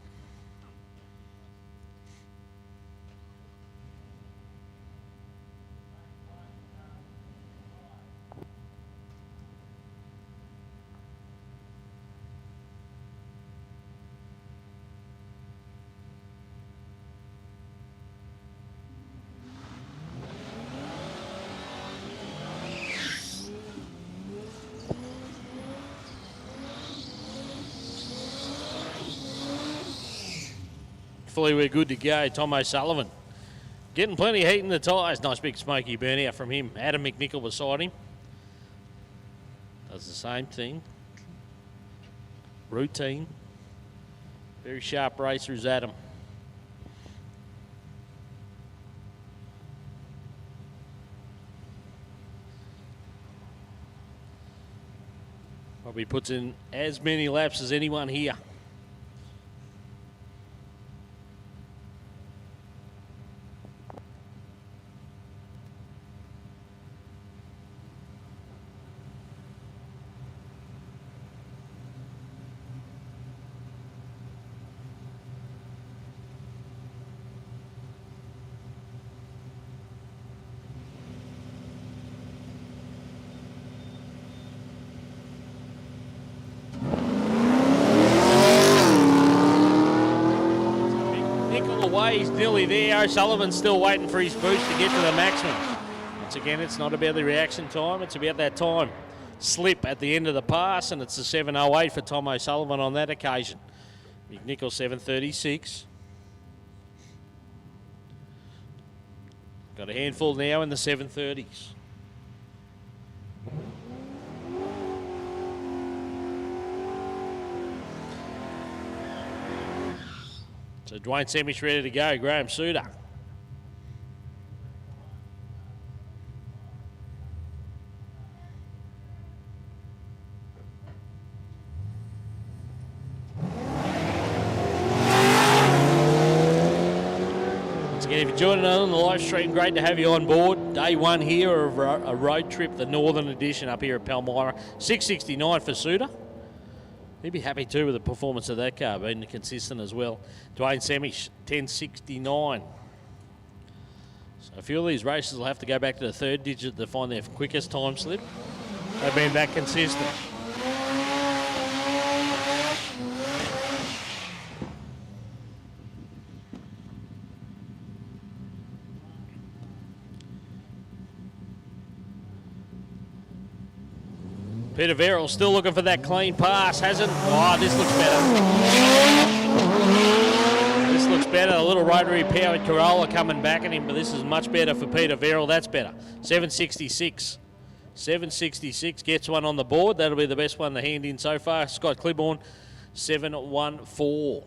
Hopefully we're good to go. Tom O'Sullivan getting plenty of heat in the tyres. Nice big smoky burnout from him. Adam McNichol beside him does the same thing. Routine. Very sharp racers, Adam. Probably puts in as many laps as anyone here. He's nearly there. O'Sullivan's still waiting for his boost to get to the maximum. Once again, it's not about the reaction time. It's about that time slip at the end of the pass, and it's a 7:08 for Tom O'Sullivan on that occasion. McNichol 7:36. Got a handful now in the 7:30s. So Dwayne Semish ready to go. Graham Suter. Once again, if you're joining us on the live stream, great to have you on board. Day one here of a road trip, the Northern Edition up here at Palmyra. 669 for Suter. He'd be happy too with the performance of that car, being consistent as well. Dwayne Semish, 1069. So a few of these races will have to go back to the third digit to find their quickest time slip. They've been that consistent. Peter Verrill still looking for that clean pass, hasn't? Oh, this looks better. This looks better. A little rotary powered Corolla coming back at him, but this is much better for Peter Verrill. That's better. 766. 766 gets one on the board. That'll be the best one to hand in so far. Scott Clibborn, 714.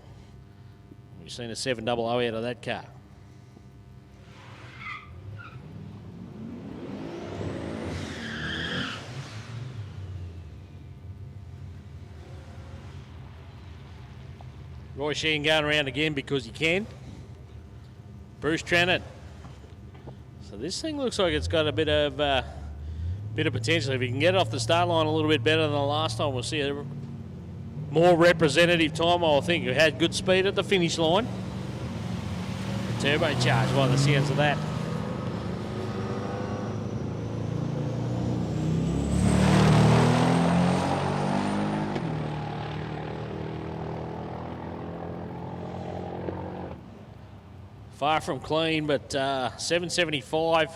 We've seen a 700 out of that car. Roy Sheehan going around again because he can. Bruce Trannon. So this thing looks like it's got a bit of potential. If he can get it off the start line a little bit better than the last time, we'll see a more representative time. I think it had good speed at the finish line. Turbocharged by the sounds of that. Far from clean, but 775.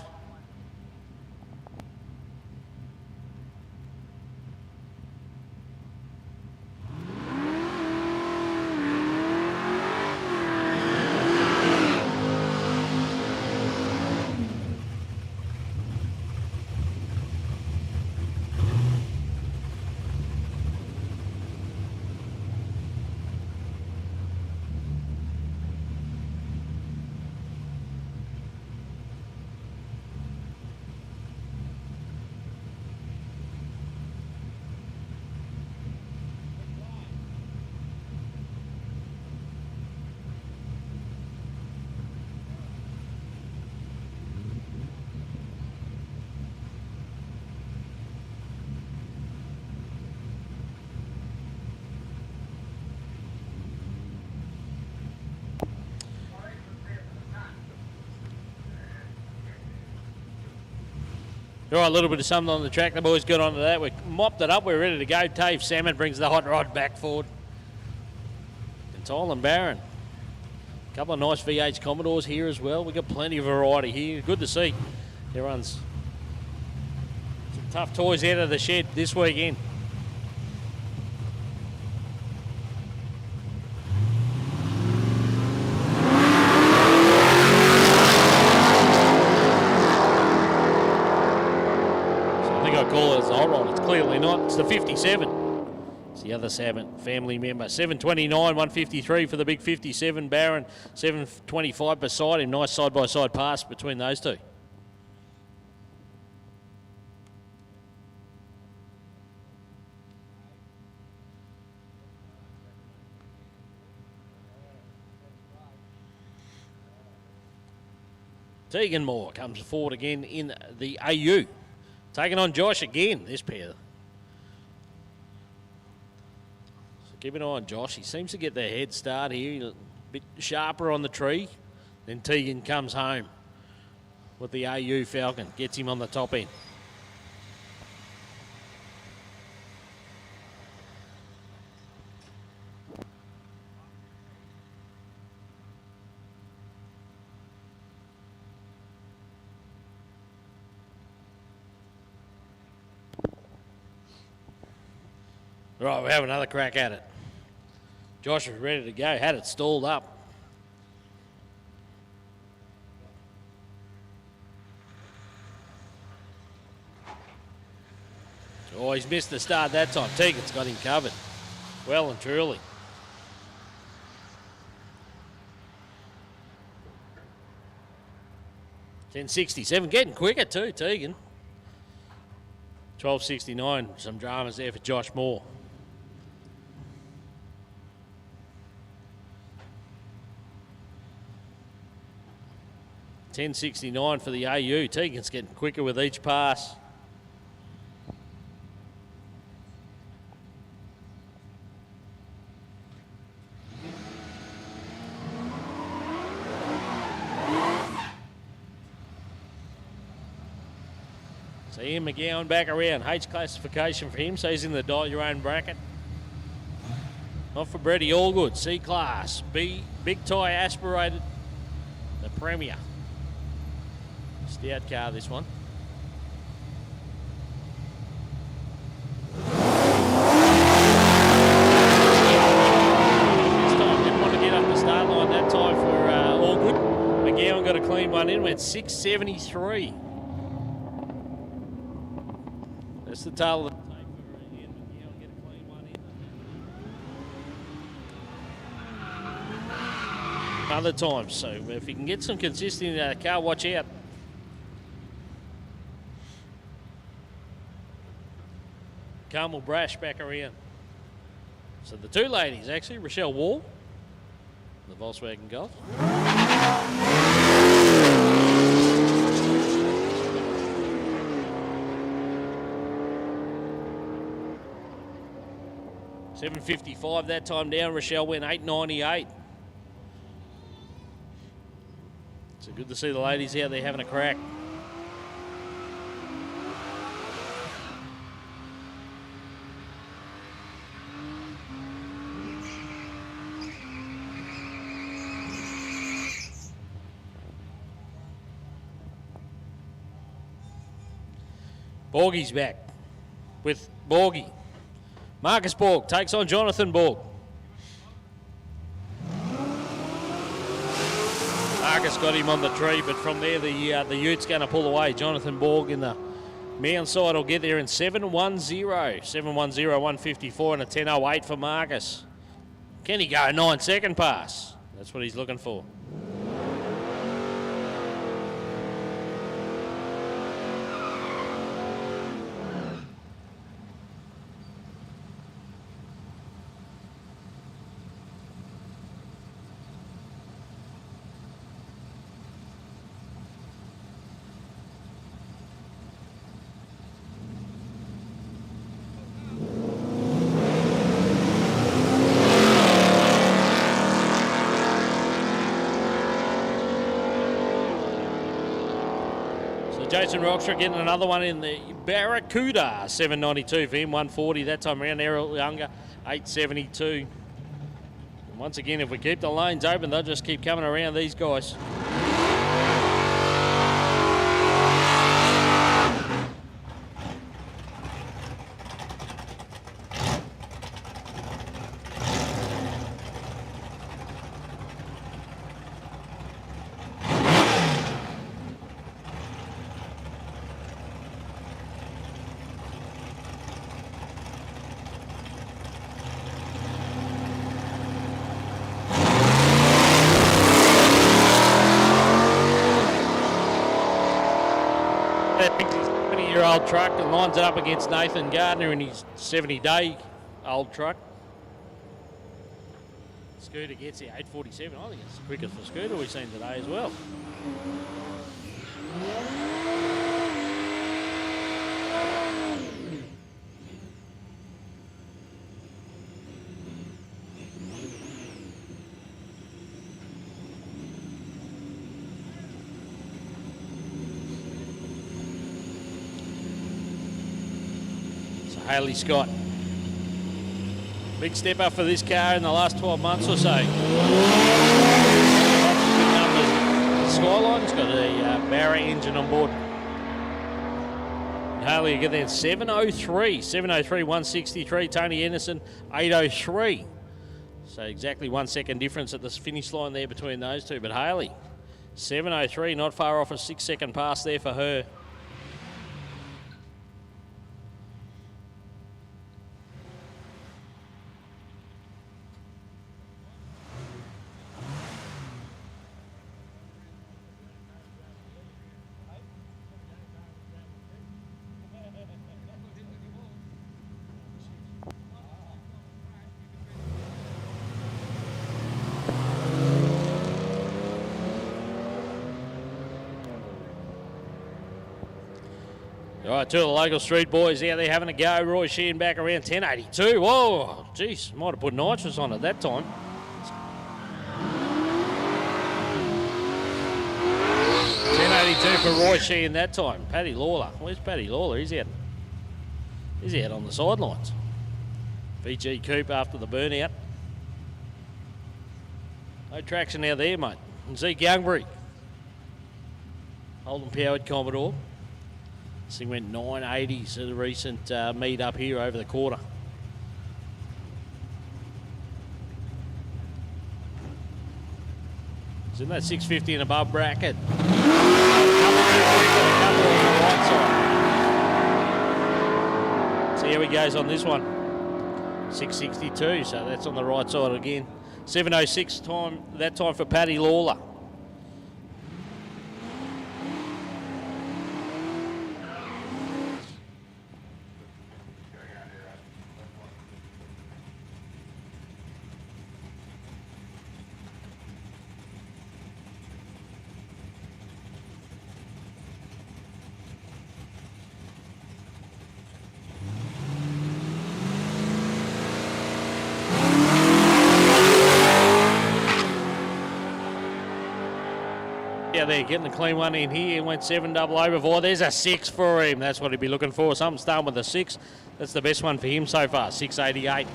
All right, a little bit of something on the track. The boys got onto that. We mopped it up. We're ready to go. Dave Salmon brings the hot rod back forward. And Tylen Barron. A couple of nice VH Commodores here as well. We've got plenty of variety here. Good to see. Everyone's some tough toys out of the shed this weekend. Call it as a hot rod. It's clearly not. It's the 57. It's the other Salmon family member. 729, 153 for the big 57. Barron, 725 beside him. Nice side-by-side pass between those two. Tegan Moore comes forward again in the AU. Taking on Josh again, this pair. So keep an eye on Josh. He seems to get the head start here. A bit sharper on the tree. Then Tegan comes home with the AU Falcon. Gets him on the top end. Right, we have another crack at it. Josh was ready to go, had it stalled up. Oh, he's missed the start that time. Tegan's got him covered. Well and truly. $10.67, getting quicker too, Tegan. $12.69, some dramas there for Josh Moore. $10.69 for the AU. Tegan's getting quicker with each pass. So Ian McGowan back around. H classification for him, so he's in the dial your own bracket. Not for Brady Allgood. C class. B, big tie aspirated. The Premier. Stout car, this one. McGowan got a clean one in, went 673. That's the tail of the tape for Ian McGowan, get a clean one in. Other times, so if you can get some consistency in that car, watch out. Carmel Brash back around. So the two ladies, actually, Rochelle Wall, the Volkswagen Golf. $7.55 that time down. Rochelle went $8.98. So good to see the ladies out there having a crack. Borgie's back with Borgie. Marcus Borg takes on Jonathan Borg. Marcus got him on the tree, but from there the Utes going to pull away. Jonathan Borg in the Mound side will get there in 7-1-0. 7-1-0, 154 and a 10.08 for Marcus. Can he go a 9-second pass? That's what he's looking for. Jason Rockstra getting another one in the Barracuda, 792 for him, 140 that time around. Errol Younger, 872. And once again, if we keep the lanes open, they'll just keep coming around these guys. Truck and lines it up against Nathan Gardner in his 70-day-old truck. Scooter gets here, 8:47. I think it's the quickest for Scooter we've seen today as well. Haley Scott. Big step up for this car in the last 12 months or so. Good numbers. The Skyline's got a Barra engine on board. And Haley again there, 703. 703, 163. Tony Anderson, 803. So exactly 1 second difference at the finish line there between those two. But Haley, 703, not far off a 6-second pass there for her. All right, two of the local street boys out there having a go. Roy Sheehan back around 1082. Whoa, geez, might have put nitrous on at that time. 1082 for Roy Sheehan that time. Paddy Lawler, where's Paddy Lawler? He's out on the sidelines. VG Coupe after the burnout. No traction now there, mate. And Zeke Youngbury, Holden powered Commodore. This thing went 980s at a recent meet up here over the quarter. It's in that 650 and above bracket. A couple on the right side. See how he goes on this one. 662, so that's on the right side again. 7:06 time, that time for Paddy Lawler. Yeah, they're getting the clean one in here. He went 7 double over 4. There's a 6 for him. That's what he'd be looking for. Something starting with a 6. That's the best one for him so far. 688.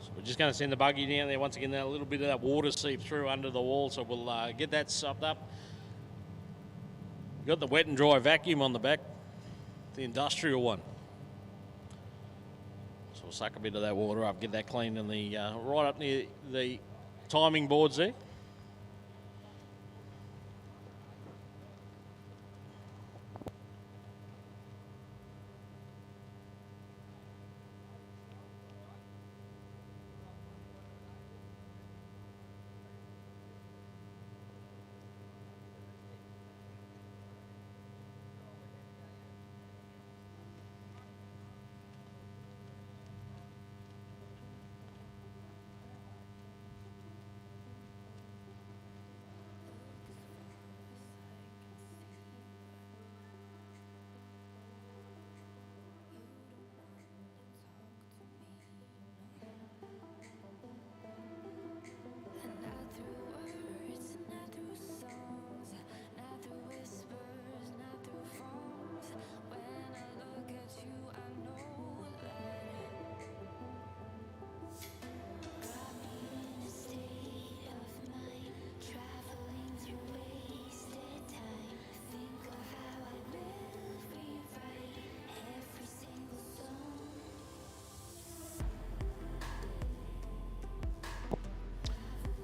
So we're just going to send the buggy down there once again. A little bit of that water seep through under the wall, so we'll get that sopped up. Got the wet and dry vacuum on the back, the industrial one. So we'll suck a bit of that water up, get that clean in the right up near the timing boards there.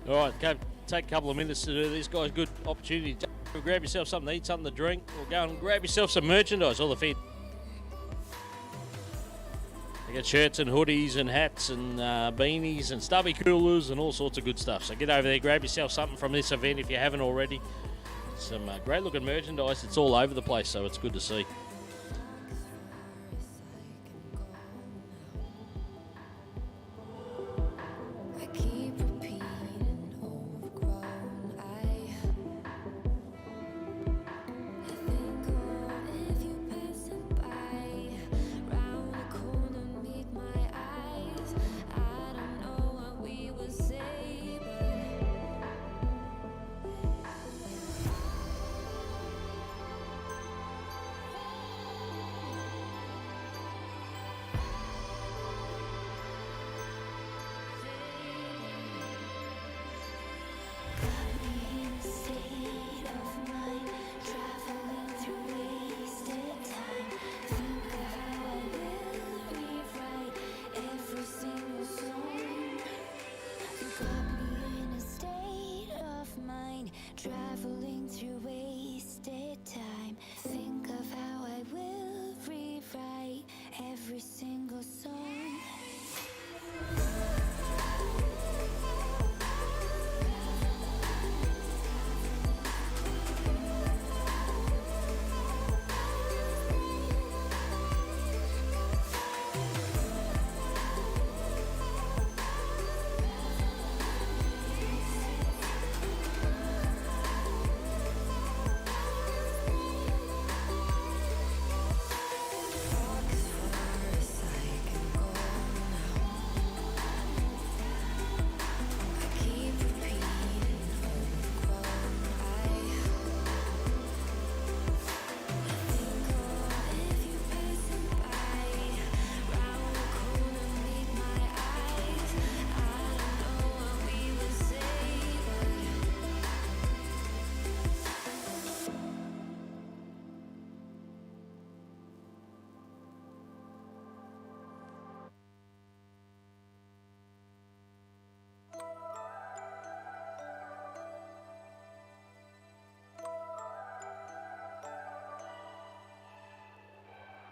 All right, go take a couple of minutes to do this, guys. Good opportunity to grab yourself something to eat, something to drink, or go and grab yourself some merchandise. All the fit. They got shirts and hoodies and hats and beanies and stubby coolers and all sorts of good stuff. So get over there, grab yourself something from this event if you haven't already. Some great looking merchandise. It's all over the place, so it's good to see.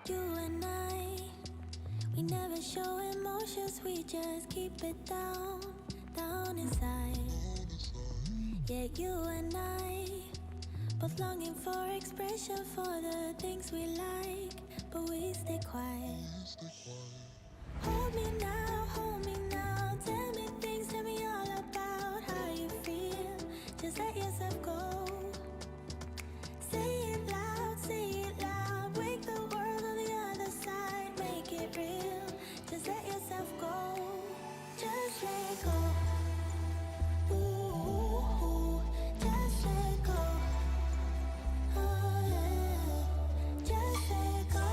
You and I, we never show emotions, we just keep it down, down inside. Yeah, you and I, both longing for expression for the things we like, but we stay quiet. Hold me now, tell me things, tell me all about how you feel. Just let yourself go. Say it loud, wake the world on the other side, make it real. Just let yourself go, just let go. Ooh, just let go. Oh yeah, just let go.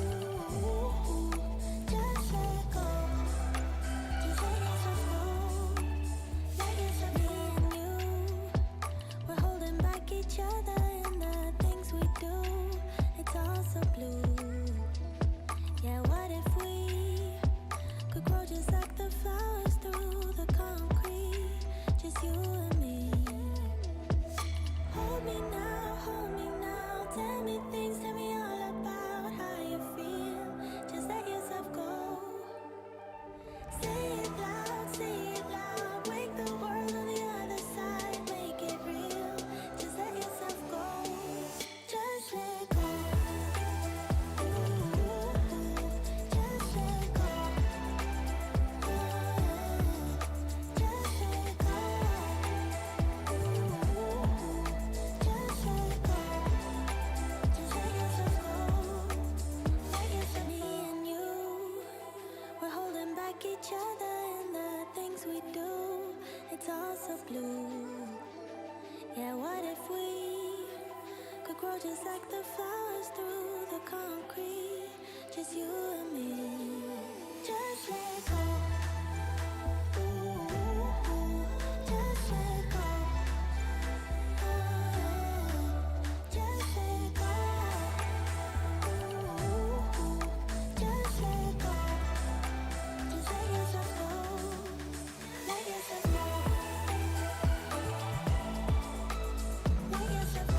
Ooh, just let go. Just let yourself go. Let yourself be in you. We're holding back each other in the things we do. It's all so blue. Yeah, what if we could grow just like the flowers through the concrete? Just you and me. Hold me now, tell me things, tell me all about how you feel. Just let yourself go. Say it loud, wake the world on the other side, make it real. Just let yourself go, just let go. Ooh, just let go. Oh yeah, just let go. Ooh, just let go. Just let yourself go. Let yourself be in you. We're holding back each other in the things we do. It's all so blue. Yeah, what if we could grow just like the flowers through the concrete? Just you and me. Just let go. Ooh, just let go. Oh yeah, just let go. Ooh, just let go. Just let yourself go. Let yourself go. Let yourself go.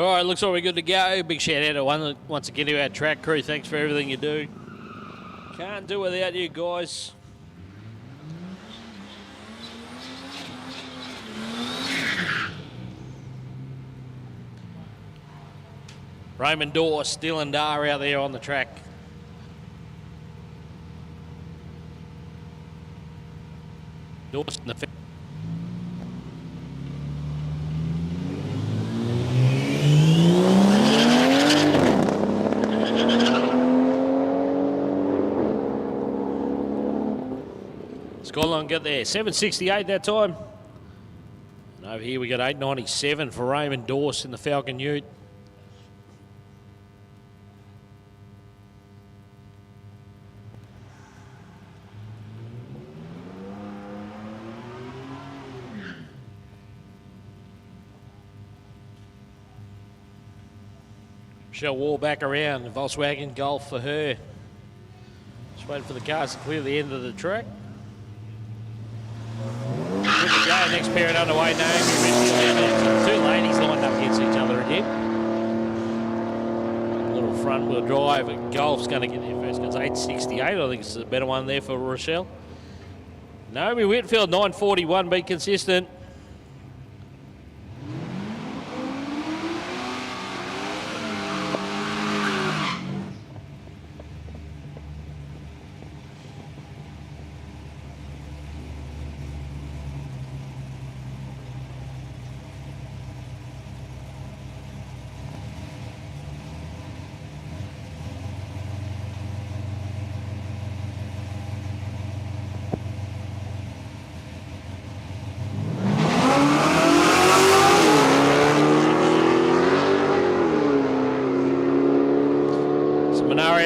All right, looks like we're good to go. Big shout out to once again to our track crew. Thanks for everything you do. Can't do without you guys. Raymond Dorse, Dylan Dar out there on the track. Dorse in the field. Skyline got there, 768 that time. And over here we got 897 for Raymond Dorse in the Falcon Ute. Michelle Wall back around, the Volkswagen Golf for her. Just waiting for the cars to clear the end of the track. Good to go, next pair underway, Naomi. Two ladies lined up against each other again. A little front wheel drive, and Golf's going to get there first. It's 868, I think it's a better one there for Rochelle. Naomi Whitfield, 941, be consistent.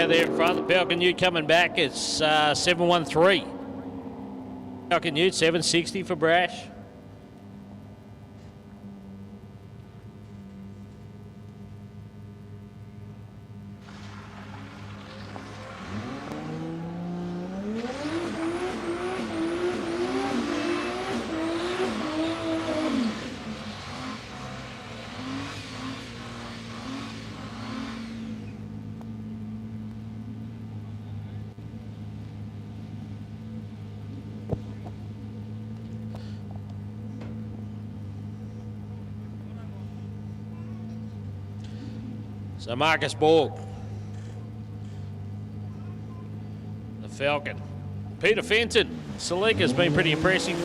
There in front, the Falcon Ute coming back, it's 713. Falcon Ute, 760 for Brash. So Marcus Borg, the Falcon. Peter Fenton, Salika's been pretty impressive.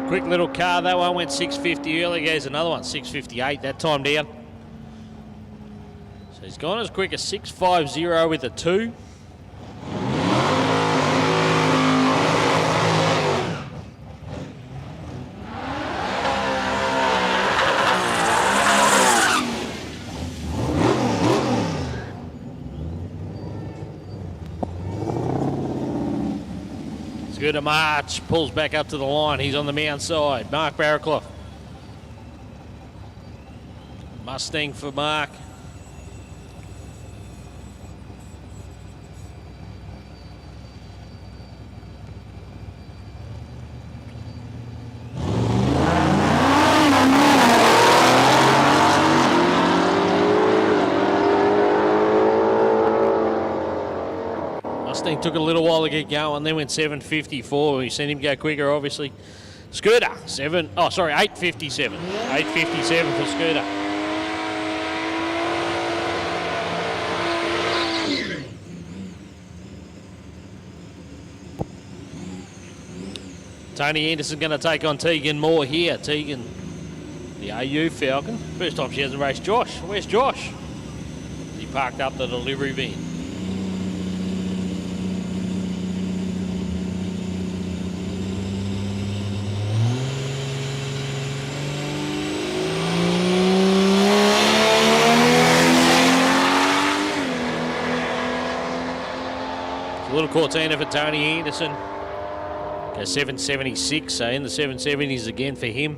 Quick little car, that one went 650 early, goes another one, 658 that time down. So he's gone as quick as 650 with a 2. Good to March, pulls back up to the line. He's on the mound side. Mark Barraclough. Mustang for Mark. Mustang took a little while to get going, then went 754. We've seen him go quicker, obviously. Scooter, 857. 857 for Scooter. Tony Anderson going to take on Tegan Moore here. Tegan, the AU Falcon. First time she hasn't raced Josh. Where's Josh? He parked up the delivery van. A little Cortina for Tony Anderson. Goes 776, so in the 770s again for him.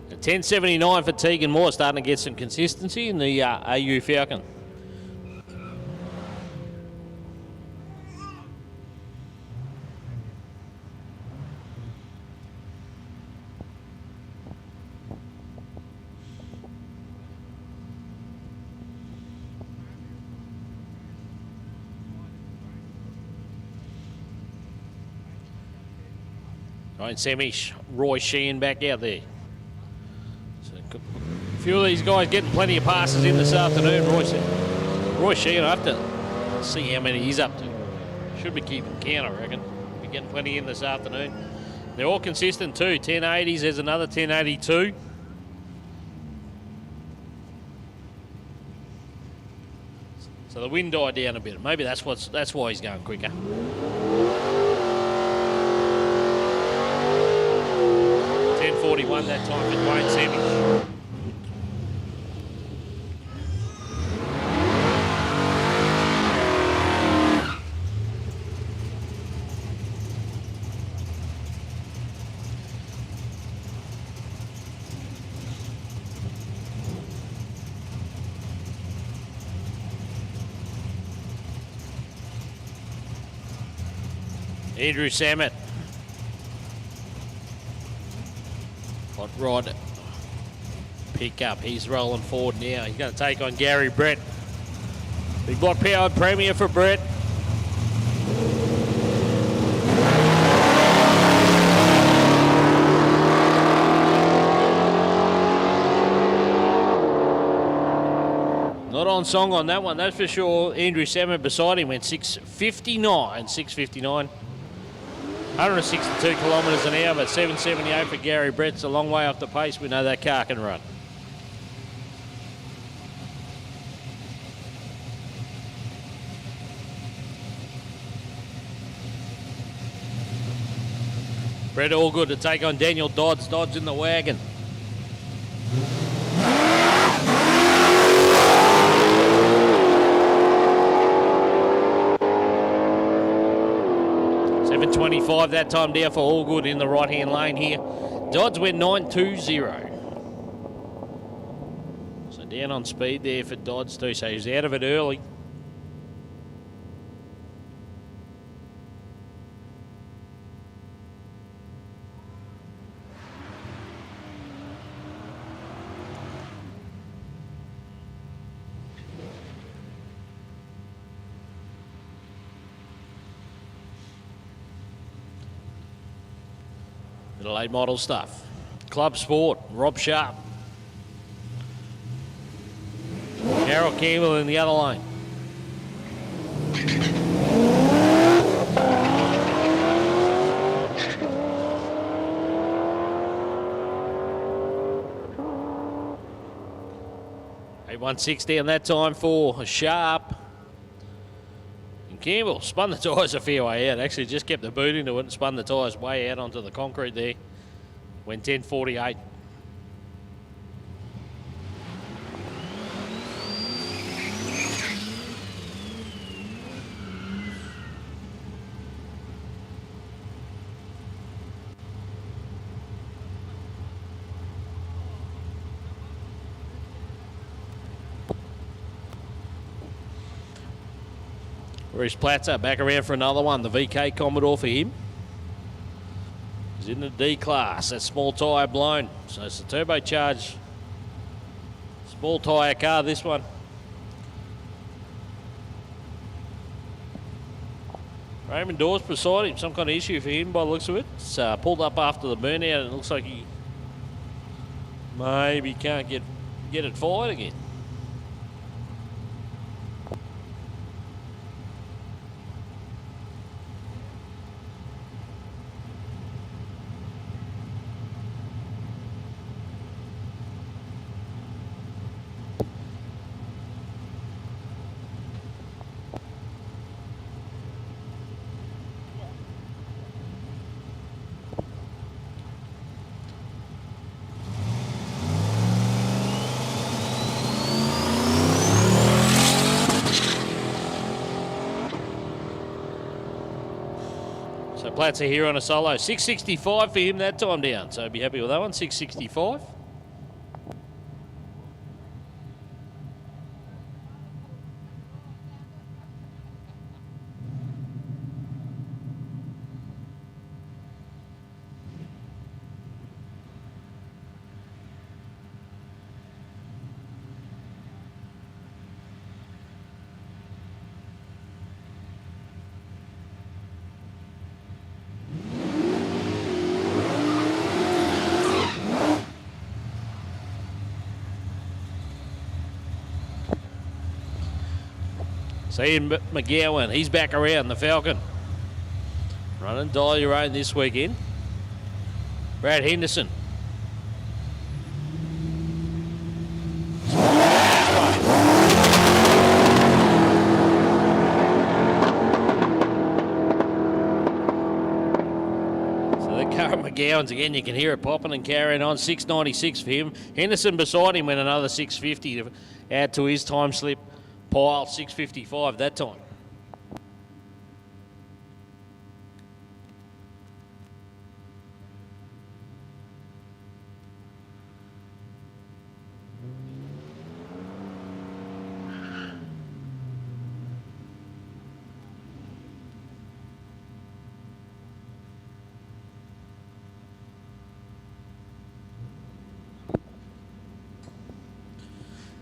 A 1079 for Tegan Moore, starting to get some consistency in the AU Falcon. Right, Semish, Roy Sheehan back out there. So a few of these guys getting plenty of passes in this afternoon. Roy Sheehan, I have to see how many he's up to. Should be keeping count, I reckon. Be getting plenty in this afternoon. They're all consistent too. 1080s, there's another 1082. So the wind died down a bit. Maybe that's why he's going quicker. 10:41 that time for Dwayne Semish. Andrew Samet. Hot rod pick up. He's rolling forward now. He's going to take on Gary Brett. Big block powered premier for Brett. Not on song on that one, that's for sure. Andrew Samet beside him went 6:59. 162 kilometres an hour, but 778 for Gary Brett's a long way off the pace. We know that car can run. Brett all good to take on Daniel Dodds. Dodds in the wagon. .25 that time down for Allgood in the right-hand lane here. Dodds went 9.20. So down on speed there for Dodds too, so he's out of it early. Bit of late model stuff. Club Sport, Rob Sharp. Carol Campbell in the other lane. A 160 on that time for Sharp. Campbell spun the tyres a fair way out. Actually just kept the boot into it and spun the tyres way out onto the concrete there. Went 10.48. Bruce Platzer back around for another one. The VK Commodore for him. He's in the D class. That small tyre blown. So it's a turbocharged small tyre car, this one. Raymond Dawes beside him. Some kind of issue for him by the looks of it. It's pulled up after the burnout and it looks like he maybe can't get it fired again. Platzer here on a solo. 665 for him that time down. So be happy with that one. 665. So Ian McGowan, he's back around the Falcon. Running Dial Your Own this weekend. Brad Henderson. McGowan's again, you can hear it popping and carrying on. 6.96 for him. Henderson beside him went another 6.50 to add to his time slip pile. 6.55 that time.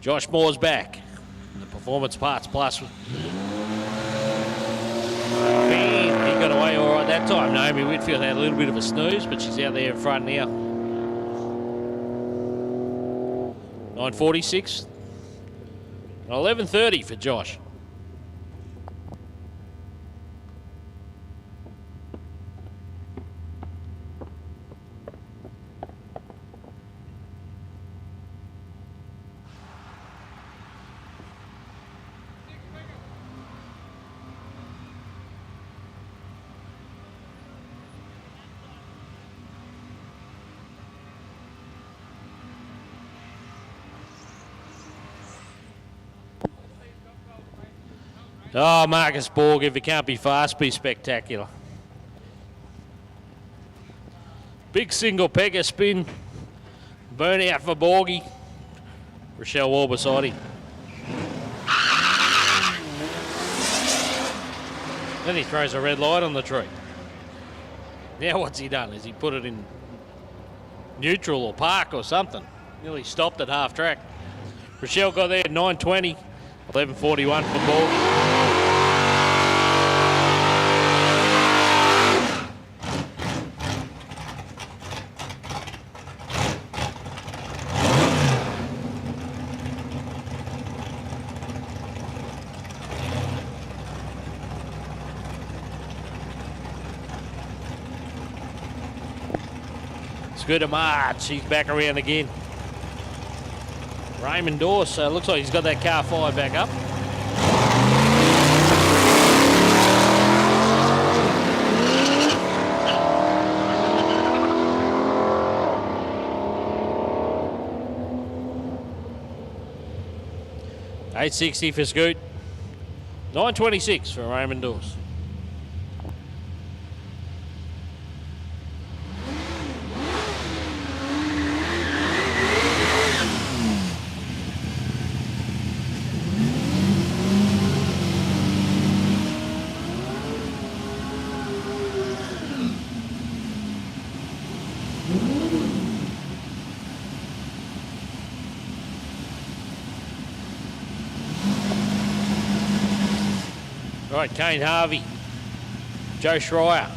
Josh Moore's back. The Performance Parts Plus. Man, he got away all right that time. Naomi Whitfield had a little bit of a snooze, but she's out there in front now. 9.46. 11.30 for Josh. Oh, Marcus Borg, if it can't be fast, be spectacular. Big single pegger spin. Burn out for Borgie. Rochelle Wall beside him. Then he throws a red light on the tree. Now what's he done? Has he put it in neutral or park or something? Nearly stopped at half track. Rochelle got there at 9.20. 11.41 for Borgie. Good to March. He's back around again. Raymond Dorse looks like he's got that car fired back up. $8.60 for Scoot. 9.26 for Raymond Dorse. Right, Kane Harvey, Joe Schreier.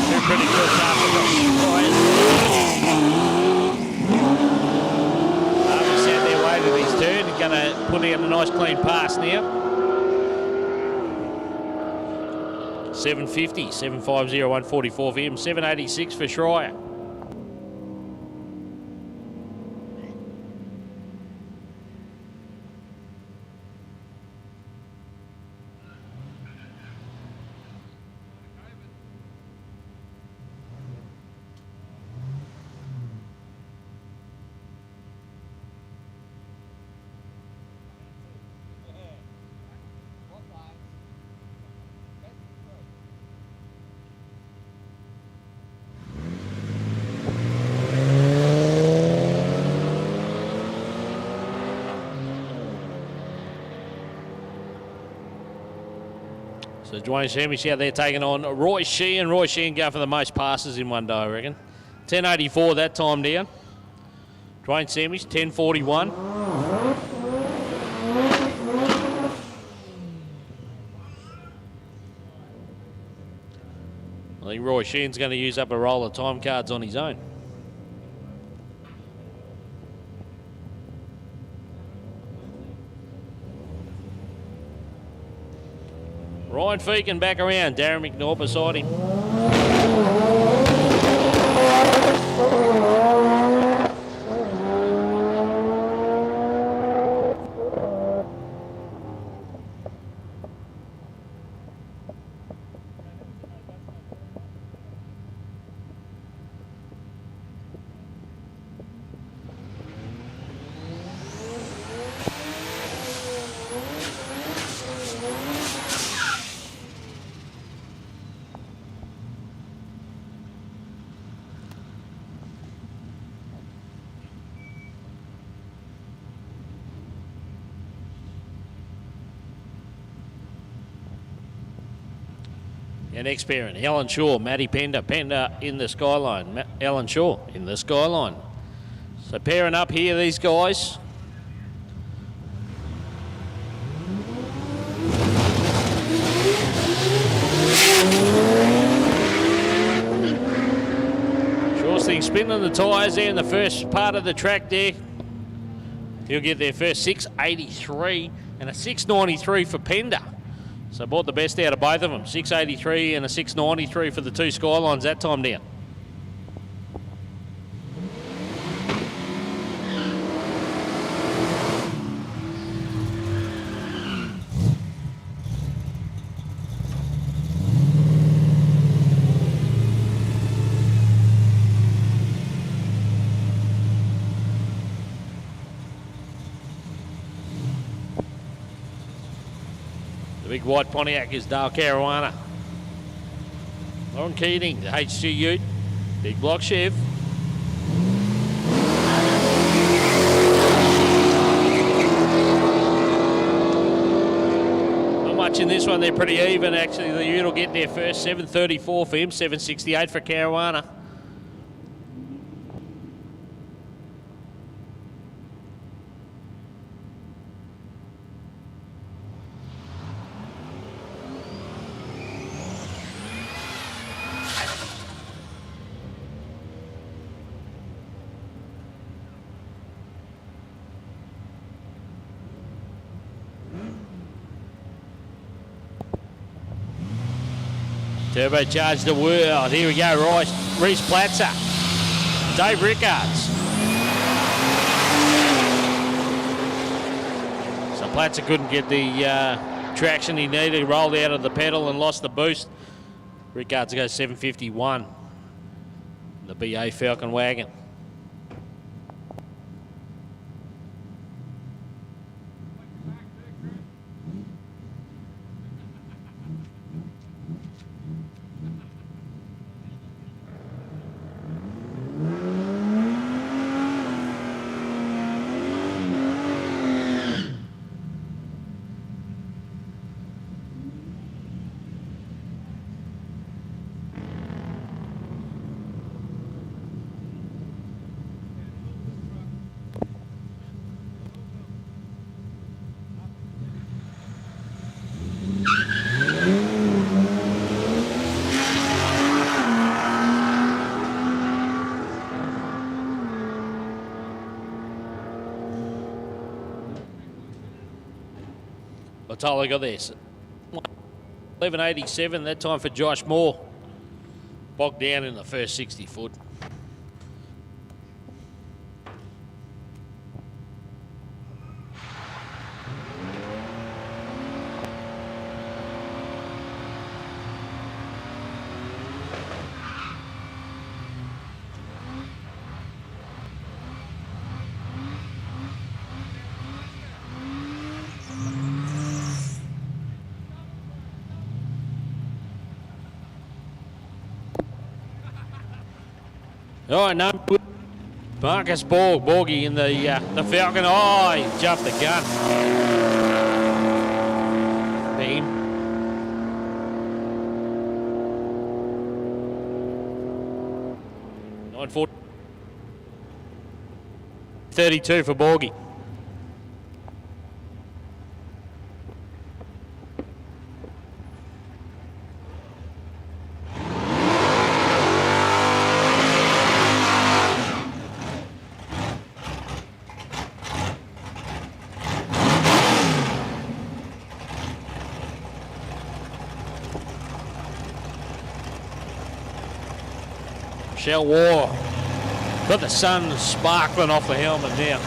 They're pretty good Harvey sat there waiting his turn. He's going to put in a nice clean pass now. 7.50, 7.50, 1.44 for him. 7.86 for Schreier. So Dwayne Sandwich out there taking on Roy Sheehan. Roy Sheehan going for the most passes in one day, I reckon. 10.84 that time down. Dwayne Sandwich, 10.41. I think Roy Sheehan's going to use up a roll of time cards on his own. Ryan Feakin back around. Darren McNair beside him. Our next parent, Alan Shaw, Matty Pender. Pender in the skyline. Alan Shaw in the skyline. So pairing up here, these guys. Shaw's thing spinning the tyres there in the first part of the track there. He'll get their first 683 and a 693 for Pender. So bought the best out of both of them. 683 and a 693 for the two Skylines that time down. The big white Pontiac is Dale Caruana. Lauren Keating, the HG Ute. Big block Chev. Not much in this one, they're pretty even actually. The Ute will get their first 734 for him, 768 for Caruana. Turbocharged the world. Here we go, Reese Platzer. Dave Rickards. So Platzer couldn't get the traction he needed. He rolled out of the pedal and lost the boost. Rickards goes 751. The BA Falcon wagon. Bartolo got this. 1187, that time for Josh Moore. Bogged down in the first 60 foot. All right, no. Marcus Borgie in the Falcon. Oh, he jumped the gun. Beam. $9.40. 32 for Borgie. Michelle War. Got the sun sparkling off the helmet now.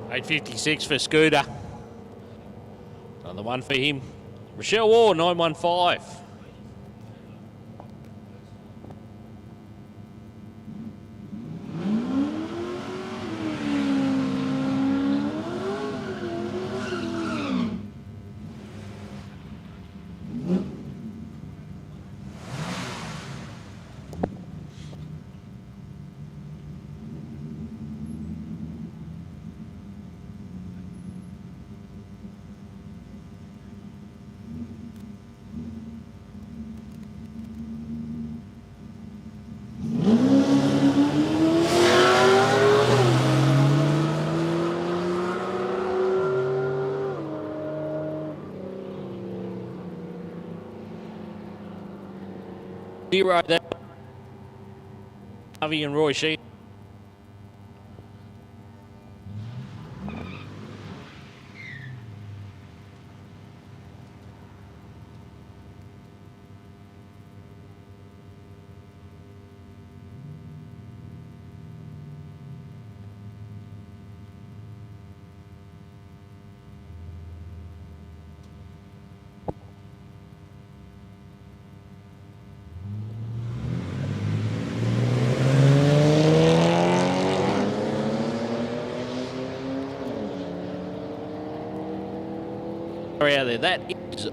$8.56 for Scooter. Another one for him. Michelle War, 915. Zero there. Harvey and Roy Sheen. Out there. That is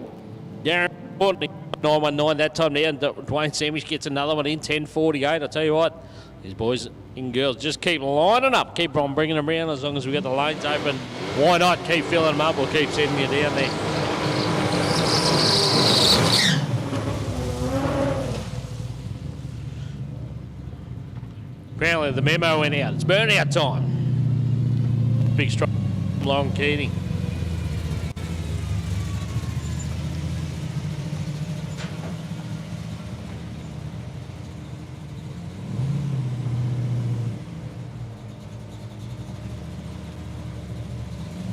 Darren 919 that time there, and Dwayne Sandwich gets another one in 10:48. I'll tell you what, these boys and girls just keep lining up, keep on bringing them around. As long as we got the lanes open, why not keep filling them up? We'll keep sending you down there. Apparently the memo went out. It's burnout time. Big strong long Keating.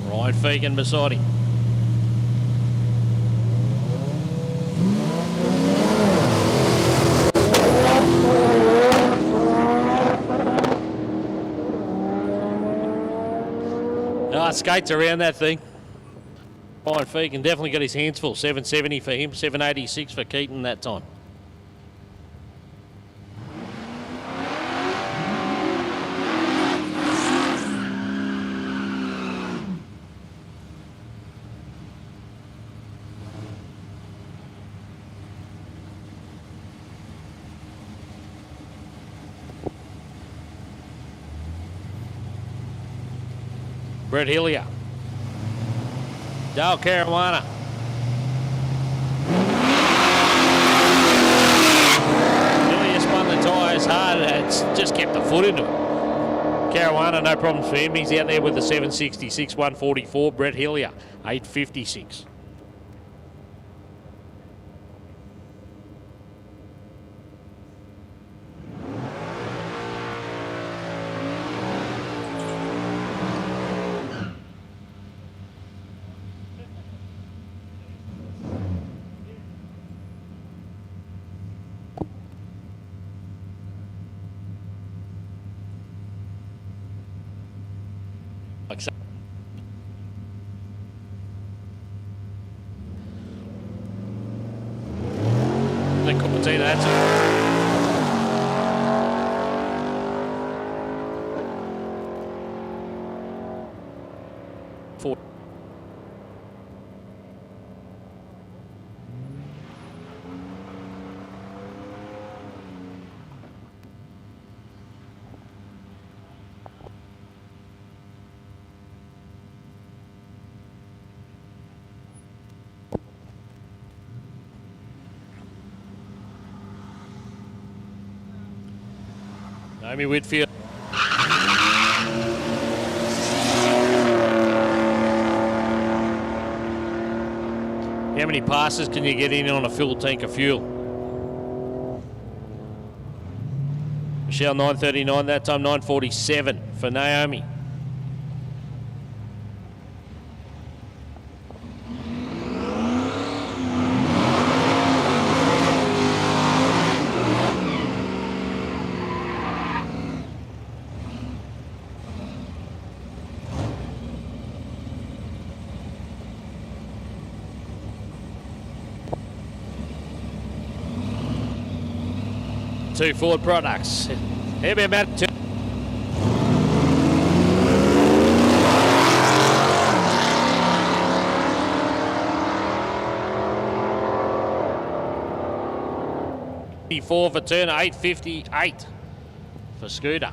Ryan Fegan beside him. Skates around that thing. Ryan Fegan definitely got his hands full. 770 for him, 786 for Keaton that time. Brett Hillier. Dale Caruana. Hillier spun the tyres hard and just kept the foot into it. Caruana, no problems for him. He's out there with the 766, 144. Brett Hillier, 856. That's four. Naomi Whitfield. How many passes can you get in on a full tank of fuel? Michelle 939 that time, 947 for Naomi. 2 Ford products. How about Matt? For Turner, 858 for Scooter.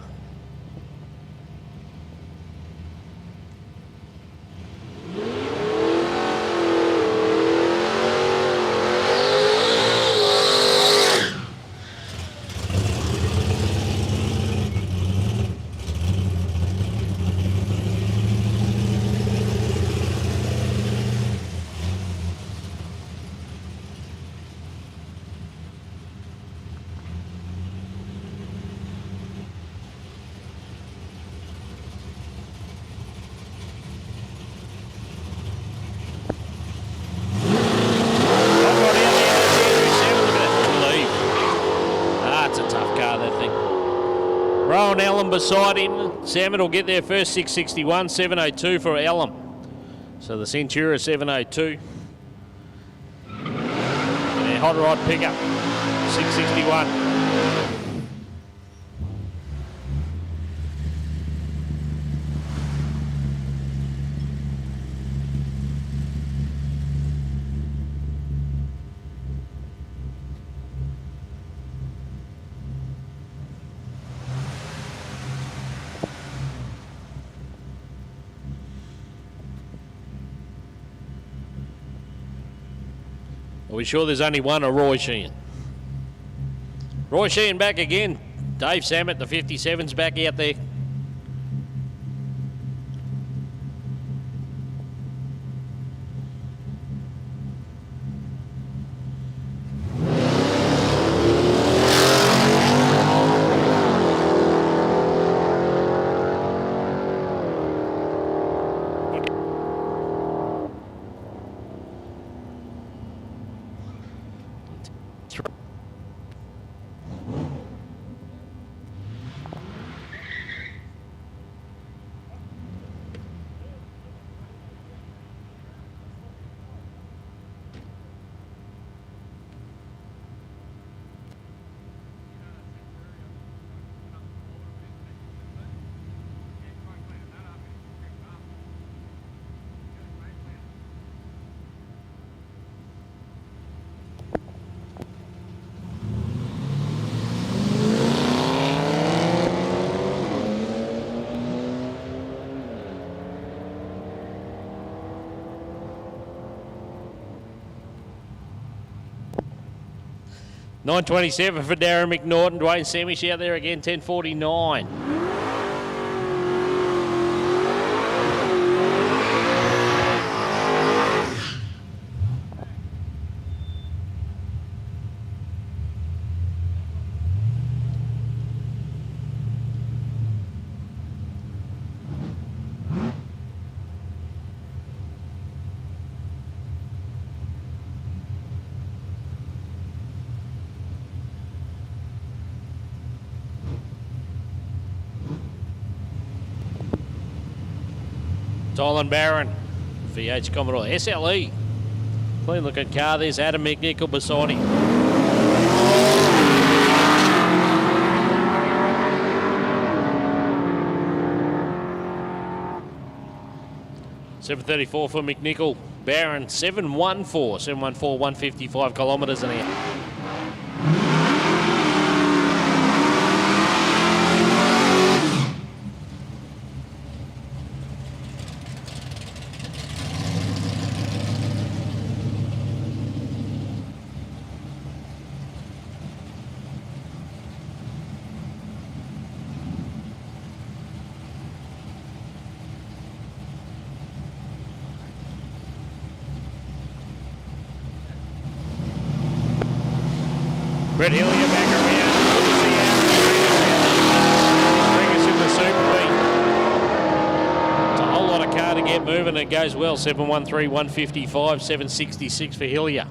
Beside him, Salmon will get there first, 661, 702 for Ellum. So the Centura 702. And their hot rod pickup, 661. Are we sure there's only one, or Roy Sheehan? Roy Sheehan back again. Dave Samet, the 57's back out there. $9.27 for Darren McNaughton. Dwayne Samish out there again, $10.49. Tylen Barron, VH Commodore, SLE. Clean looking car, there's Adam McNichol beside him. $7.34 for McNichol. Barron, 7.14, 155 kilometres an hour. Brett Hillier back around. Bring us in the Super Beat. It's a whole lot of car to get moving. It goes well. 713, 155, 766 for Hillier.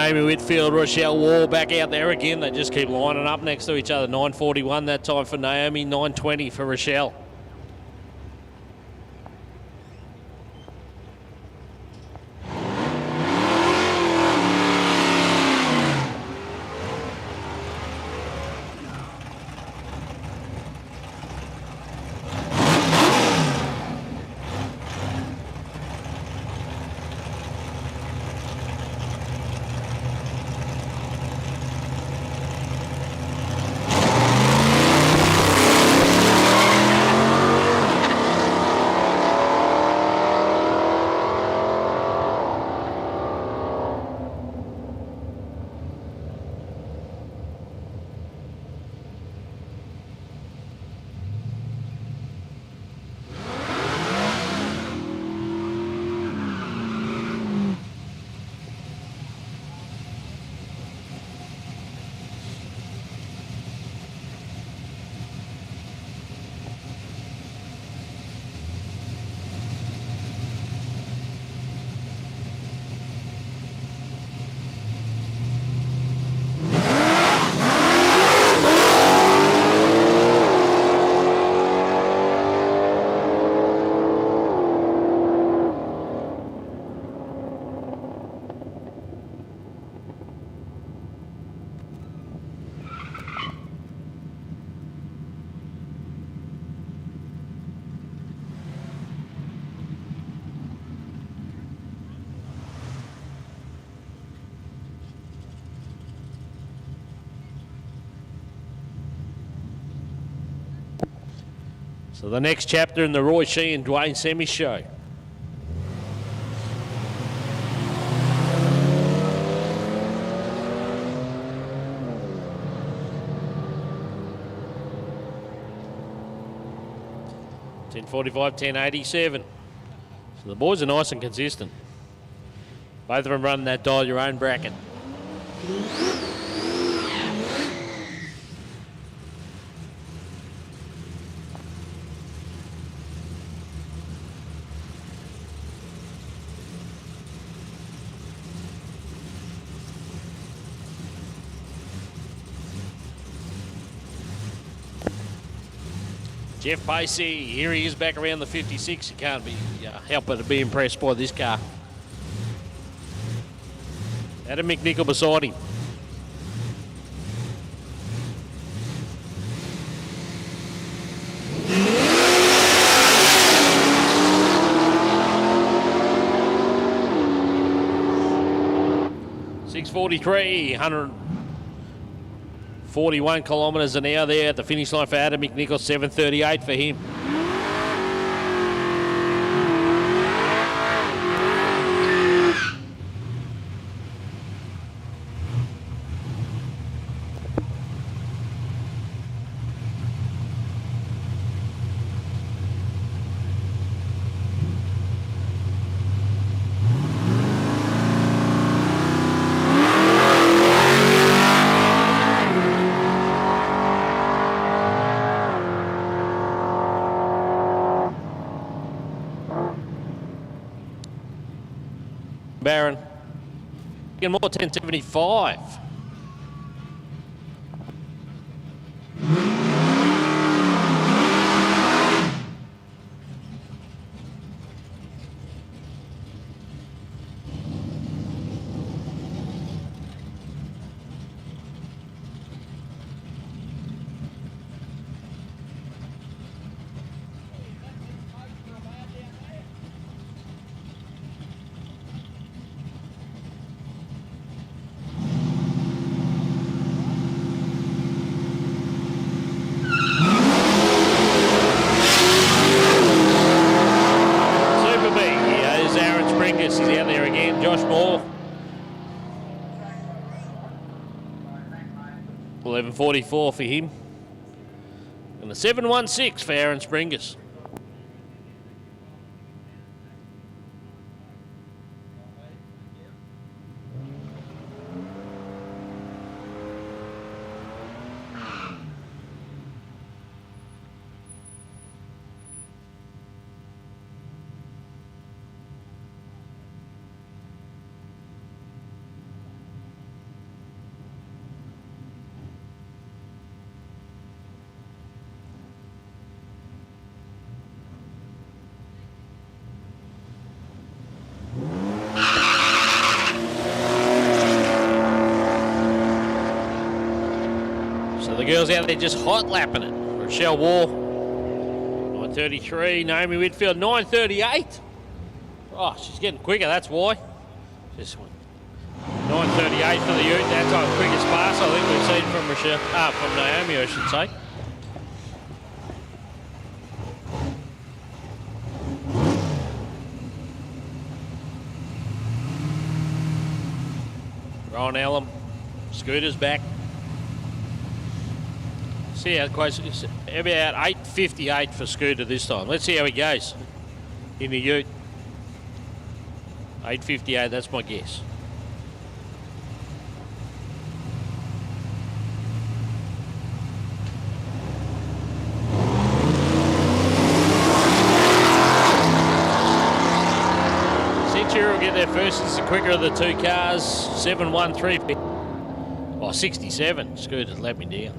Naomi Whitfield, Rochelle Wall back out there again. They just keep lining up next to each other. 9:41 that time for Naomi, 9:20 for Rochelle. So the next chapter in the Roy Shee and Dwayne Semi show. .10:45, 10:87. So the boys are nice and consistent. Both of them running that dial your own bracket. Jeff Pacey, here he is back around the 56. You can't be help but to be impressed by this car. Adam McNichol beside him. .643, 141 kilometres an hour there at the finish line for Adam McNichol, 7:38 for him. Barron. Getting more 10:75. He's out there again, Josh Moore. 11:44 for him. And a 7:16 for Aaron Springus. So the girls out there just hot lapping it. Rochelle War, 9:33. Naomi Whitfield, 9:38. Oh, she's getting quicker, that's why. Just 9:38 for the Ute. That's our quickest pass I think we've seen from Rochelle, from Naomi, I should say. Ron Ellum, Scooter's back. See how close it is. About 8:58 for Scooter this time. Let's see how he goes in the Ute. 8:58, that's my guess. Century will get there first. It's the quicker of the two cars. 7:13. Oh, 67. Scooter's let me down.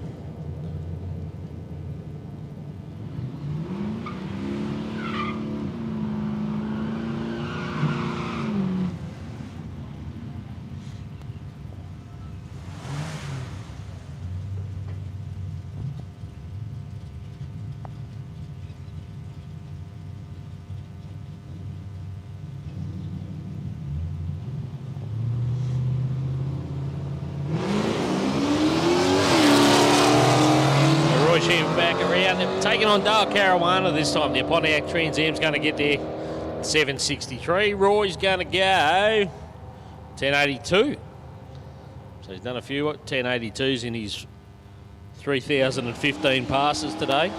Taking on Dale Caruana this time. The Pontiac Trans Am's going to get there 7:63. Roy's going to go 10:82. So he's done a few 10:82s in his 3,015 passes today.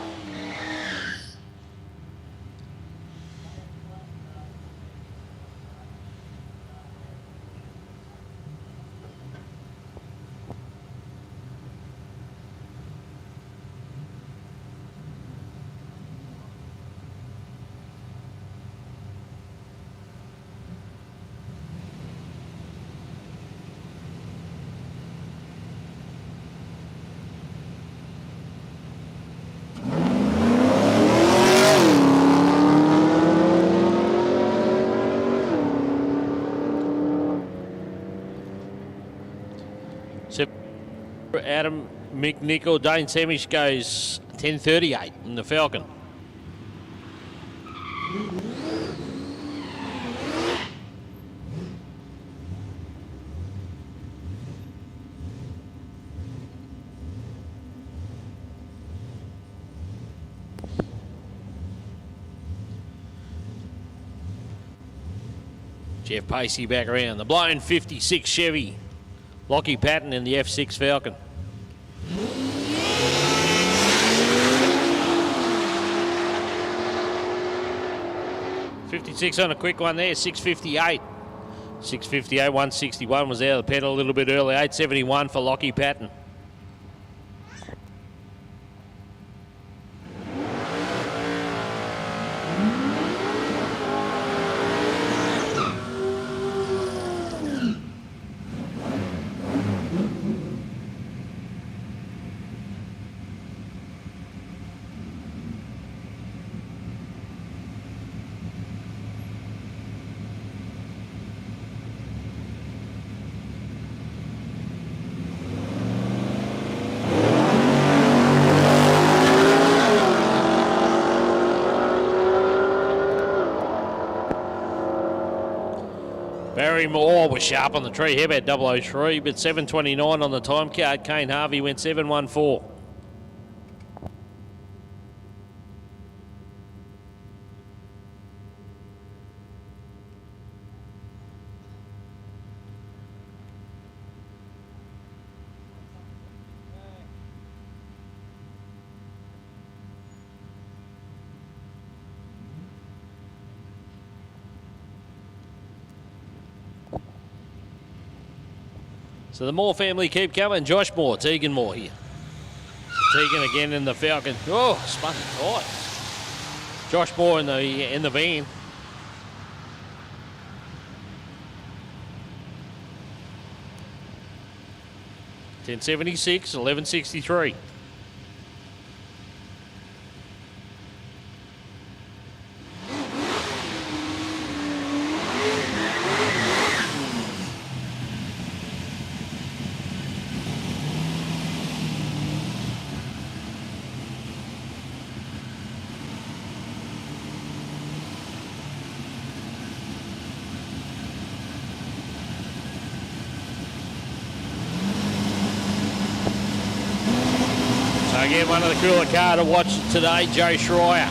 Adam McNichol, Dane Semish goes 10:38 in the Falcon. Jeff Pacey back around. The blown 56 Chevy. Lockie Patton in the F6 Falcon. .56 on a quick one there, 6:58. 6:58, 161 was out of the pedal a little bit early. 8:71 for Lockie Patton. Barry Moore was sharp on the tree. How about 003? But 7:29 on the time card. Kane Harvey went 7:14. So the Moore family keep coming. Josh Moore, Tegan Moore here. Tegan again in the Falcon. Oh, spun tight. Josh Moore in the van. .1076, 11:63. Again, one of the cooler car to watch today, Joe Schreier.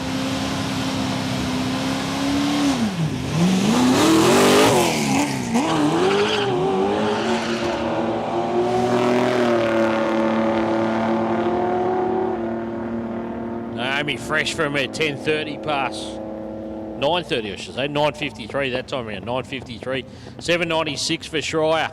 Naomi fresh from her 10:30 pass. 9:30 I should say, 9:53 that time around, 9:53. 7:96 for Schreier.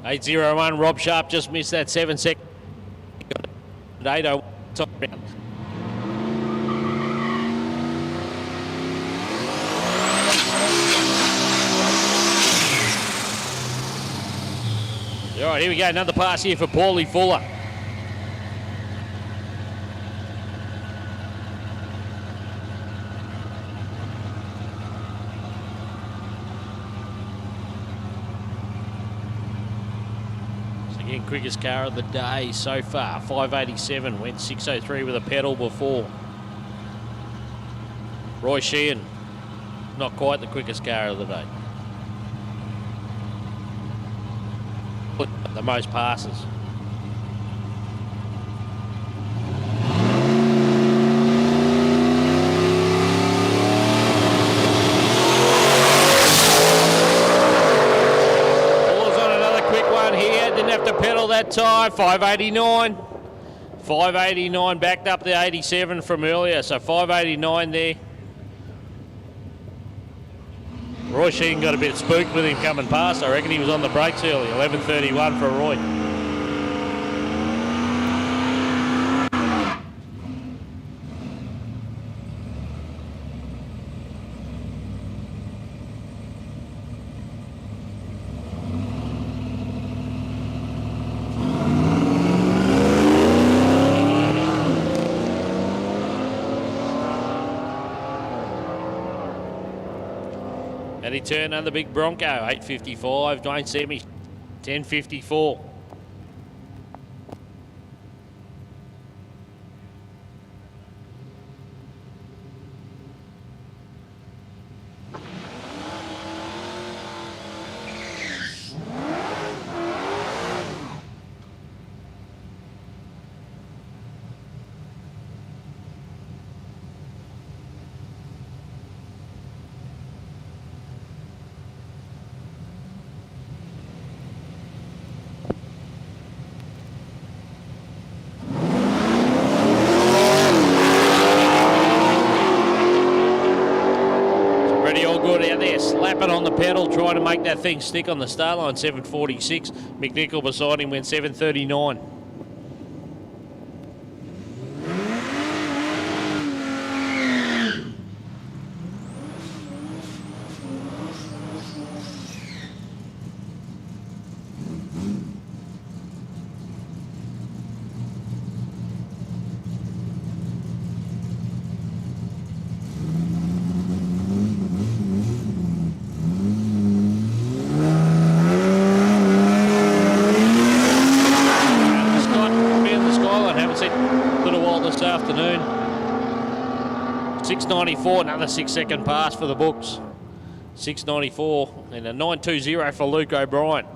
.801, Rob Sharp just missed that 7 second. 801 top round. All right, here we go. Another pass here for Paulie Fuller. Quickest car of the day so far, 587, went 603 with a pedal before. Roy Sheehan, not quite the quickest car of the day. The most passes. Pedal that time, 589. 589 backed up the 87 from earlier, so 589 there. Roy Sheehan got a bit spooked with him coming past. I reckon he was on the brakes early. 11:31 for Roy. And he turned on the big Bronco, 8:55. Don't see me, 10:54. Slapping on the pedal, trying to make that thing stick on the start line, 7:46. McNichol beside him went 7:39. Afternoon. 6:94, another 6-second pass for the books. 6:94 and a 9:20 for Luke O'Brien.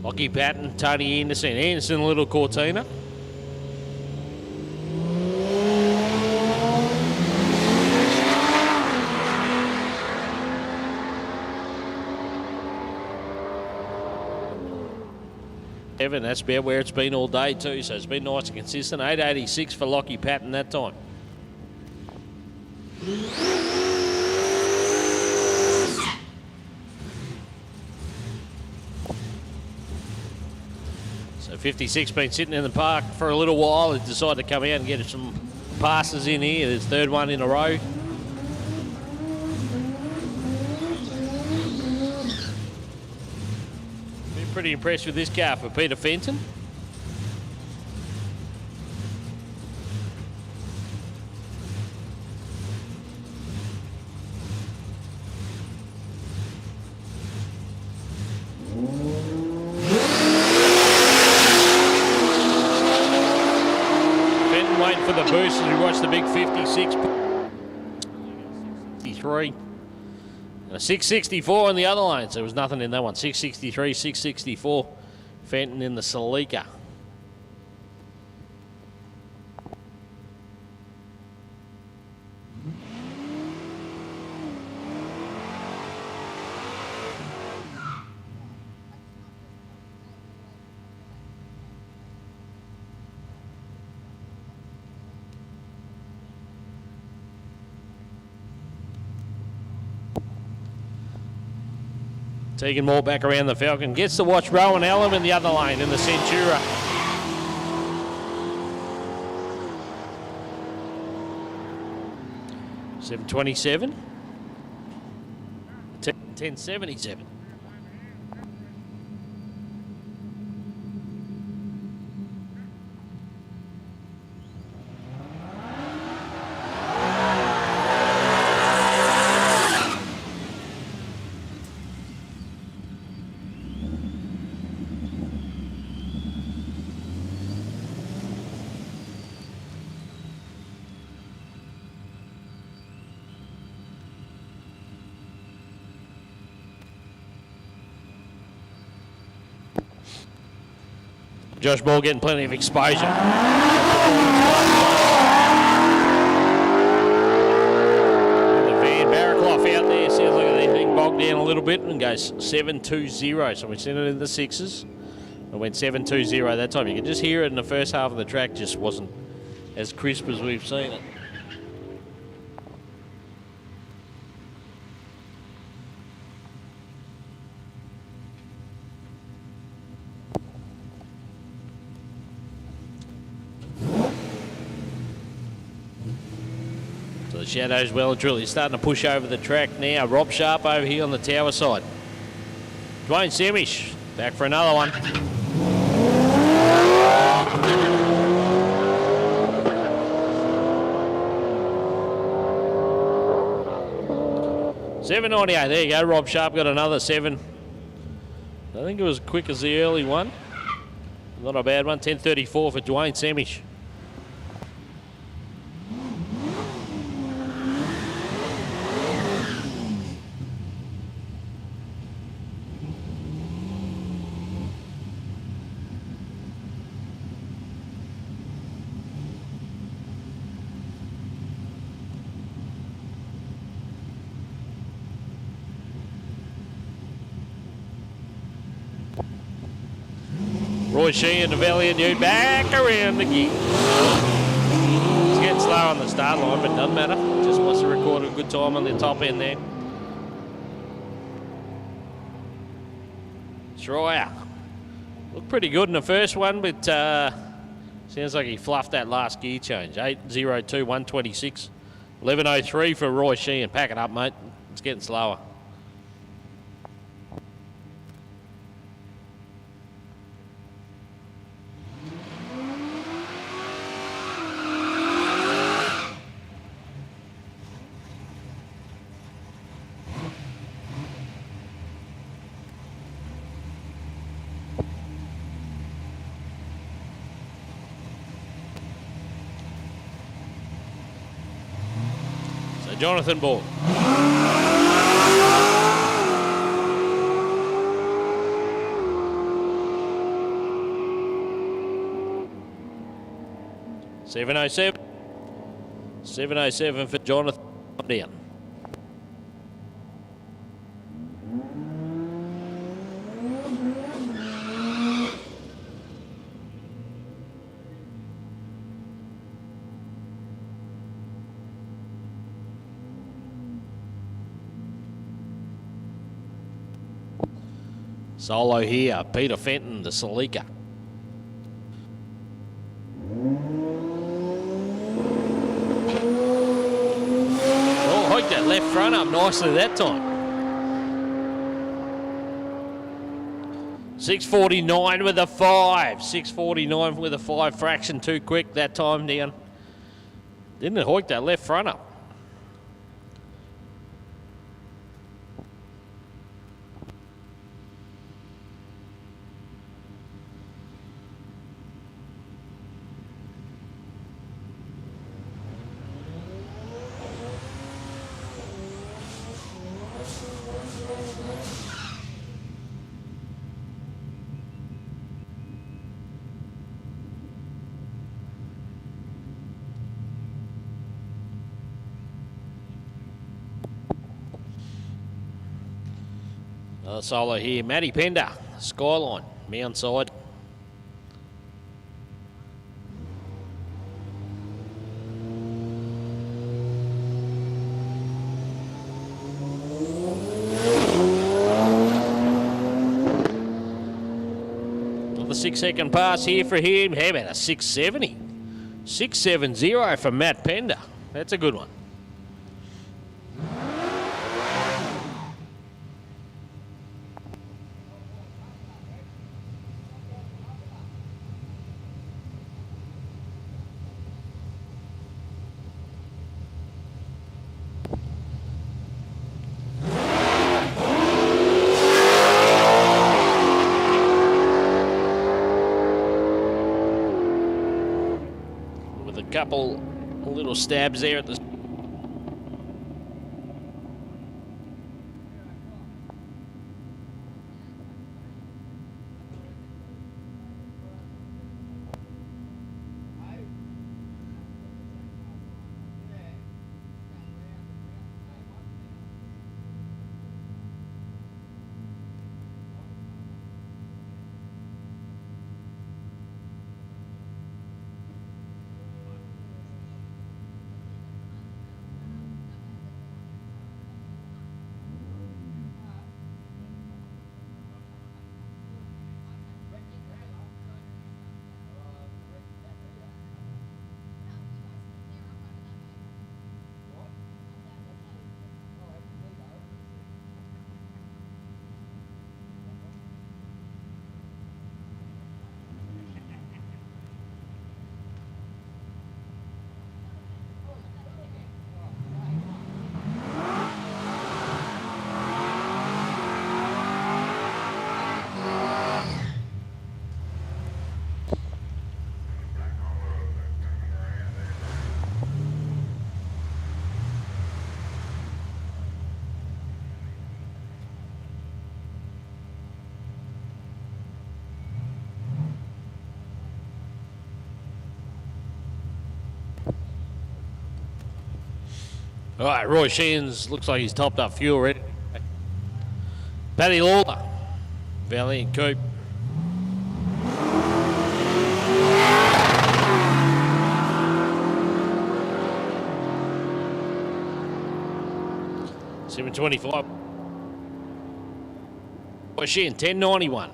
Lockie Patton, Tony Anderson. Anderson, a little Cortina. 7, that's about where it's been all day too, so it's been nice and consistent. 886 for Lockie Patton that time. So 56 been sitting in the park for a little while. He decided to come out and get some passes in here. His third one in a row. Pretty impressed with this car for Peter Fenton. Fenton waiting for the boost as we watch the big 56. 63. A 664 in the other lane, so there was nothing in that one. 663, 664. Fenton in the Celica. Tegan Moore back around the Falcon. Gets to watch Rowan Allen in the other lane in the Centura. $727. 1077. Josh Ball getting plenty of exposure. And the Van Barraclough out there says, look at that thing bogged down a little bit and goes 720. So we sent it in the sixes. It went 720 that time. You could just hear it in the first half of the track, just wasn't as crisp as we've seen it. The shadows well and truly starting to push over the track now. Rob Sharp over here on the tower side. Dwayne Semish back for another one. $7.98. There you go. Rob Sharp got another 7. I think it was quick as the early one. Not a bad one. 10.34 for Dwayne Semish. Roy Sheehan, the Valiant Dude, back around again. He's getting slow on the start line, but doesn't matter. Just wants to record a good time on the top end there. Schreier. Looked pretty good in the first one, but sounds like he fluffed that last gear change. 8.02, 126. 11.03 for Roy Sheehan. Pack it up, mate. It's getting slower. Jonathan Ball. $7.07 for Jonathan down. Solo here, Peter Fenton, the Salika. Oh, hooked that left front up nicely that time. 6:49 with a 5. 6:49 with a 5 fraction too quick that time down. Didn't it hoik that left front up? Another solo here, Matty Pender, Skyline, Mound side. Another 6-second pass here for him. How about a 670? 670 from Matt Pender. That's a good one. Couple little stabs there at the All right, Roy Sheehan's looks like he's topped up fuel ready. Paddy Lawler, Valiant Coupe. $7.25. Roy Sheehan, $10.91.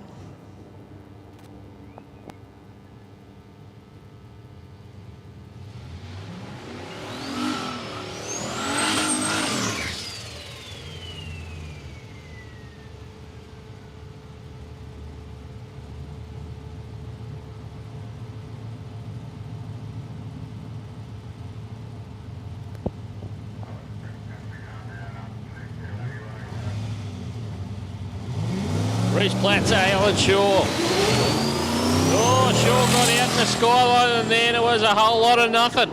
Plateau, Alan Shaw. Oh, Shaw got out in the skyline and then it was a whole lot of nothing.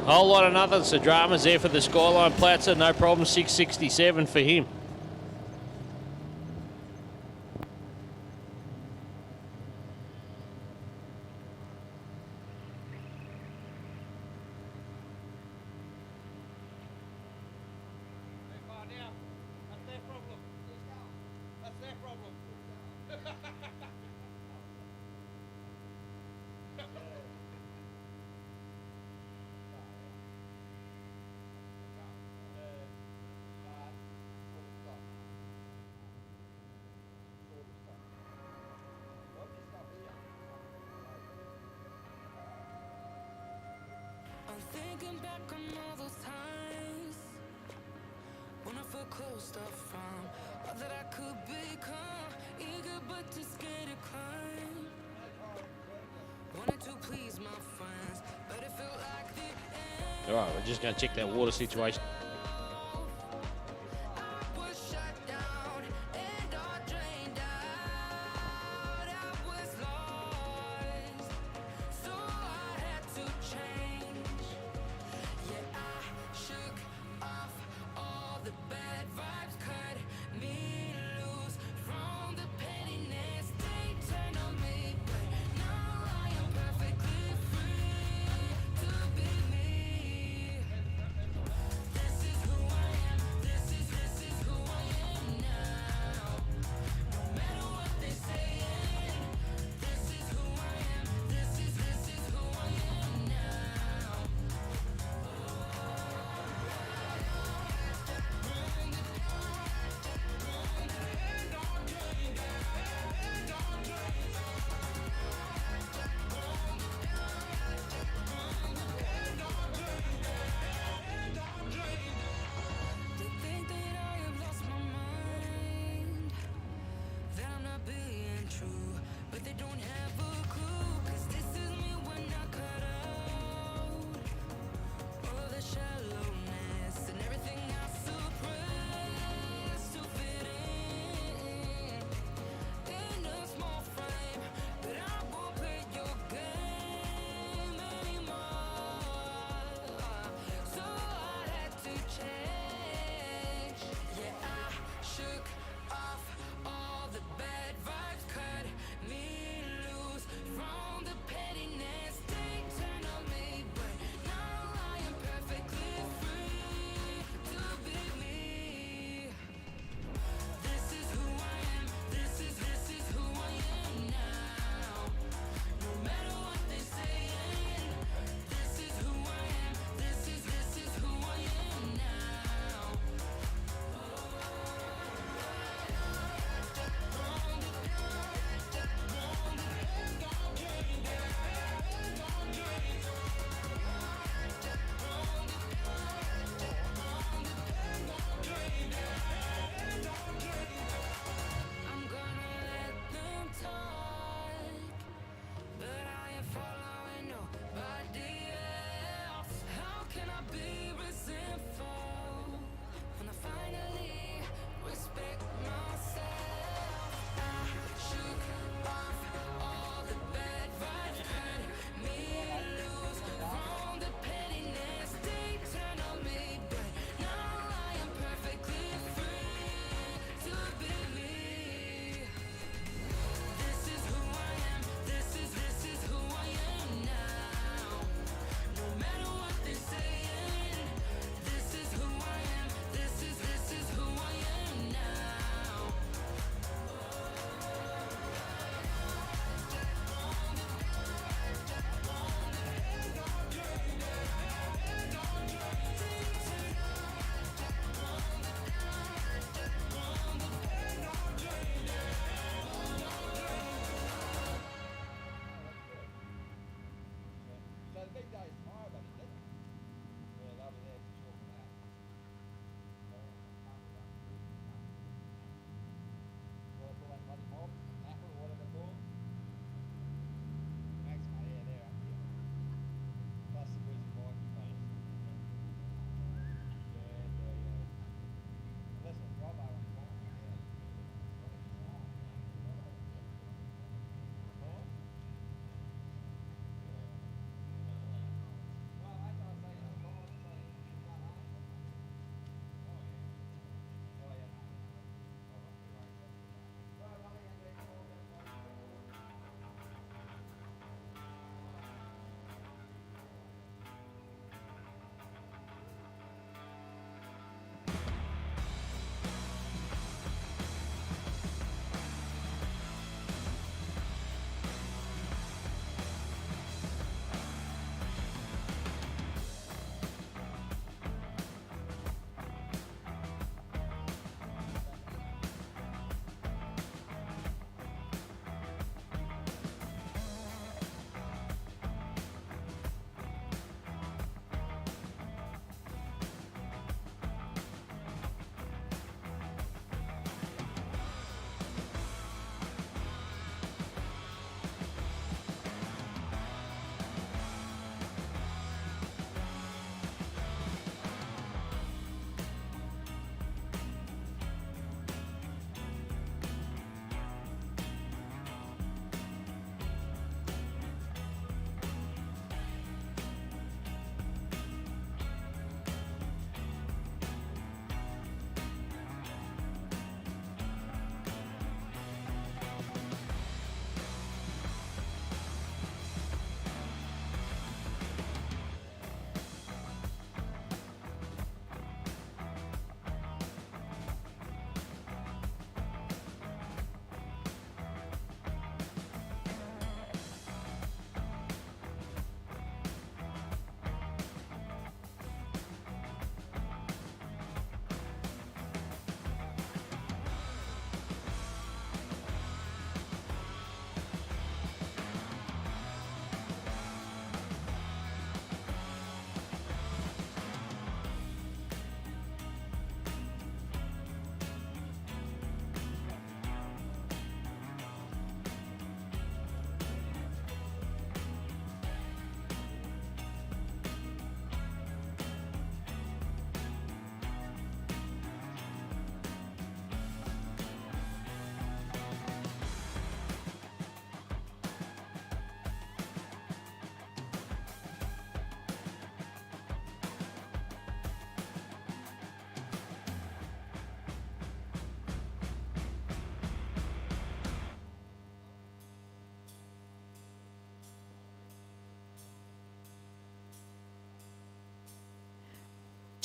Whole lot of nothing. So drama's there for the skyline Plateau, no problem. 667 for him. Thinking back on all those times when I felt closed off from all that I could become, eager but too scared to climb. Wanted to please my friends, but it felt like the end. All right, we're just going to check that water situation. I was shut down and all drained out. I was lost, so I had to change. Yeah, I shook off all the bad vibes, cut me loose from the pettiness they turned on me. But now I am perfectly free to be me. This is who I am. This is who I am now. No matter what they saying, this is who I am. This is who I am now. They think that I have lost my mind, that I'm not being true, but they don't have a clue. 'Cause this is me when I cut out all the shallowness and everything I suppressed to fit in a small frame. But I won't play your game anymore, so I had to change. Yeah, I shook off all the bad vibes, cut me loose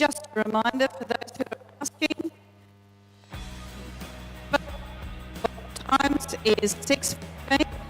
Just a reminder for those who are asking, times is 6:15.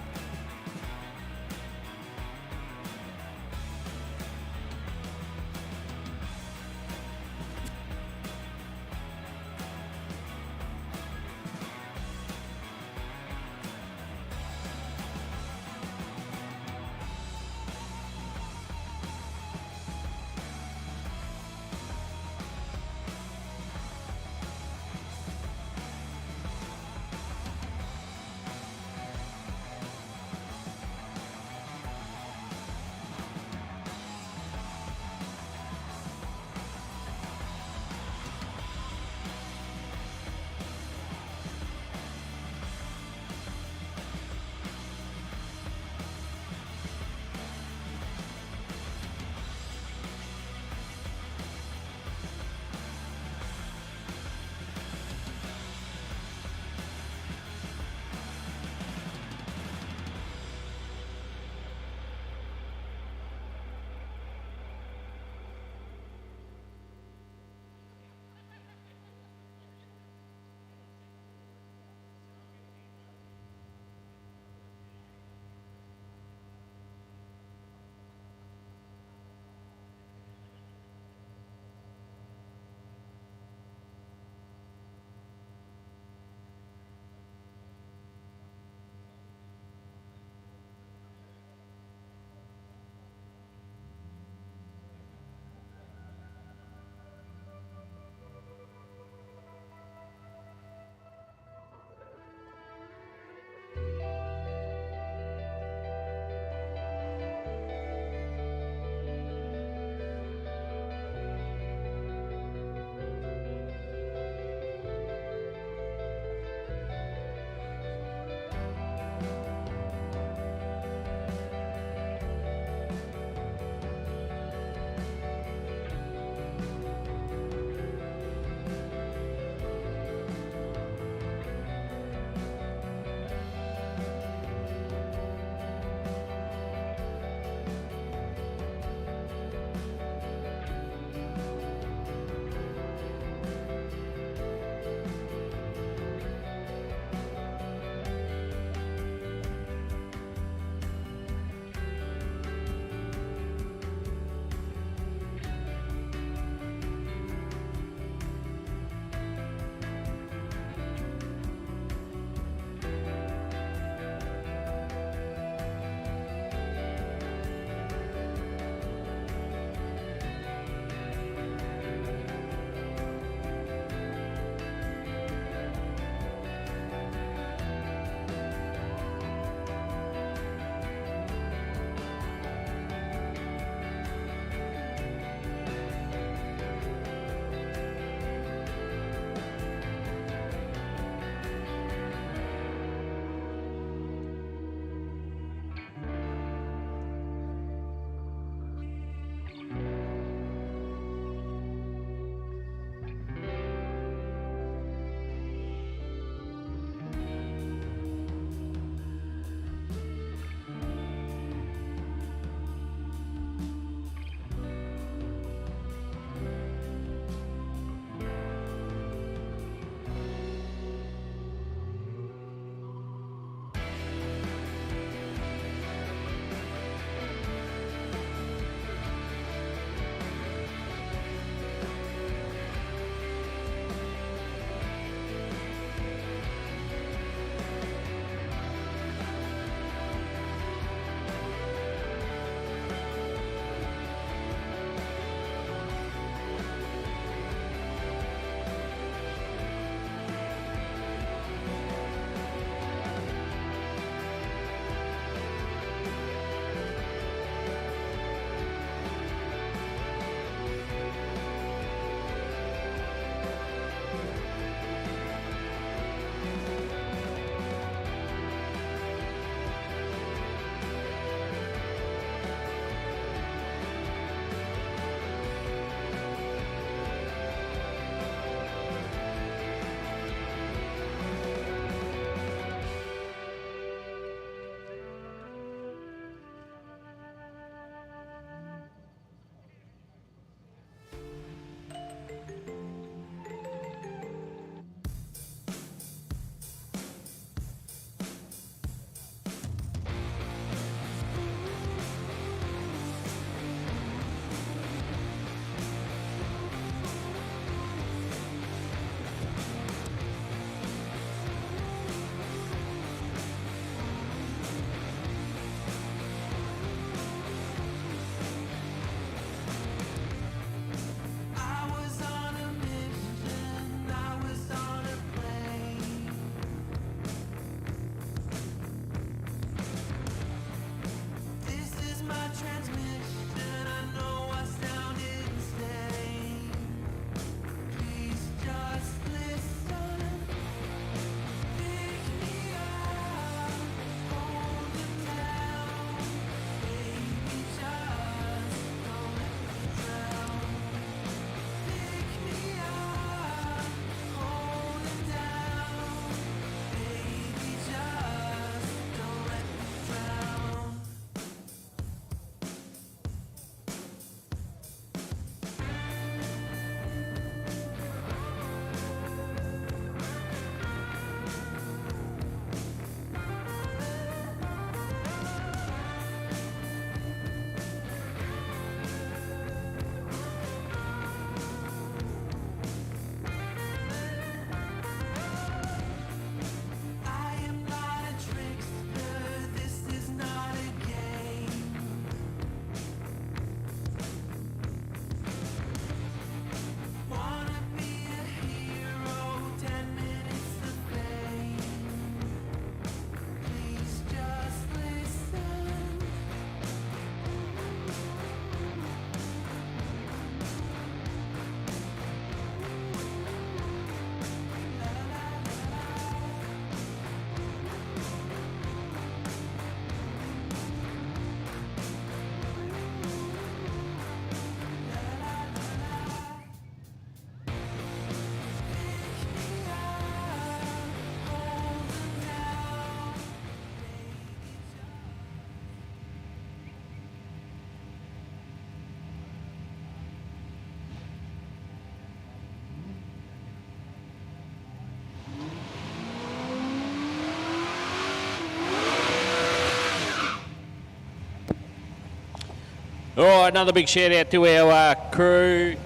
All right, another big shout out to our crew.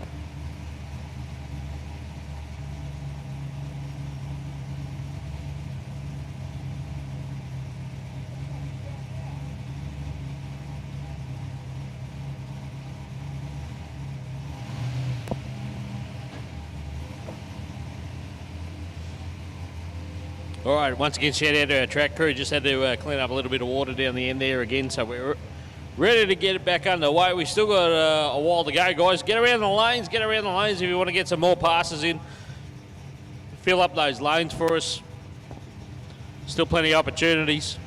All right, once again, shout out to our track crew. Just had to clean up a little bit of water down the end there again, so we're ready to get it back underway. We've still got a while to go, guys. Get around the lanes if you want to get some more passes in. Fill up those lanes for us. Still plenty of opportunities.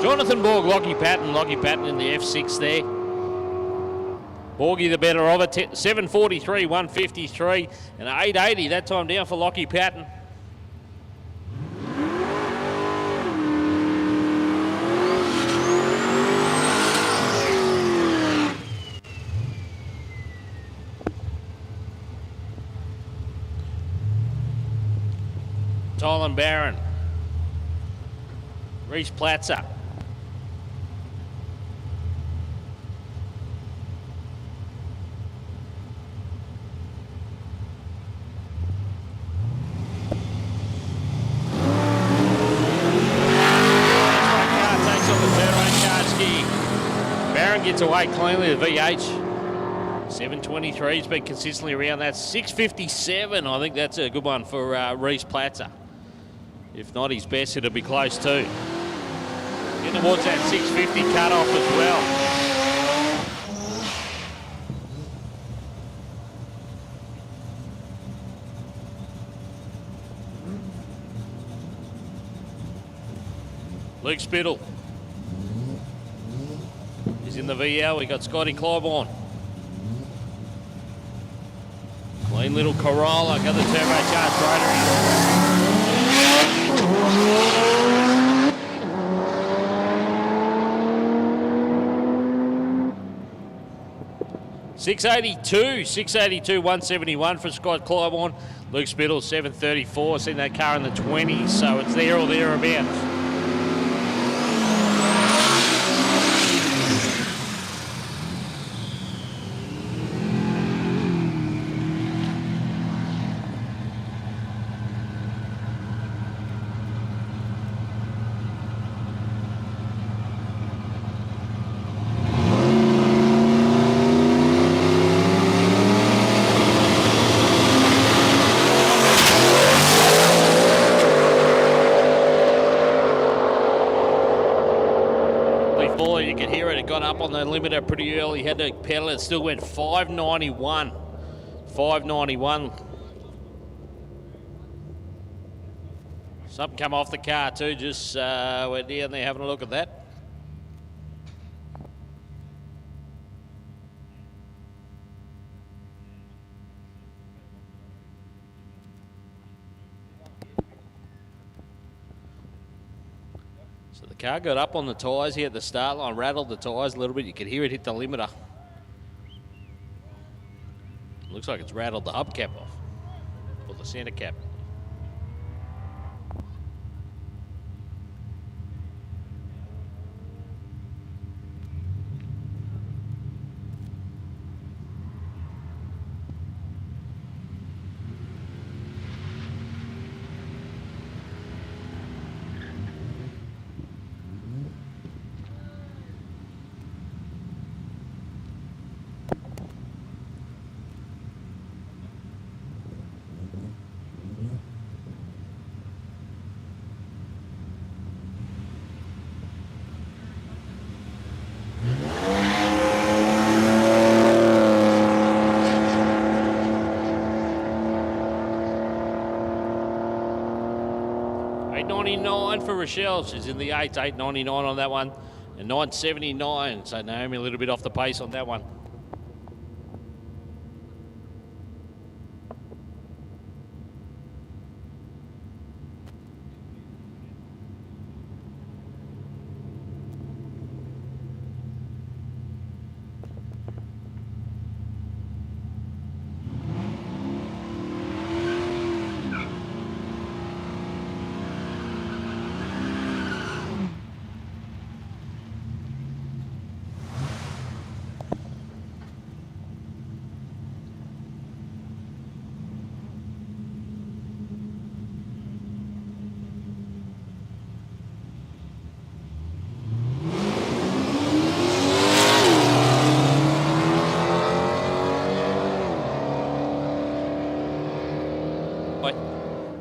Jonathan Borg, Lockie Patton in the F6 there. Borgie the better of it, 7:43, 1:53, and 8:80 that time down for Lockie Patton. Tylen Barron, Reese Platzer. Gets away cleanly, the VH. 7:23, he's been consistently around that. 6:57, I think that's a good one for Reese Platzer. If not his best, it'll be close too. Getting towards that 6:50 cut-off as well. Luke Spittle is in the VL. We got Scotty Clybourne. Clean little Corolla, got the turbocharged rotary. 682, 171 for Scott Clybourne. Luke Spittle, 734. Seen that car in the 20s, so it's there or thereabouts. You could hear it got up on the limiter pretty early. Had to pedal it, still went 591. 591. Something come off the car too, just we're down there having a look at that. So the car got up on the tyres here at the start line, rattled the tyres a little bit. You could hear it hit the limiter. Looks like it's rattled the hubcap off, or the centre cap. $8.99 for Rochelle. She's in the 8, $8.99 on that one. And $9.79. So Naomi a little bit off the pace on that one.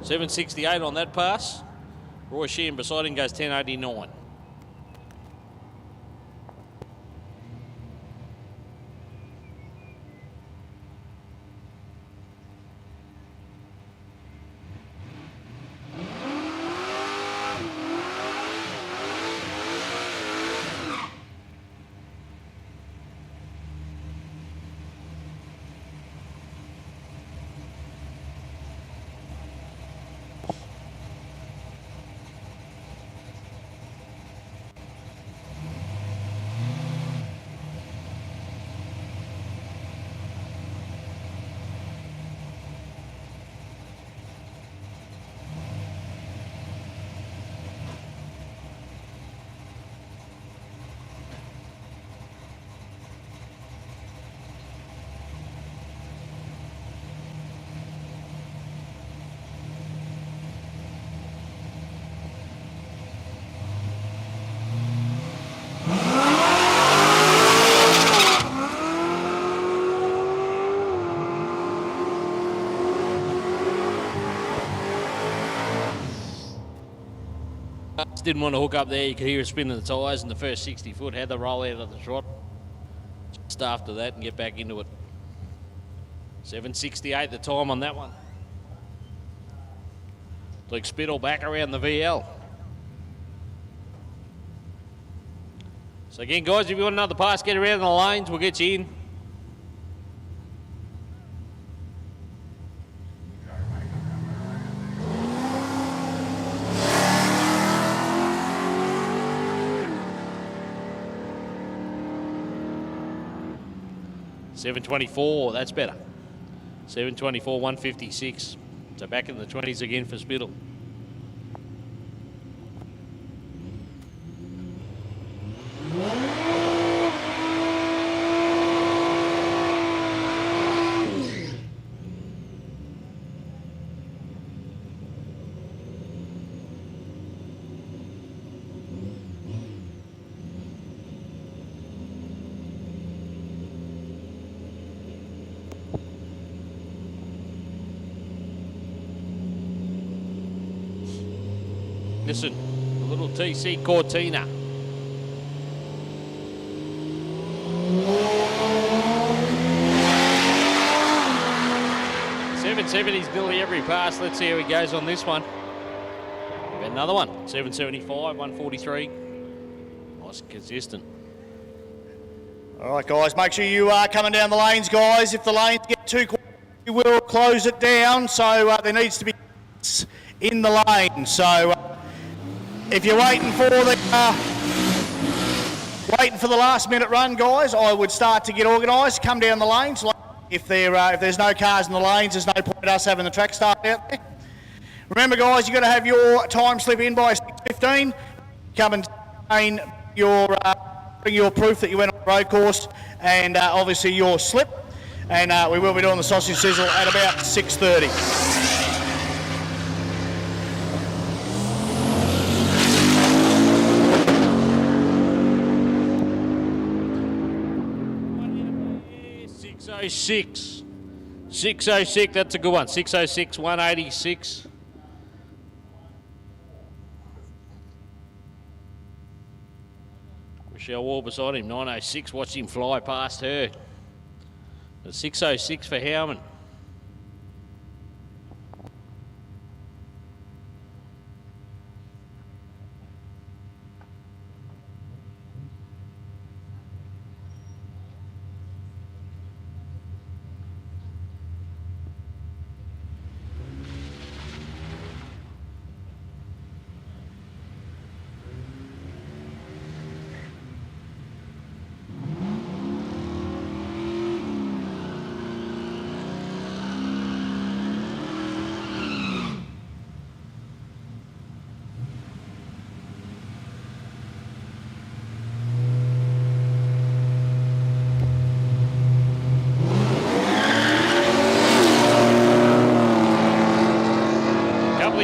$7.68 on that pass. Roy Sheehan beside him goes $10.89. Didn't want to hook up there. You could hear it spinning the tyres in the first 60 foot. Had the roll out of the trot just after that and get back into it. 7.68 the time on that one. Luke Spittle back around the VL. So again, guys, if you want another pass, get around the lanes. We'll get you in. $7.24, that's better. $7.24, $1.56. So back in the 20s again for Spittle. Listen, a little TC Cortina. $7.70's nearly every pass. Let's see how he goes on this one. We've got another one. $7.75, $1.43. Nice and consistent. All right, guys, make sure you are coming down the lanes, guys. If the lanes get too quick, we will close it down. So there needs to be in the lane. So if you're waiting for the last minute run, guys, I would start to get organised. Come down the lanes. If there's no cars in the lanes, there's no point in us having the track start out there. Remember, guys, you've got to have your time slip in by 6:15. Come and bring your proof that you went on the road course, and obviously your slip. And we will be doing the sausage sizzle at about 6:30. .606, that's a good one. 606, 186. Michelle Wall beside him, 906. Watched him fly past her. 606 for Howman.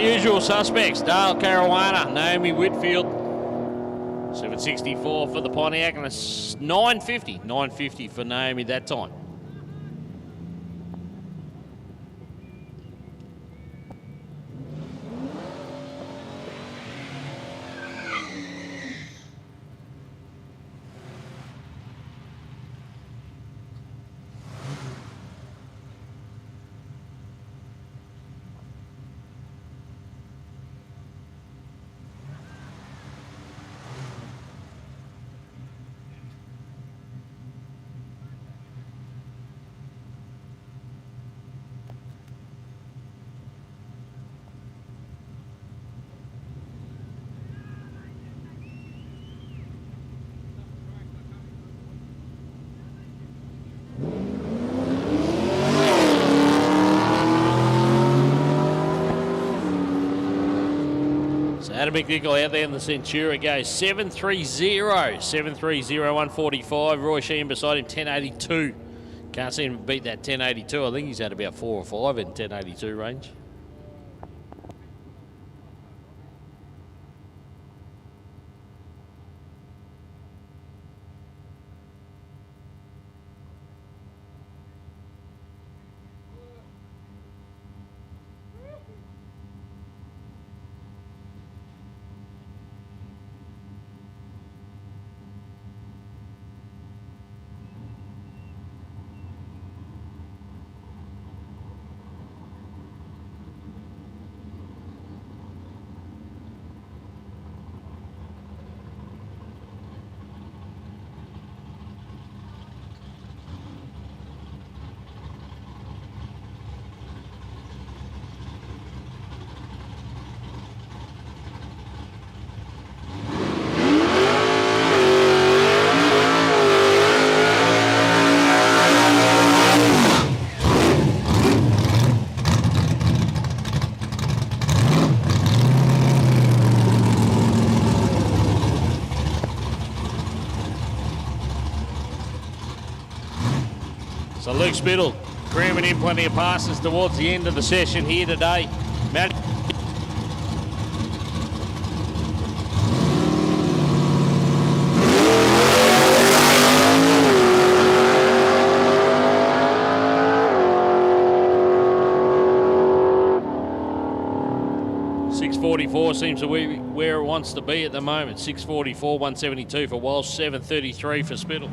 Usual suspects, Dale Caruana, Naomi Whitfield, 764 for the Pontiac, and it's 950 for Naomi that time. Adam McNichol out there in the Centura goes 730, 145. Roy Sheehan beside him, 1082. Can't see him beat that 1082. I think he's had about 4 or 5 in 1082 range. So Luke Spittle cramming in plenty of passes towards the end of the session here today. Matt. .644 seems to be where it wants to be at the moment. 644, 172 for Walsh, 733 for Spittle.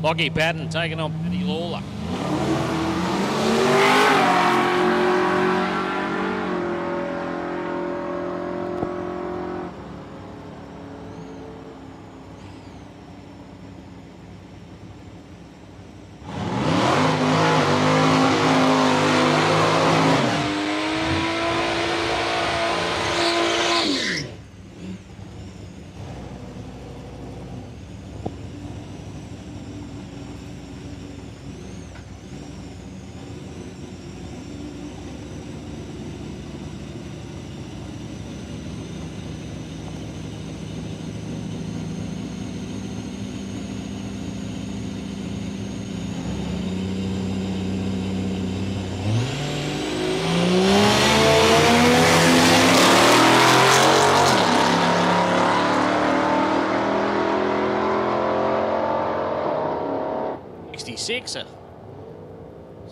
Lockie Patton taking on Paddy Lawler.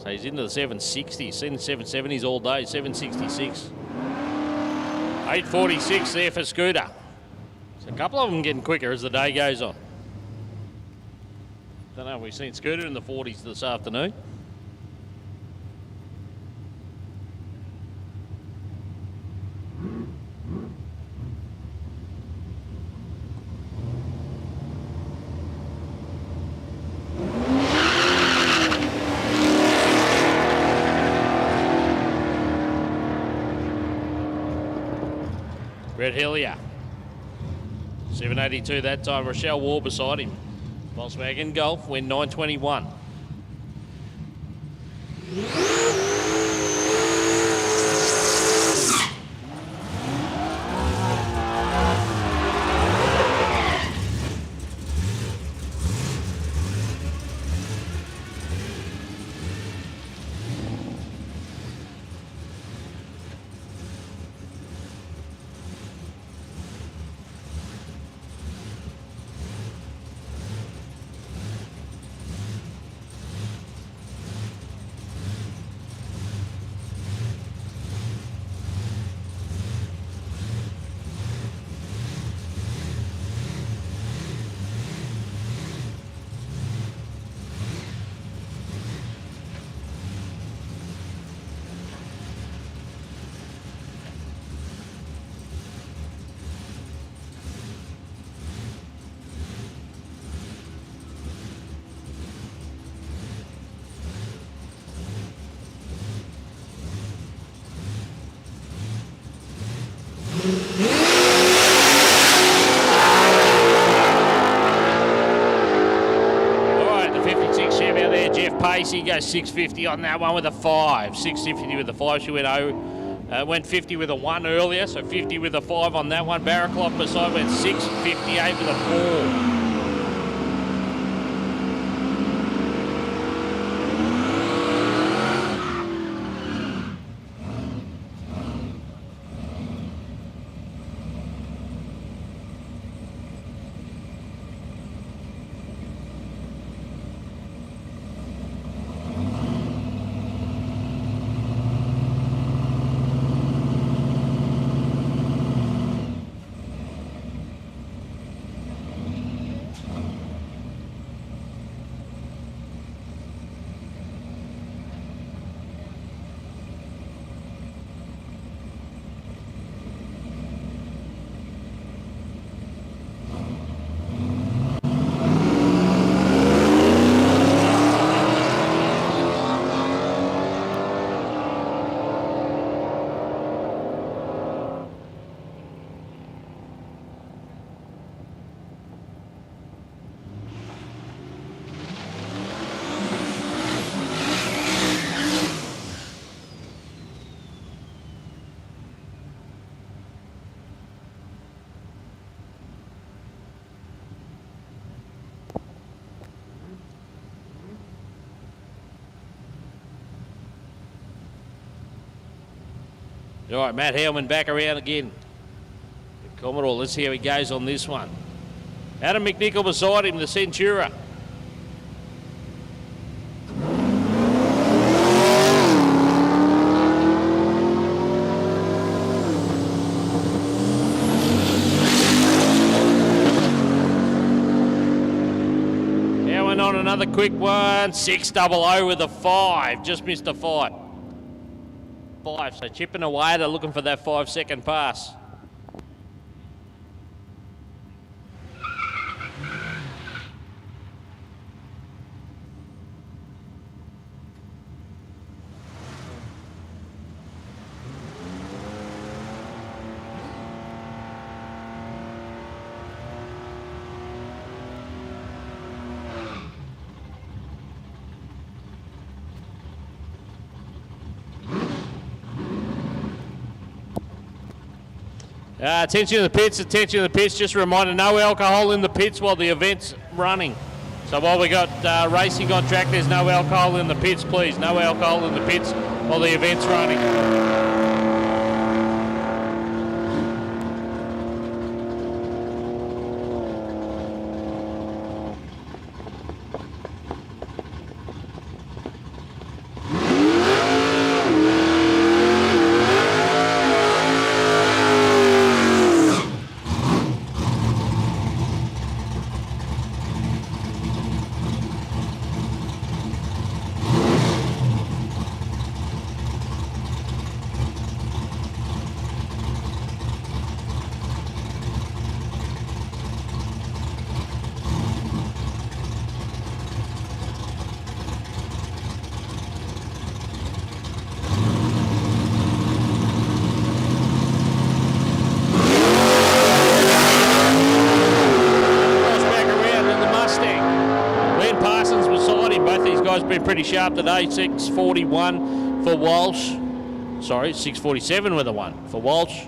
So he's into the 760s, seen the 770s all day, 766. 846 there for Scooter. So a couple of them getting quicker as the day goes on. Don't know, we've seen Scooter in the 40s this afternoon. Red Hillier, 782 that time. Rochelle Wall beside him. Volkswagen Golf win 921. Pacey goes 650 on that one with a 5. 650 with a 5. She went 50 with a 1 earlier, so 50 with a 5 on that one. Barraclough beside went 658 with a 4. All right, Matt Hellman back around again. The Commodore, let's see how he goes on this one. Adam McNichol beside him, the Centura. Going on another quick one. 600 with a 5. Just missed a 5. 5. So chipping away. They're looking for that 5-second pass. Attention to the pits, attention to the pits. Just a reminder, no alcohol in the pits while the event's running. So while we got racing on track, there's no alcohol in the pits, please. No alcohol in the pits while the event's running. Been pretty sharp today. 641 for Walsh. Sorry, 647 with a 1 for Walsh.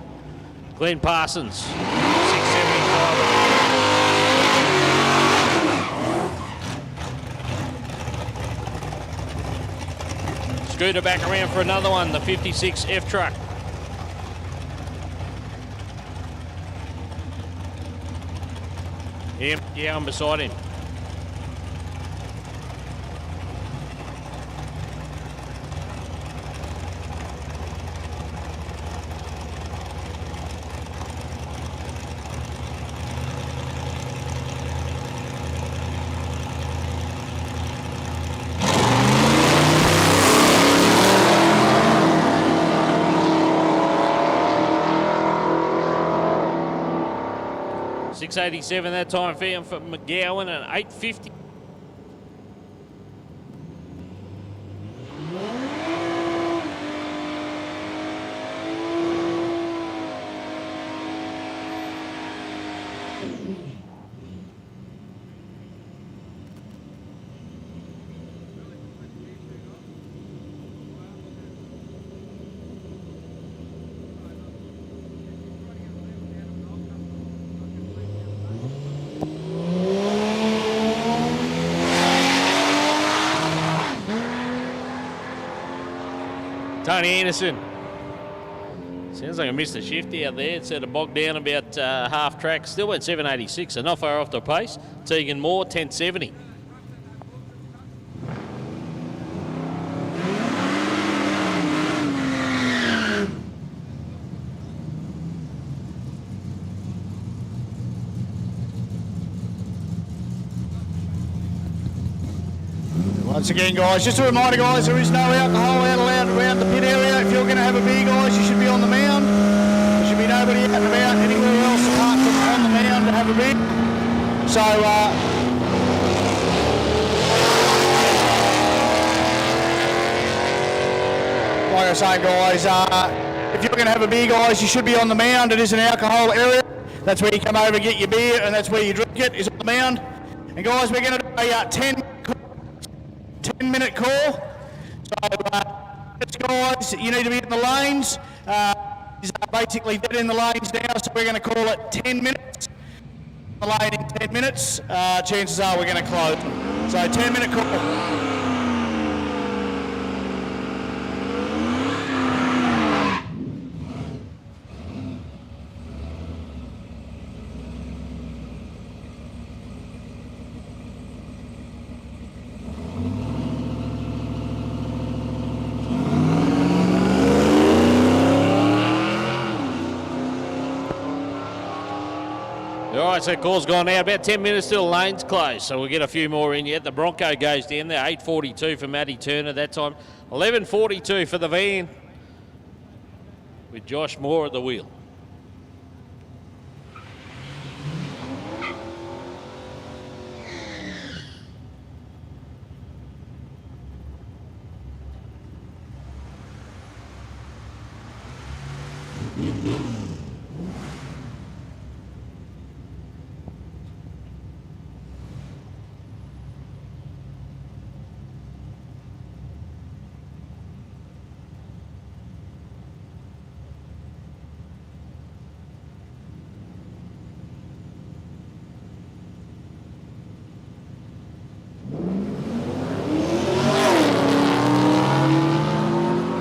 Glenn Parsons, 675. Scooter back around for another one, the 56 F truck. Yeah, I'm beside him. $6.87 that time for McGowan and $8.50. Tony Anderson. Sounds like I missed a shift out there. It's at a bog down about half track. Still at 786, so not far off the pace. Tegan Moore, 1070. Once again, guys, just a reminder, guys, there is no alcohol allowed around the pit area. If you're going to have a beer, guys, you should be on the mound. There should be nobody out and about anywhere else apart from on the mound to have a beer. So, like I say, guys, if you're going to have a beer, guys, you should be on the mound. It is an alcohol area. That's where you come over and get your beer, and that's where you drink it, is on the mound. And, guys, we're going to do a 10-minute call. So, guys, you need to be in the lanes. He's basically dead in the lanes now, so we're going to call it 10 minutes. The lane in 10 minutes, chances are we're going to close. So 10-minute call. right, so call's gone out. About 10 minutes till the lane's closed, so we'll get a few more in yet. The Bronco goes down there, 8.42 for Matty Turner that time. 11.42 for the van with Josh Moore at the wheel.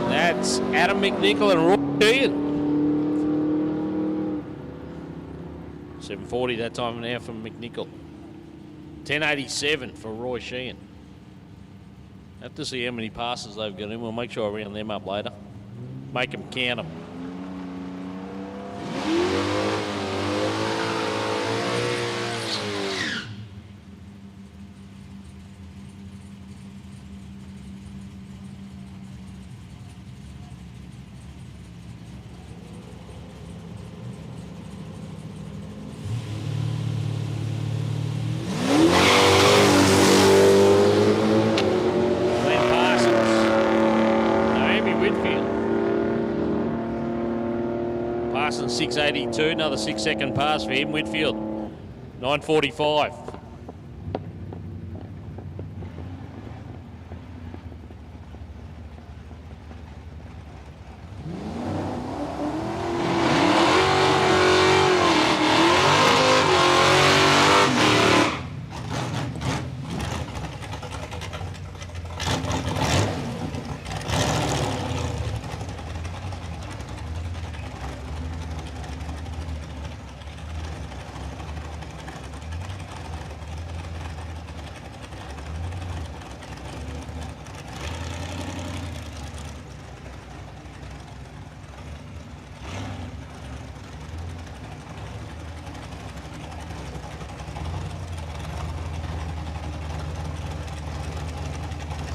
That's Adam McNichol and Roy Sheehan. 7.40 that time now from McNichol. 10.87 for Roy Sheehan. Have to see how many passes they've got in. We'll make sure I round them up later. Make them count them. Parsons 6.82, another 6-second pass for him. Whitfield 9.45.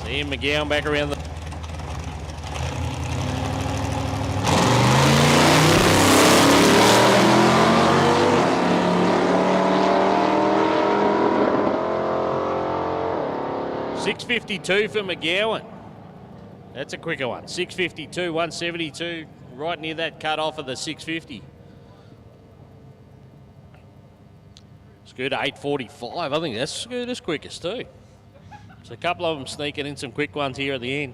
Ian McGowan back around the... .652 for McGowan. That's a quicker one. 6.52, 172, right near that cut off of the 6.50. Scooter 8.45. I think that's Scooter's quickest too. So a couple of them sneaking in some quick ones here at the end.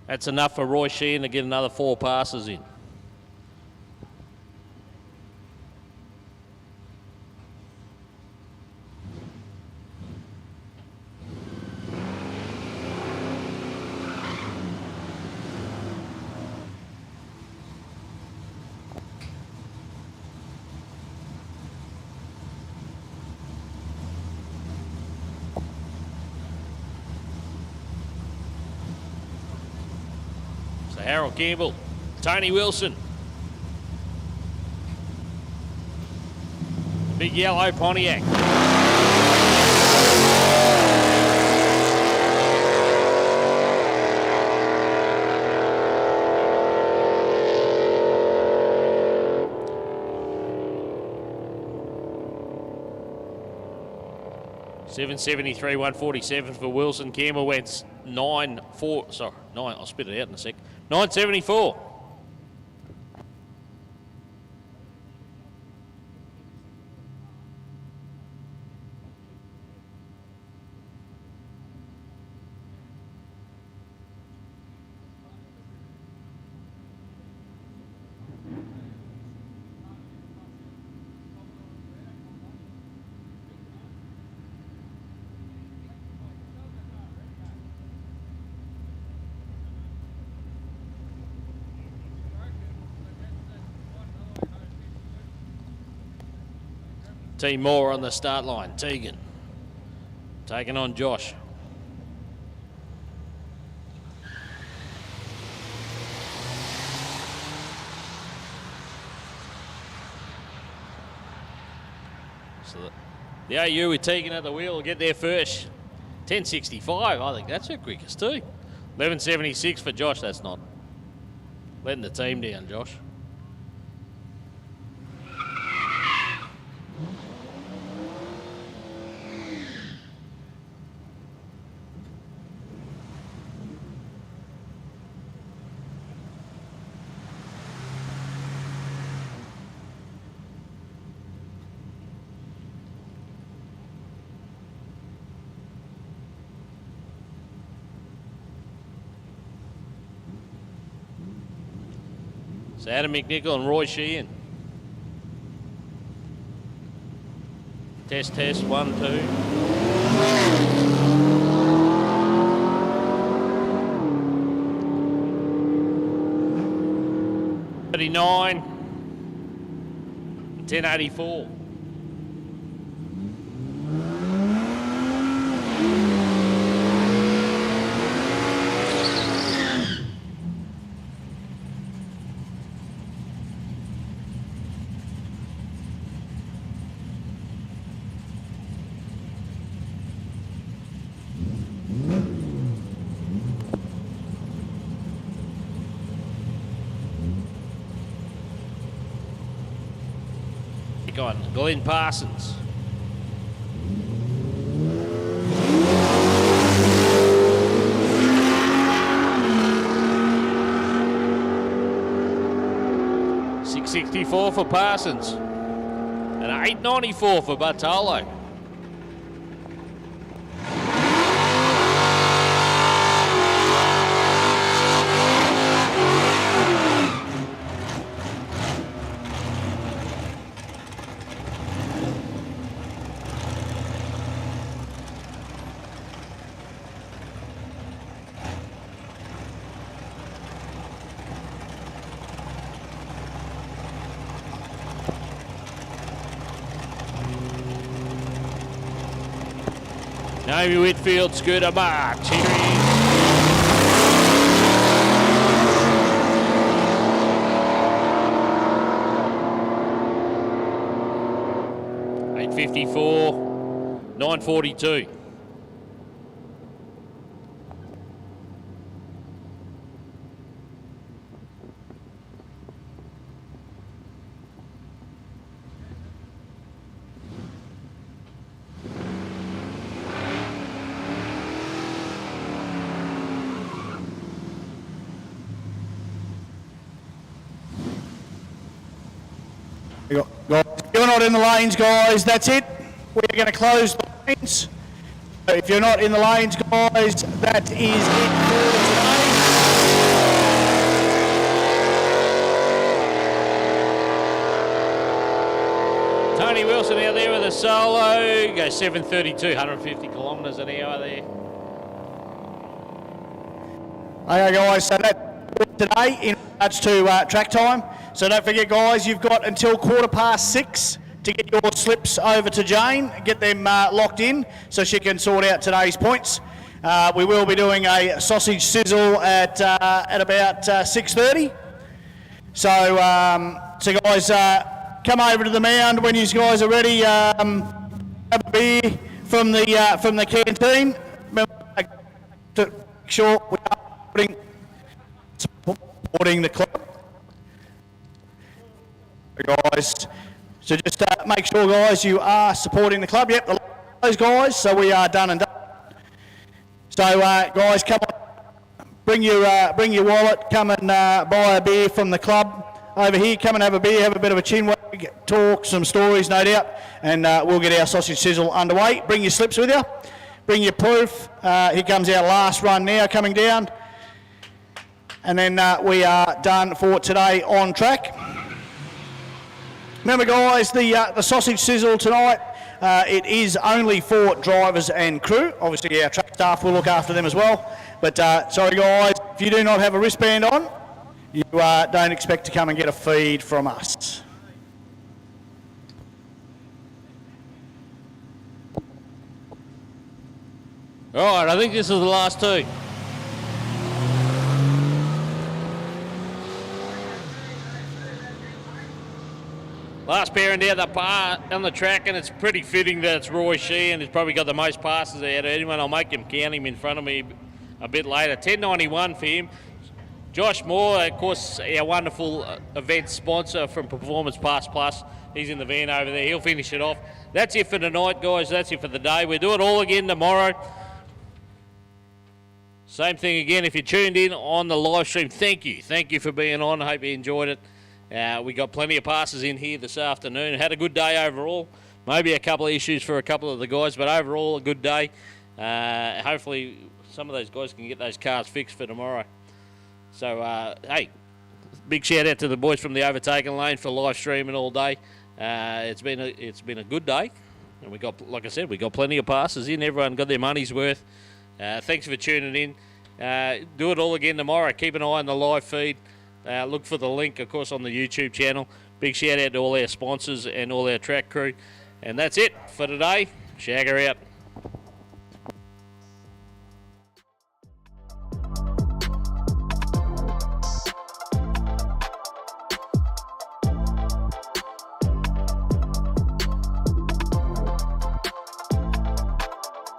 That's enough for Roy Sheehan to get another 4 passes in. Harold Campbell, Tony Wilson. Big yellow Pontiac. .773, 147 for Wilson. Campbell went 9.4. Sorry, 9. I'll spit it out in a sec. 9.74. T. Moore on the start line. Tegan taking on Josh. So the AU with Tegan at the wheel will get there first. 10.65, I think that's her quickest too. 11.76 for Josh, that's not letting the team down, Josh. So Adam McNichol and Roy Sheehan. Test, 1, 2. $39, 10.84. On Glenn Parsons. $6.64 for Parsons and $8.94 for Bartolo. Naomi Whitfield, Scooter March. Here he is. $8.54, $9.42. If you're not in the lanes, guys, that's it. We're going to close the lanes. So if you're not in the lanes, guys, that is it for today. Tony Wilson out there with a solo. Goes 7.32, 150 kilometres an hour there. Okay, guys, so that's today in regards to track time. So don't forget, guys, you've got until 6:15 to get your slips over to Jane, get them locked in so she can sort out today's points. We will be doing a sausage sizzle at about 6:30. So guys, come over to the mound when you guys are ready. Have a beer from the canteen. Remember to make sure we are supporting the club. Guys, so just make sure, guys, you are supporting the club. Yep, those guys. So we are done and done. So guys, come on, bring your wallet. Come and buy a beer from the club over here. Come and have a beer, have a bit of a chin wag, talk some stories, no doubt, and we'll get our sausage sizzle underway. Bring your slips with you. Bring your proof. Here comes our last run now, coming down, and then we are done for today on track. Remember, guys, the sausage sizzle tonight, it is only for drivers and crew. Obviously, our track staff will look after them as well. But sorry, guys, if you do not have a wristband on, you don't expect to come and get a feed from us. All right, I think this is the last two. Last pairing down on the track, and it's pretty fitting that it's Roy Sheehan. He's probably got the most passes out of anyone. I'll make him count him in front of me a bit later. 10.91 for him. Josh Moore, of course, our wonderful event sponsor from Performance Pass Plus. He's in the van over there. He'll finish it off. That's it for tonight, guys. That's it for the day. We'll do it all again tomorrow. Same thing again. If you tuned in on the live stream, thank you. Thank you for being on. I hope you enjoyed it. We got plenty of passes in here this afternoon. Had a good day overall. Maybe a couple of issues for a couple of the guys, but overall a good day. Hopefully some of those guys can get those cars fixed for tomorrow. So, hey, big shout out to the boys from the Overtaking Lane for live streaming all day. It's been a good day, and we got, like I said, we got plenty of passes in. Everyone got their money's worth. Thanks for tuning in. Do it all again tomorrow. Keep an eye on the live feed. Look for the link, of course, on the YouTube channel. Big shout out to all our sponsors and all our track crew. And that's it for today. Shagger out.